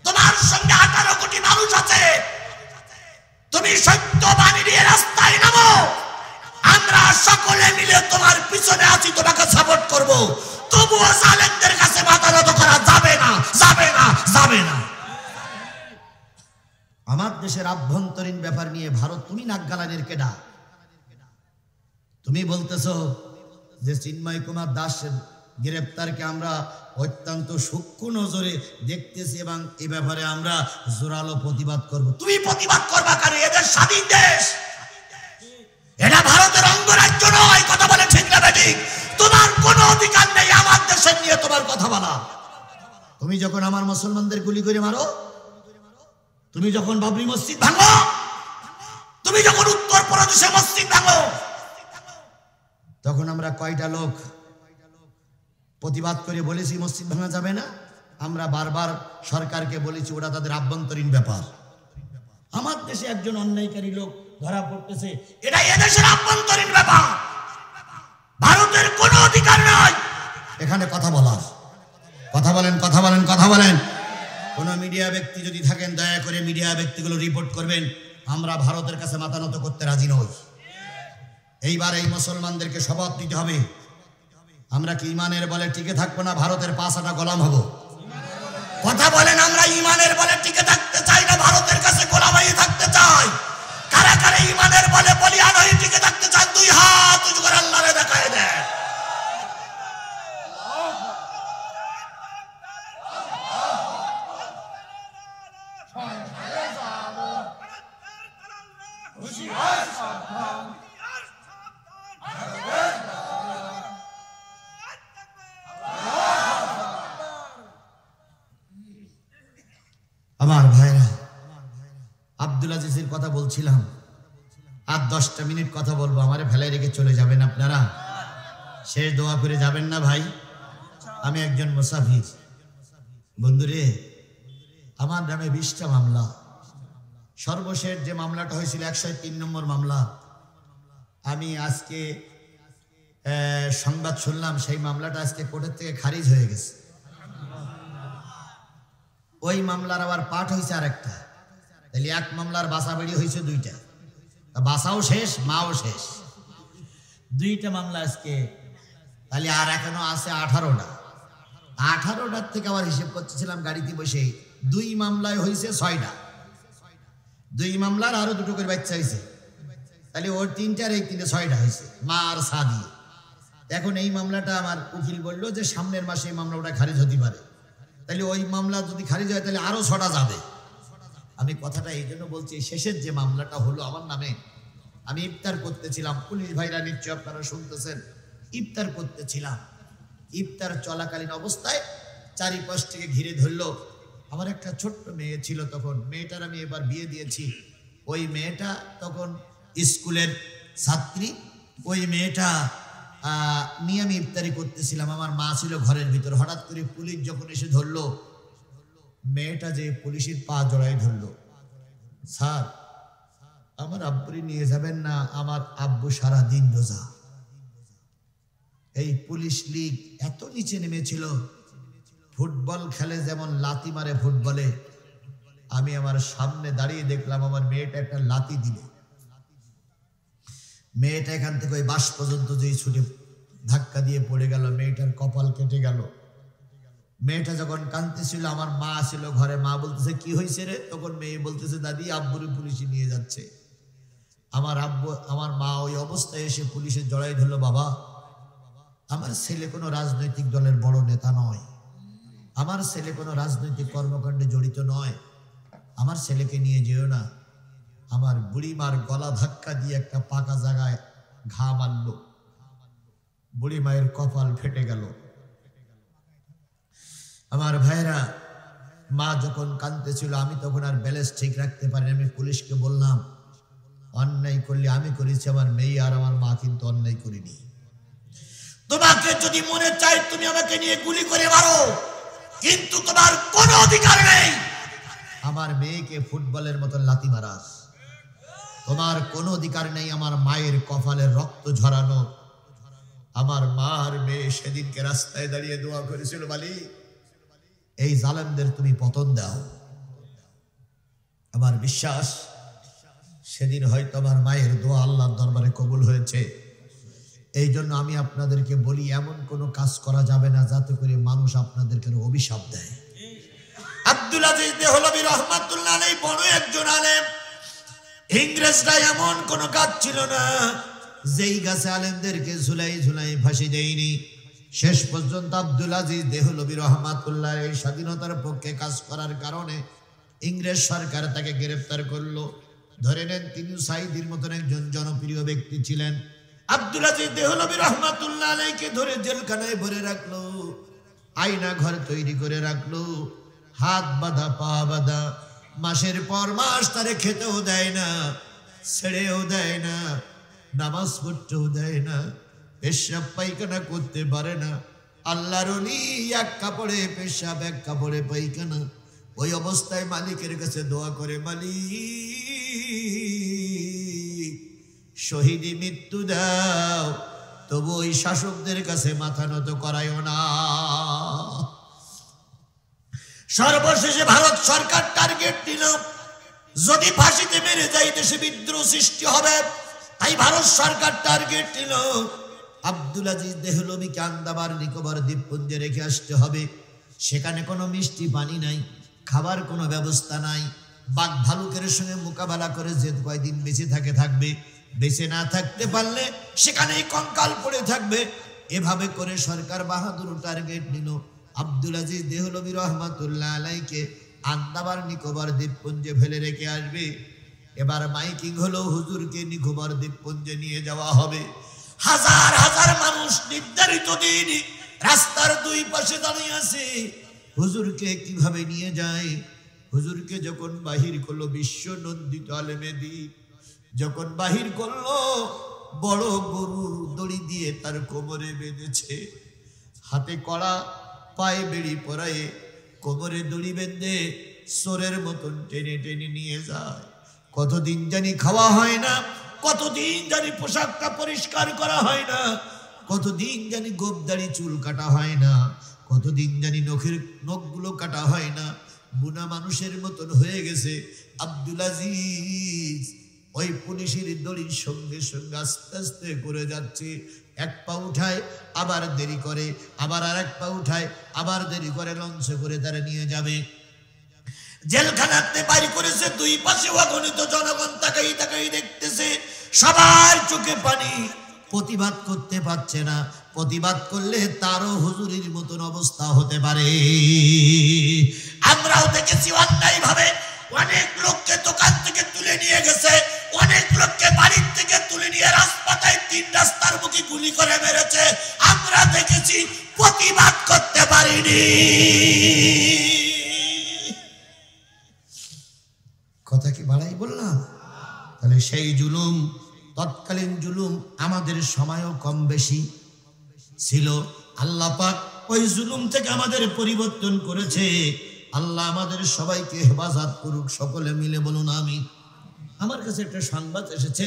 তোমার সঙ্গে 18 কোটি মানুষ আছে। তুমি সত্যবাণী নিয়ে রাস্তায় নামো, আমরা সকলে মিলে তোমার পিছনে আছি, তোমাকে সাপোর্ট করব। তবুও জালেমদের কাছে মাথা নত করা যাবে না, যাবে না, যাবে না। আমার দেশের আভ্যন্তরীণ ব্যাপার নিয়ে ভারত তুমি নাকগালানের কেডা? তুমি বলতেছো যে চিন্ময় কুমার দাসের গ্রেপ্তারকে আমরা অত্যন্ত সূক্ষ্ম নজরে দেখতেছি এবং এ ব্যাপারে আমরা জোরালো প্রতিবাদ করব। তুমি প্রতিবাদ করবা কেন? এদের স্বাধীন দেশ, এটা ভারতের অঙ্গরাজ্য নয়। কথা বলে ঠিক না ঠিক? তোমার কোনো অধিকার নেই আমার দেশের নিয়ে তোমার কথা বলা। তুমি যখন আমার মুসলমানদের গুলি করে মারো, তুমি যখন বাবরি মসজিদ ভাঙো, তুমি যখন উত্তর প্রদেশে মসজিদ ভাঙো, তখন আমরা কয়টা লোক প্রতিবাদ করে বলেছি মসজিদ ভাঙা যাবে না? আমরা বারবার সরকারকে বলেছি ওটা তাদের আভ্যন্তরীণ ব্যাপার। আমার দেশে একজন অন্যায়কারী লোক ধরা পড়তেছে, এটা এদেশের আভ্যন্তরীণ ব্যাপার, ভারতের কোনো অধিকার নাই এখানে কথা বলার। কথা বলেন, কথা বলেন, কথা বলেন। কোন মিডিয়া ব্যক্তি যদি থাকেন দয়া করে মিডিয়া ব্যক্তিগুলো রিপোর্ট করবেন। আমরা ভারতের কাছে মাথা নত করতে রাজি নই। এইবার এই মুসলমানদেরকে শপথ নিতে হবে, আমরা কি ইমানের বলে টিকে থাকবো না ভারতের পাঁচাটা গোলাম হব? কথা বলেন, আমরা ইমানের বলে টিকে থাকতে চাই না ভারতের কাছে গোলাম হয়ে থাকতে চাই? কারা কারা ইমানের বলে বলিয়ান হয়ে টিকে থাকতে চান? দুই হাত উঁচু করে আল্লাহরে দেখায় দেন। আমার ভাইরা, আব্দুল আজিজের কথা বলছিলাম, আর 10টা মিনিট কথা বলবো, আমারে ফেলাই রেখে চলে যাবেন আপনারা? শেষ দোয়া করে যাবেন না ভাই? আমি একজন মুসাফির। বন্ধুরে, আমার নামে 20টা মামলা। সর্বশেষ যে মামলাটা হয়েছিল 103 নম্বর মামলা, আমি আজকে সংবাদ শুনলাম সেই মামলাটা আজকে কোর্টের থেকে খারিজ হয়ে গেছে। ওই মামলার আবার পাঠ হয়েছে আরেকটা, তাহলে এক মামলার বাসা বেরিয়ে হয়েছে 2টা, বাসাও শেষ, মাও শেষ, 2টা মামলা আজকে। তাহলে আর এখনো আছে 18টা। 18টার থেকে আবার হিসেব করতেছিলাম গাড়িতে বসে, 2 মামলায় হয়েছে 6টা, 2 মামলার আরো 2টো করে বাচ্চা হয়েছে, তাহলে ওর 3টার এই 3টে 6টা হয়েছে, মা আর সা দিয়ে। এখন এই মামলাটা আমার উকিল বললো যে সামনের মাসে এই মামলা ওটা খারিজ হতে পারে, তাহলে ওই মামলা যদি খারিজ হয় তাহলে আরো 6টা যাবে। আমি কথাটা এই জন্য বলছি, শেষের যে মামলাটা হলো আমার নামে, আমি ইফতার করতেছিলাম, পুলিশ ভাইরা নিশ্চয় আপনারা শুনতেছেন, ইফতার করতেছিলাম, ইফতার চলাকালীন অবস্থায় চারিপাশ থেকে ঘিরে ধরলো। আমার একটা ছোট্ট মেয়ে ছিল তখন, মেয়েটার আমি এবার বিয়ে দিয়েছি। ওই মেয়েটা তখন স্কুলের ছাত্রী, ওই মেয়েটা নিয়ে আমি ইফতারি করতেছিলাম, আমার মা ছিল ঘরের ভিতর। হঠাৎ করে পুলিশ যখন এসে ধরলো, মেয়েটা যে পুলিশের পা জড়াই ধরলো, স্যার আমার আব্বুরি নিয়ে যাবেন না, আমার আব্বু সারা দিন রোজা। এই পুলিশ লীগ এত নিচে নেমেছিল, ফুটবল খেলে যেমন লাথি মারে ফুটবলে, আমি আমার সামনে দাঁড়িয়ে দেখলাম আমার মেয়েটা একটা লাথি দিল। মেয়েটা এখান থেকে ওই বাস পর্যন্ত যেই ছুটে ধাক্কা দিয়ে পড়ে গেল, মেয়েটার কপাল কেটে গেল। মেয়েটা যখন কাঁদতেছিল, আমার মা ছিল ঘরে, মা বলতেছে কি হয়েছে রে? তখন মেয়ে বলতেছে দাদি আব্বুরে পুলিশে নিয়ে যাচ্ছে। আমার মা ওই অবস্থায় এসে পুলিশের জড়াই ধরলো, বাবা আমার ছেলে কোনো রাজনৈতিক দলের বড় নেতা নয়, আমার ছেলে কোনো রাজনৈতিক কর্মকাণ্ডে জড়িত নয়, আমার ছেলেকে নিয়ে যেও না। আমার বুড়িমার গলা ধাক্কা দিয়ে একটা পাকা জায়গায় ঘা মারল, বুড়ি মায়ের কপাল ফেটে গেল। আমার ভাইরা, মা যখন কাঁদতেছিল, আমি তখন আর ব্যালেন্স ঠিক রাখতে পারিনি। আমি পুলিশকে বললাম অন্যায় করলে আমি করেছি, আমার মেয়ে আর আমার মা কিন্তু অন্যায় করিনি। তোমাকে যদি মনে চাই তুমি আমাকে নিয়ে গুলি করে মারো, কিন্তু তোমার কোনো অধিকার নেই আমার মেয়েকে ফুটবলের মতো লাথি মারার। তোমার কোনো অধিকার নেই আমার মায়ের কপালের রক্ত ঝরানো, আমার মার মেয়ে সেদিনকে রাস্তায় দাঁড়িয়ে দোয়া করেছিল, মালিক এই জালেমদের তুমি পতন দাও। আমার বিশ্বাস সেদিন হয়তো আমার মায়ের দোয়া আল্লাহর দরবারে কবুল হয়েছে। এই জন্য আমি আপনাদেরকে বলি, এমন কোনো কাজ করা যাবে না যাতে করে মানুষ আপনাদেরকে অভিশাপ দেয়। আব্দুল আজিজ দেহলভী রহমাতুল্লাহ আলাইহি বড় একজন আলেম। ইংরেজরা এমন কোন কাজ ছিল না যেই গাছে আলেমদেরকে ঝুলাই ঝুলাই ফাঁসি দেয়নি। শেষ পর্যন্ত আব্দুল আজিজ দেহলভী রহমাতুল্লাহ এই স্বাধীনতার পক্ষে কাজ করার কারণে ইংরেজ সরকার তাকে গ্রেফতার করলো। ধরে নেন তিনি সাইদির মতন একজন জনপ্রিয় ব্যক্তি ছিলেন। আব্দুল আজিজ দেহলভী রহমাতুল্লাহ আলাইহিকে ধরে জেলখানায় ভরে রাখলো, আয়না ঘর তৈরি করে রাখলো, হাত বাঁধা পা বাঁধা, মাসের পর মাস তারে খেতেও দেয় না, ছেড়েও দেয় না, নামাজ পড়তেও দেয় না, পেশাব পায়খানা করতে পারে না। আল্লাহর ওলি এক কাপড়ে পেশাব এক কাপড়ে পায়খানা। ওই অবস্থায় মালিকের কাছে দোয়া করে, মালিক শহীদি মৃত্যু দাও, তবু ওই শাসকদের কাছে মাথা নত করায়ও না। সর্বশেষে ভারত সরকার টার্গেট নিল, যদি ফাঁসিতে মেরে যাই দেশে বিদ্রোহ সৃষ্টি হবে। তাই ভারত সরকার টার্গেট নিল আব্দুল আজিজ দেহলভীকে আন্দামান নিকোবর দ্বীপপুঞ্জে রেখে আসতে হবে। সেখানে কোনো মিষ্টি পানি নাই, খাবার কোনো ব্যবস্থা নাই। বাঘ ভালুকের সঙ্গে মোকাবেলা করে যে কয়দিন বেঁচে থাকবে, বেঁচে না থাকতে পারলে সেখানেই কঙ্কাল পড়ে থাকবে। এভাবে করে সরকার বাহাদুর টার্গেট নিল আব্দুল আজিজ দেহলভী রহমাতুল্লাহ আলাইহিকে আন্দামান নিকোবর দ্বীপপুঞ্জে ফেলে রেখে আসবে। এবার মাইকিং হলো, হুজুরকে নিকোবর দ্বীপপুঞ্জে নিয়ে যাওয়া হবে। হাজার হাজার মানুষ নির্ধারিত দিন রাস্তার দুই পাশে দাঁড়িয়ে আছে, হুজুরকে কিভাবে নিয়ে যায়। হুজুরকে যখন বাহির করলো বিশ্ব নন্দিত আলেমে দ্বীপ, যখন বাহির করলো বড় গরুর দড়ি দিয়ে তার কোমরে বেঁধেছে, হাতে কড়া পায়ে বেড়ি পরায়ে কোমরে দড়ি বেঁধে সোরের মতন টেনে টেনে নিয়ে যায়। কতদিন জানি খাওয়া হয় না, কতদিন জানি পোশাকটা পরিষ্কার করা হয় না, কতদিন জানি গোপদাড়ি চুল কাটা হয় না, কতদিন জানি নখগুলো কাটা হয় না। বুনা মানুষের মতন হয়ে গেছে আব্দুল আজিজ। ওই পুলিশের দড়ির সঙ্গে সঙ্গে আস্তে আস্তে করে যাচ্ছে। এক পা উঠায় আবার দেরি করে, আবার আর এক পা উঠায় আবার দেরি করে, লঞ্চে করে তারা নিয়ে যাবে। জেলখানাতে বাইর করেছে, দুই পাশে অগণিত জনগণ তাকাই তাকাই দেখতেছে, সবার চোখে পানি। প্রতিবাদ করতে পারছে না, প্রতিবাদ করলে তারও হুজুরির মতন অবস্থা হতে পারে। আমরাও দেখেছি অন্যায় ভাবে অনেক লোককে দোকান থেকে তুলে নিয়ে গেছে, অনেক লোককে বাড়ির থেকে তুলে নিয়ে রাজপথে তিন রাস্তার মুখে গুলি করে মেরেছে। আমরা দেখেছি, প্রতিবাদ করতে পারিনি। কথা কি বাড়াই বললাম? তাহলে সেই জুলুম, তৎকালীন জুলুম আমাদের সময়ও কম বেশি ছিল। আল্লাহ পাক ওই জুলুম থেকে আমাদের পরিবর্তন করেছে। আল্লাহ আমাদের সবাইকে হেফাজত করুক, সকলে মিলে বলুন আমিন। আমার কাছে একটা সংবাদ এসেছে,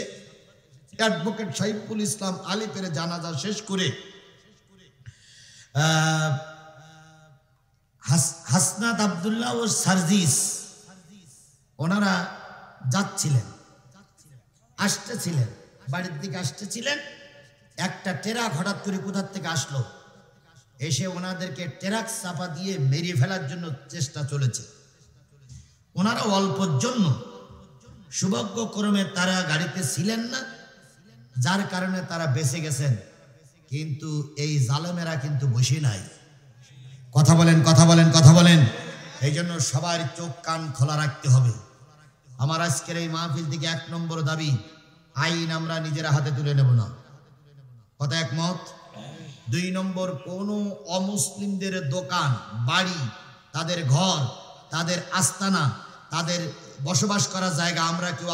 অ্যাডভোকেট সাইফুল ইসলাম আলিপের জানাজা শেষ করে হাসনাত আব্দুল্লাহ ও সার্জিস ওনারা যাচ্ছিলেন, আসতেছিলেন, বাড়ির দিকে আসতেছিলেন। একটা ট্রাক হঠাৎ করে কোথার থেকে আসলো, এসে ওনাদেরকে ট্রাক চাপা দিয়ে মেরে ফেলার জন্য চেষ্টা চলেছে। ওনারা অল্পর জন্য সৌভাগ্যক্রমে তারা গাড়িতে ছিলেন না, যার কারণে তারা বেঁচে গেছেন। কিন্তু এই জালেমেরা কিন্তু বসে নাই। কথা বলেন, কথা বলেন, কথা বলেন। এই জন্য সবার চোখ কান খোলা রাখতে হবে। আমার আজকের এই মাহফিল থেকে 1 নম্বর দাবি, আইন আমরা নিজেরা হাতে তুলে নেব না। কথা একমত? 2 নম্বর, কোন অমুসলিমদের দোকান, বাড়ি, তাদের ঘর, তাদের আস্তানা, তাদের বসবাস করার জায়গা আমরা কেউ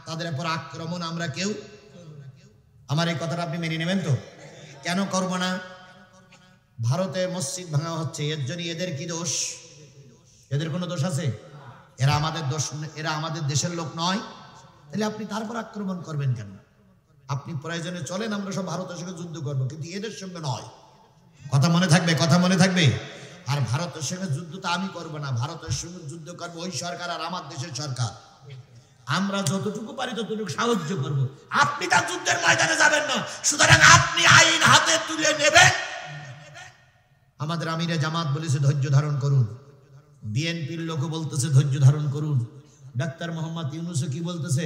তাদের উপর আক্রমণ আমরা কেউ। আমার এই কথাটা আপনি মেনে নেবেন তো? কেন করব না? ভারতে মসজিদ ভাঙা হচ্ছে, এর জন্য এদের কি দোষ? এদের কোনো দোষ আছে? এরা আমাদের দেশের লোক নয়? তাহলে আপনি তারপর আক্রমণ করবেন কেন? আপনি প্রয়োজনে চলেন, আমরা সব ভারতের সঙ্গে যুদ্ধ করবো, কিন্তু এদের সঙ্গে নয়। কথা মনে থাকবে, কথা মনে থাকবে। আর ভারতের সঙ্গে যুদ্ধ তো আমি করবো না, ভারতের সঙ্গে যুদ্ধ করবো ওই সরকার আর আমার দেশের সরকার। আমরা যতটুকু পারি ততটুকু সাহায্য করব। আপনি তার যুদ্ধের ময়দানে যাবেন না, সুতরাং আপনি আইন হাতে তুলে নেবেন। আমাদের আমিরে জামাত বলেছে ধৈর্য ধারণ করুন, বিএনপির লোক বলতেছে ধৈর্য ধারণ করুন, ডাক্তার মোহাম্মদ ইউনূসও কি বলতেছে,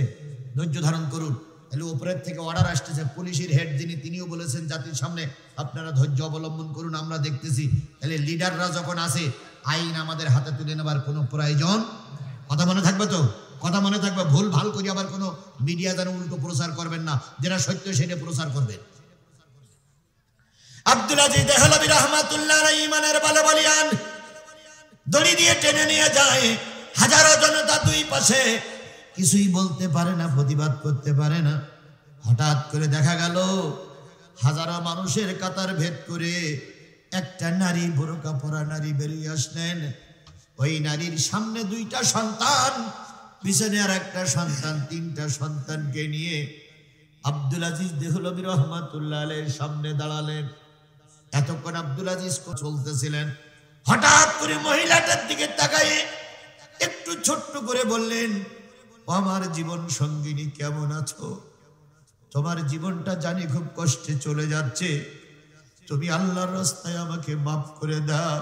ধৈর্য ধারণ করুন। তাহলে উপরের থেকে অর্ডার আসতেছে, পুলিশের হেড যিনি তিনিও বলেছেন জাতির সামনে আপনারা ধৈর্য অবলম্বন করুন, আমরা দেখতেছি। তাহলে লিডাররা যখন আসে আইন আমাদের হাতে তুলে নেবার কোনো প্রয়োজন। কথা মনে থাকবে তো, কথা মনে থাকবে। ভুল ভাল করি আবার কোনো মিডিয়া যেন উল্টো প্রচার করবেন না, যেটা সত্য সেটা প্রচার করবেন। আব্দুল আজিজ দেহলভী রাহমাতুল্লাহ আলাইহি ইমানের বলে বলিয়ান দড়ি দিয়ে টেনে নিয়ে যায়, হাজারো জনতা দুই পাশে, কিছুই বলতে পারে না, প্রতিবাদ করতে পারে না। হঠাৎ করে দেখা গেল হাজারো মানুষের কাতার ভেদ করে একটা নারী, বোরকা পরা নারী বেরিয়ে আসলেন। ওই নারীর সামনে দুইটা সন্তান, পিছনে আর একটা সন্তান, তিনটা সন্তানকে নিয়ে আব্দুল আজিজ দেহলভী রহমাতুল্লাহ আলাইহির সামনে দাঁড়ালেন। এতক্ষণ আব্দুল আজিজ চলতেছিলেন, হঠাৎ করে মহিলাটার দিকে তাকায়ে একটু ছোট্ট করে বললেন, আমার জীবন সঙ্গিনী কেমন আছো? তোমার জীবনটা জানি খুব কষ্টে চলে যাচ্ছে, তুমি আল্লাহর রাস্তায় আমাকে মাফ করে দাও।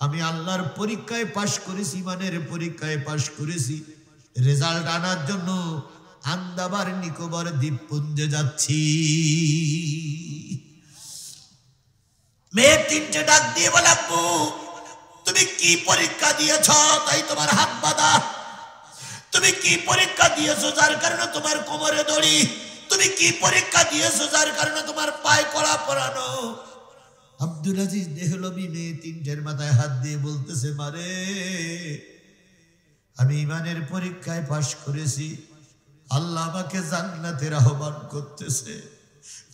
আমি আল্লাহর পরীক্ষায় পাশ করেছি, ইমানের পরীক্ষায় পাশ করেছি, রেজাল্ট আনার জন্য আন্দামান নিকোবর দ্বীপপুঞ্জে যাচ্ছি। মেয়ে তিনটে ডাক দিয়ে বলে, আব্বু তুমি কি পরীক্ষা দিয়েছ তাই তোমার হাত বাঁধা? তুমি কি পরীক্ষা দিয়েছো যার কারণে তোমার কোমরে দড়ি? তুমি কি পরীক্ষা দিয়েছো যার কারণে তোমার পায়ে কড়া পরানো? আব্দুল আজিজ দেহলভী মেয়ে তিনটের মাথায় হাত দিয়ে বলতেছে, মারে আমি ইমানের পরীক্ষায় পাশ করেছি, আল্লাহ আমাকে জান্নাতের আহ্বান করতেছে,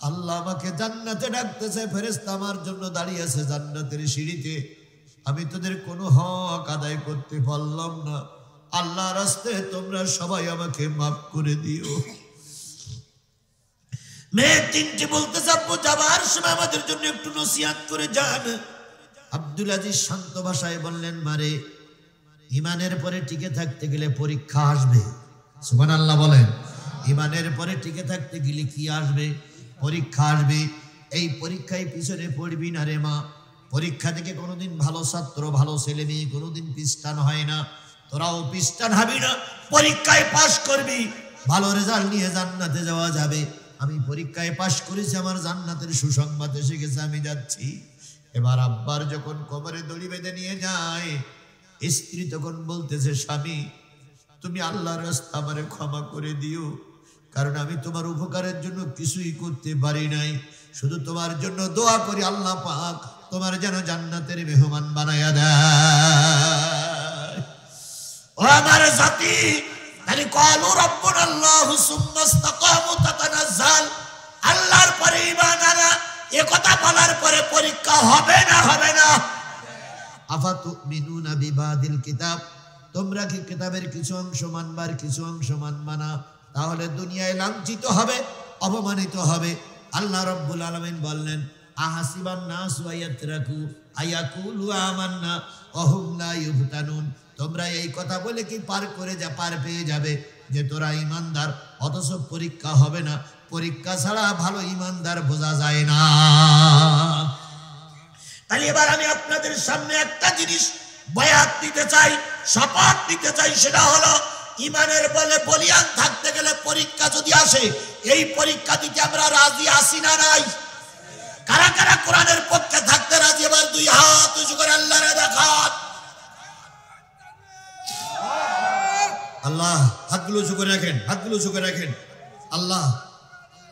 আল্লাহ আমাকে জান্নাতে ডাকতেছে, ফেরেশতা আমার জন্য দাঁড়িয়ে আছে জান্নাতের সিঁড়িতে, আমি তোদের কোনো হক আদায় করতে পারলাম না, আল্লাহ রাস্তায় তোমরা সবাই আমাকে মাফ করে দিও। মেয়ে তিনটি বলতেছে, আব্বু যাবার সময় আমাদের জন্য একটু নসিহত করে যান। আব্দুল আজিজ শান্ত ভাষায় বললেন, মারে ইমানের পরে টিকে থাকতে গেলে পরীক্ষা আসবে। সুবহানাল্লাহ বলেন। ইমানের পরে টিকে থাকতে গেলে কি আসবে? পরীক্ষা আসবে। এই পরীক্ষায় পিছনে পড়বি না রে মা। পরীক্ষা থেকে কোনোদিন ভালো ছাত্র, ভালো ছেলে মেয়ে কোনোদিন পিস্টান হয় না, তোরাও পিস্টান হবি না, পরীক্ষায় পাশ করবি, ভালো রেজাল্ট নিয়ে জান্নাতে যাওয়া যাবে। আমি পরীক্ষায় পাশ করেছি, আমার জান্নাতের সুসংবাদ এসে গেছে, আমি যাচ্ছি। এবার আব্বার যখন কোমরে দড়ি বেঁধে নিয়ে যায়, স্ত্রী তখন বলতেছে, স্বামী তুমি আল্লাহর রাস্তা আমারে ক্ষমা করে দিও, কারণ আমি তোমার উপকারের জন্য কিছুই করতে পারি নাই, শুধু তোমার জন্য দোয়া করি আল্লাহ পাক তোমার যেন জান্নাতের মেহমান বানায়া দেয়। ও আমার জাতি, তাহলে ক্বালু রাব্বুনা আল্লাহু সুম্মা ইসতাকামু তাতানাজ্জাল, আল্লাহর পরে ঈমান আনা, এ কথা বলার পরে পরীক্ষা হবে না? হবে না। আফাতুমিনুনা বিবাদিল কিতাব, তোমরা কি কিতাবের কিছু অংশ মানবার কিছু অংশ মানবা না? তাহলে দুনিয়ায় লাঞ্ছিত হবে, অপমানিত হবে। আল্লাহ রাব্বুল আলামিন বললেন, আহাসিবান নাসু আয়াতরাকু আয়াকুলু আমান্না ওয়া হুম লা ইফতানুন, তোমরা এই কথা বলে কি পার পেয়ে যাবে যে তোরা ঈমানদার, অথচ পরীক্ষা হবে না? পরীক্ষা ছাড়া ভালো ঈমানদার বোঝা যায় না। তাহলে এবার আমি আপনাদের সামনে একটা জিনিস বয়াত দিতে চাই, শপথ দিতে চাই, সেটা হলো ঈমানের বলে বলিয়ান থাকতে গেলে পরীক্ষা যদি আসে, এই পরীক্ষা দিতে আমরা রাজি আছি না নাই? কারা কারা কোরআনের পক্ষে থাকতে রাজি? এবার দুই হাত উঁচু করে আল্লাহরে দেখান। আল্লাহ, হাতগুলো উঁচু করে রাখেন, হাতগুলো উঁচু করে রাখেন। আল্লাহ,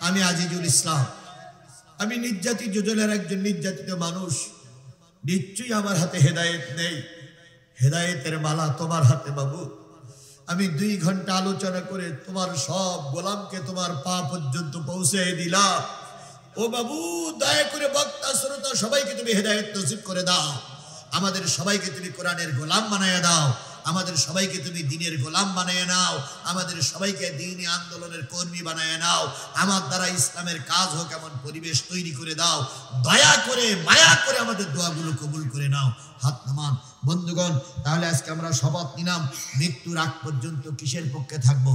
আমি আজিজুল ইসলাম, আমি নির্যাতিত জুজলের একজন নির্যাতিত মানুষ, নিশ্চয়ই আমার হাতে হেদায়েত নেই, হেদায়েতের মালা তোমার হাতে বাবু। আমি 2 ঘন্টা আলোচনা করে তোমার সব গোলামকে তোমার পা পর্যন্ত পৌঁছে দিলাম। ও বাবু, দয়া করে বক্তা শ্রোতা সবাইকে তুমি হেদায়েত নসিব করে দাও, আমাদের সবাইকে তুমি কোরআনের গোলাম বানায়া দাও। আমাদের সবাইকে তুমি দ্বীনের গোলাম বানিয়ে নাও, আমাদের সবাইকে দ্বীনি আন্দোলনের কর্মী বানিয়ে নাও, আমার দ্বারা ইসলামের কাজ হোক এমন পরিবেশ তৈরি করে দাও। দয়া করে মায়া করে আমাদের দোয়াগুলো কবুল করে নাও। হাত নামান বন্ধুগণ। তাহলে আজকে আমরা শপথ নিলাম মৃত্যুর আগ পর্যন্ত কিসের পক্ষে থাকবো?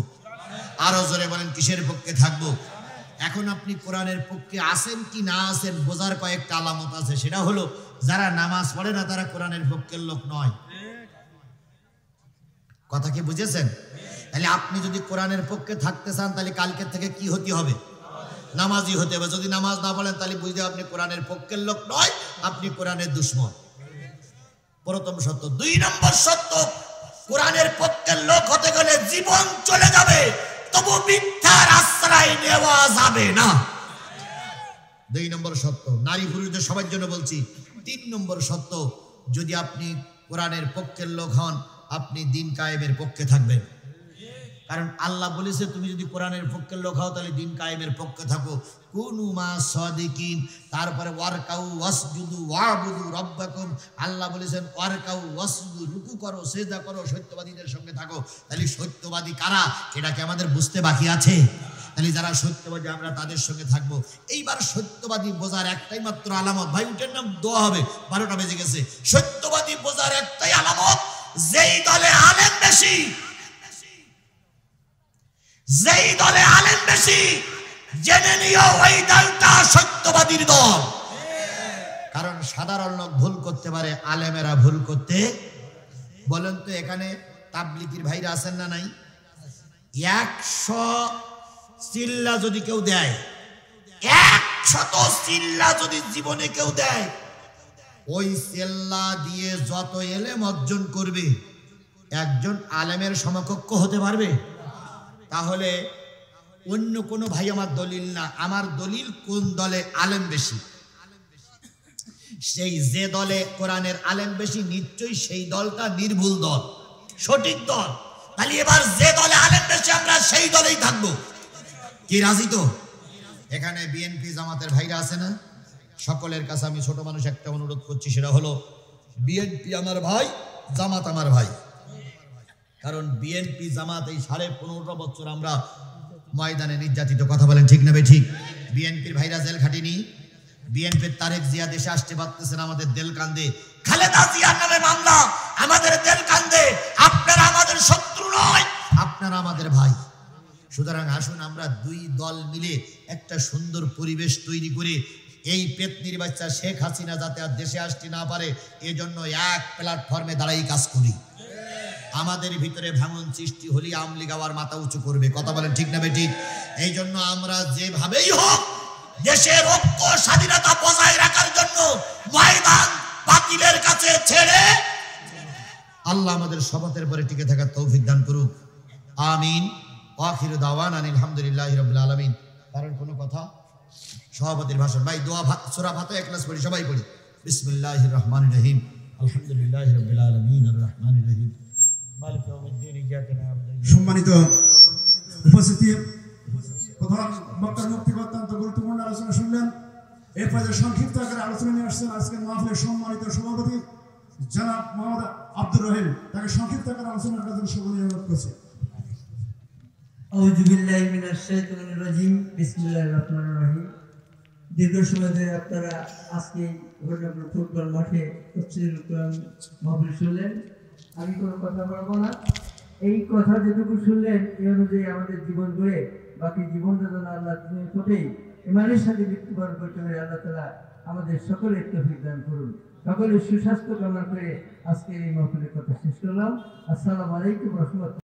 আরো জোরে বলেন, কিসের পক্ষে থাকবো? এখন আপনি কোরআনের পক্ষে আছেন কি না আছেন বোঝার কয়েকটা আলামত আছে। সেটা হলো যারা নামাজ পড়ে না তারা কোরআনের পক্ষের লোক নয়। কথা কি বুঝেছেন? তাহলে আপনি যদি কোরআনের পক্ষে থাকতে চান তাহলে কালকে থেকে কি হতে হবে? নামাজি হতে হবে। যদি নামাজ না পড়েন তাহলে বুঝতে আপনি কোরআনের পক্ষের লোক নয়, আপনি কোরআনের দুশমন। প্রথম সত্য। 2 নম্বর সত্য, কোরআনের পক্ষের লোক হতে গেলে জীবন চলে যাবে, তবু মিথ্যার আশ্রয় নেওয়া যাবে না। 2 নম্বর সত্য। নারী পুরুষদের সবার জন্য বলছি। 3 নম্বর সত্য, যদি আপনি কোরআনের পক্ষের লোক হন আপনি দিন কায়েমের পক্ষে থাকবেন। কারণ আল্লাহ বলেছে তুমি যদি কোরআনের পক্ষের লোক হও তাহলে দিন কায়েমের পক্ষে থাকো। কুনু মা সাদিকিন। তারপরে ওয়ারকাউ ওয়াসজুদু ওয়াবুদু রাব্বাকুম। আল্লাহ বলেছেন ওয়ারকাউ ওয়াসজুদু, রুকু করো সিজদা করো, সত্যবাদীদের সঙ্গে থাকো। তাহলে সত্যবাদী কারা এটা কি আমাদের বুঝতে বাকি আছে? তাহলে যারা সত্যবাদী আমরা তাদের সঙ্গে থাকবো। এইবার সত্যবাদী বোঝার একটাই মাত্র আলামত, ভাই উঠেন না, দোয়া হবে, 12টা বেজে গেছে। সত্যবাদী বোঝার একটাই আলামত, যেই দলে আলেম বেশি, যেই দলে আলেম বেশি জেনে নিও ওই দলটা সত্যবাদীর দল। কারণ সাধারণ লোক ভুল করতে পারে, আলেমেরা ভুল করতে। বলেন তো এখানে তাবলিগীর ভাইরা আছেন না নাই? 100 চিল্লা যদি কেউ দেয়, 100 চিল্লা যদি জীবনে কেউ দেয়, ওই চিল্লা দিয়ে যত এলেম অর্জন করবে একজন আলেমের সমকক্ষ হতে পারবে? তাহলে অন্য কোনো ভাই আমার দলিল না, আমার দলিল কোন দলে আলেম বেশি। সেই যে দলে কোরআনের আলেম বেশি নিশ্চয়ই সেই দলটা নির্ভুল দল, সঠিক দল। তাহলে এবার যে দলে আলেম বেশি আমরা সেই দলেই থাকবো। কি রাজি তো? এখানে বিএনপি জামাতের ভাইরা আছে না? সকলের কাছে আমি ছোট মানুষ একটা অনুরোধ করছি, সেটা হলো বিএনপি আমার ভাই, জামাত আমার ভাই। কারণ বিএনপি জামাত এই 15.5 বছর আমরা ময়দানে নির্যাতিত। কথা বলেন ঠিক না ঠিক? বিএনপির ভাইরা জেল খাটিনি। বিএনপির তারেক জিয়া দেশে আসতে পারতেছেন, আমাদের দেল কান্দে। খালেদা জিয়ার নামে মামলা, আমাদের দেল কান্দে। আপনারা আমাদের শত্রু নয়, আপনারা আমাদের ভাই। সুতরাং আসুন আমরা 2 দল মিলে একটা সুন্দর পরিবেশ তৈরি করে এই পেতনির বাচ্চা শেখ হাসিনা যাতে আর দেশে আসতে না পারে এজন্য এক প্ল্যাটফর্মে দাঁড়াই কাজ করি। আমাদের ভিতরে ভাঙন সৃষ্টি হলে আওয়ামী লীগ আবার মাথা উঁচু করবে। কথা বলেন ঠিক না ঠিক? এই জন্য আমরা যেভাবেই হোক দেশের ঐক্য স্বাধীনতা বজায় রাখার জন্য ময়দান বাতিলের কাছে ছেড়ে আল্লাহ আমাদের শপথের পরে টিকে থাকার তৌফিক দান করুক। আমিন। আখিরু দাওয়ানা আলহামদুলিল্লাহি রাব্বিল আলামিন। কারণ কোনো কথা? সভাপতির ভাষণ। ভাই দোয়া সূরা ফাতিহা ইখলাস পড়ি, সবাই পড়ি। বিসমিল্লাহির রহমানির রহিম। আলহামদুলিল্লাহি রাব্বিল আলামিন আর রহমানির রহিম মালিক ইয়াউমিদ্দিন ইয়্যাকা না'বুদু। সম্মানিত উপস্থিতি, প্রধান বক্তার মুক্তিকে অত্যন্ত গুরুত্বপূর্ণ আলোচনা শুনলেন। এরপরে সংক্ষিপ্ত আকারে আলোচনা নিয়ে আসছেন আজকের মাহফিলের সম্মানিত সভাপতি জনাব মোহাম্মদ আব্দুর রহিম। তাকে সংক্ষিপ্ত আকারে আলোচনার জন্য সকলে অনুরোধ করছি। আউযু বিল্লাহি মিনাশ শাইতানির রাজিম। বিসমিল্লাহির রহমানির রহিম। দীর্ঘ সময় ধরে আপনারা আজকে ঘটনাগুলো ফুটবল মাঠে তফসিরুল কোরআন মাহফিল শুনলেন। আমি কোনো কথা বলবো না। এই কথা যেটুকু শুনলেন এই অনুযায়ী আমাদের জীবন গড়ে বাকি জীবনটা যেন আল্লাহ ছোটেই ইমানের সাথে মৃত্যুবরণ করতে পারে। আল্লাহ তাআলা আমাদের সকলের তৌফিক দান করুন। সকলের সুস্বাস্থ্য কামনা করে আজকে এই মাহফিলের কথা শেষ করলাম। আসসালামু আলাইকুম ওয়া রাহমাতুল্লাহ।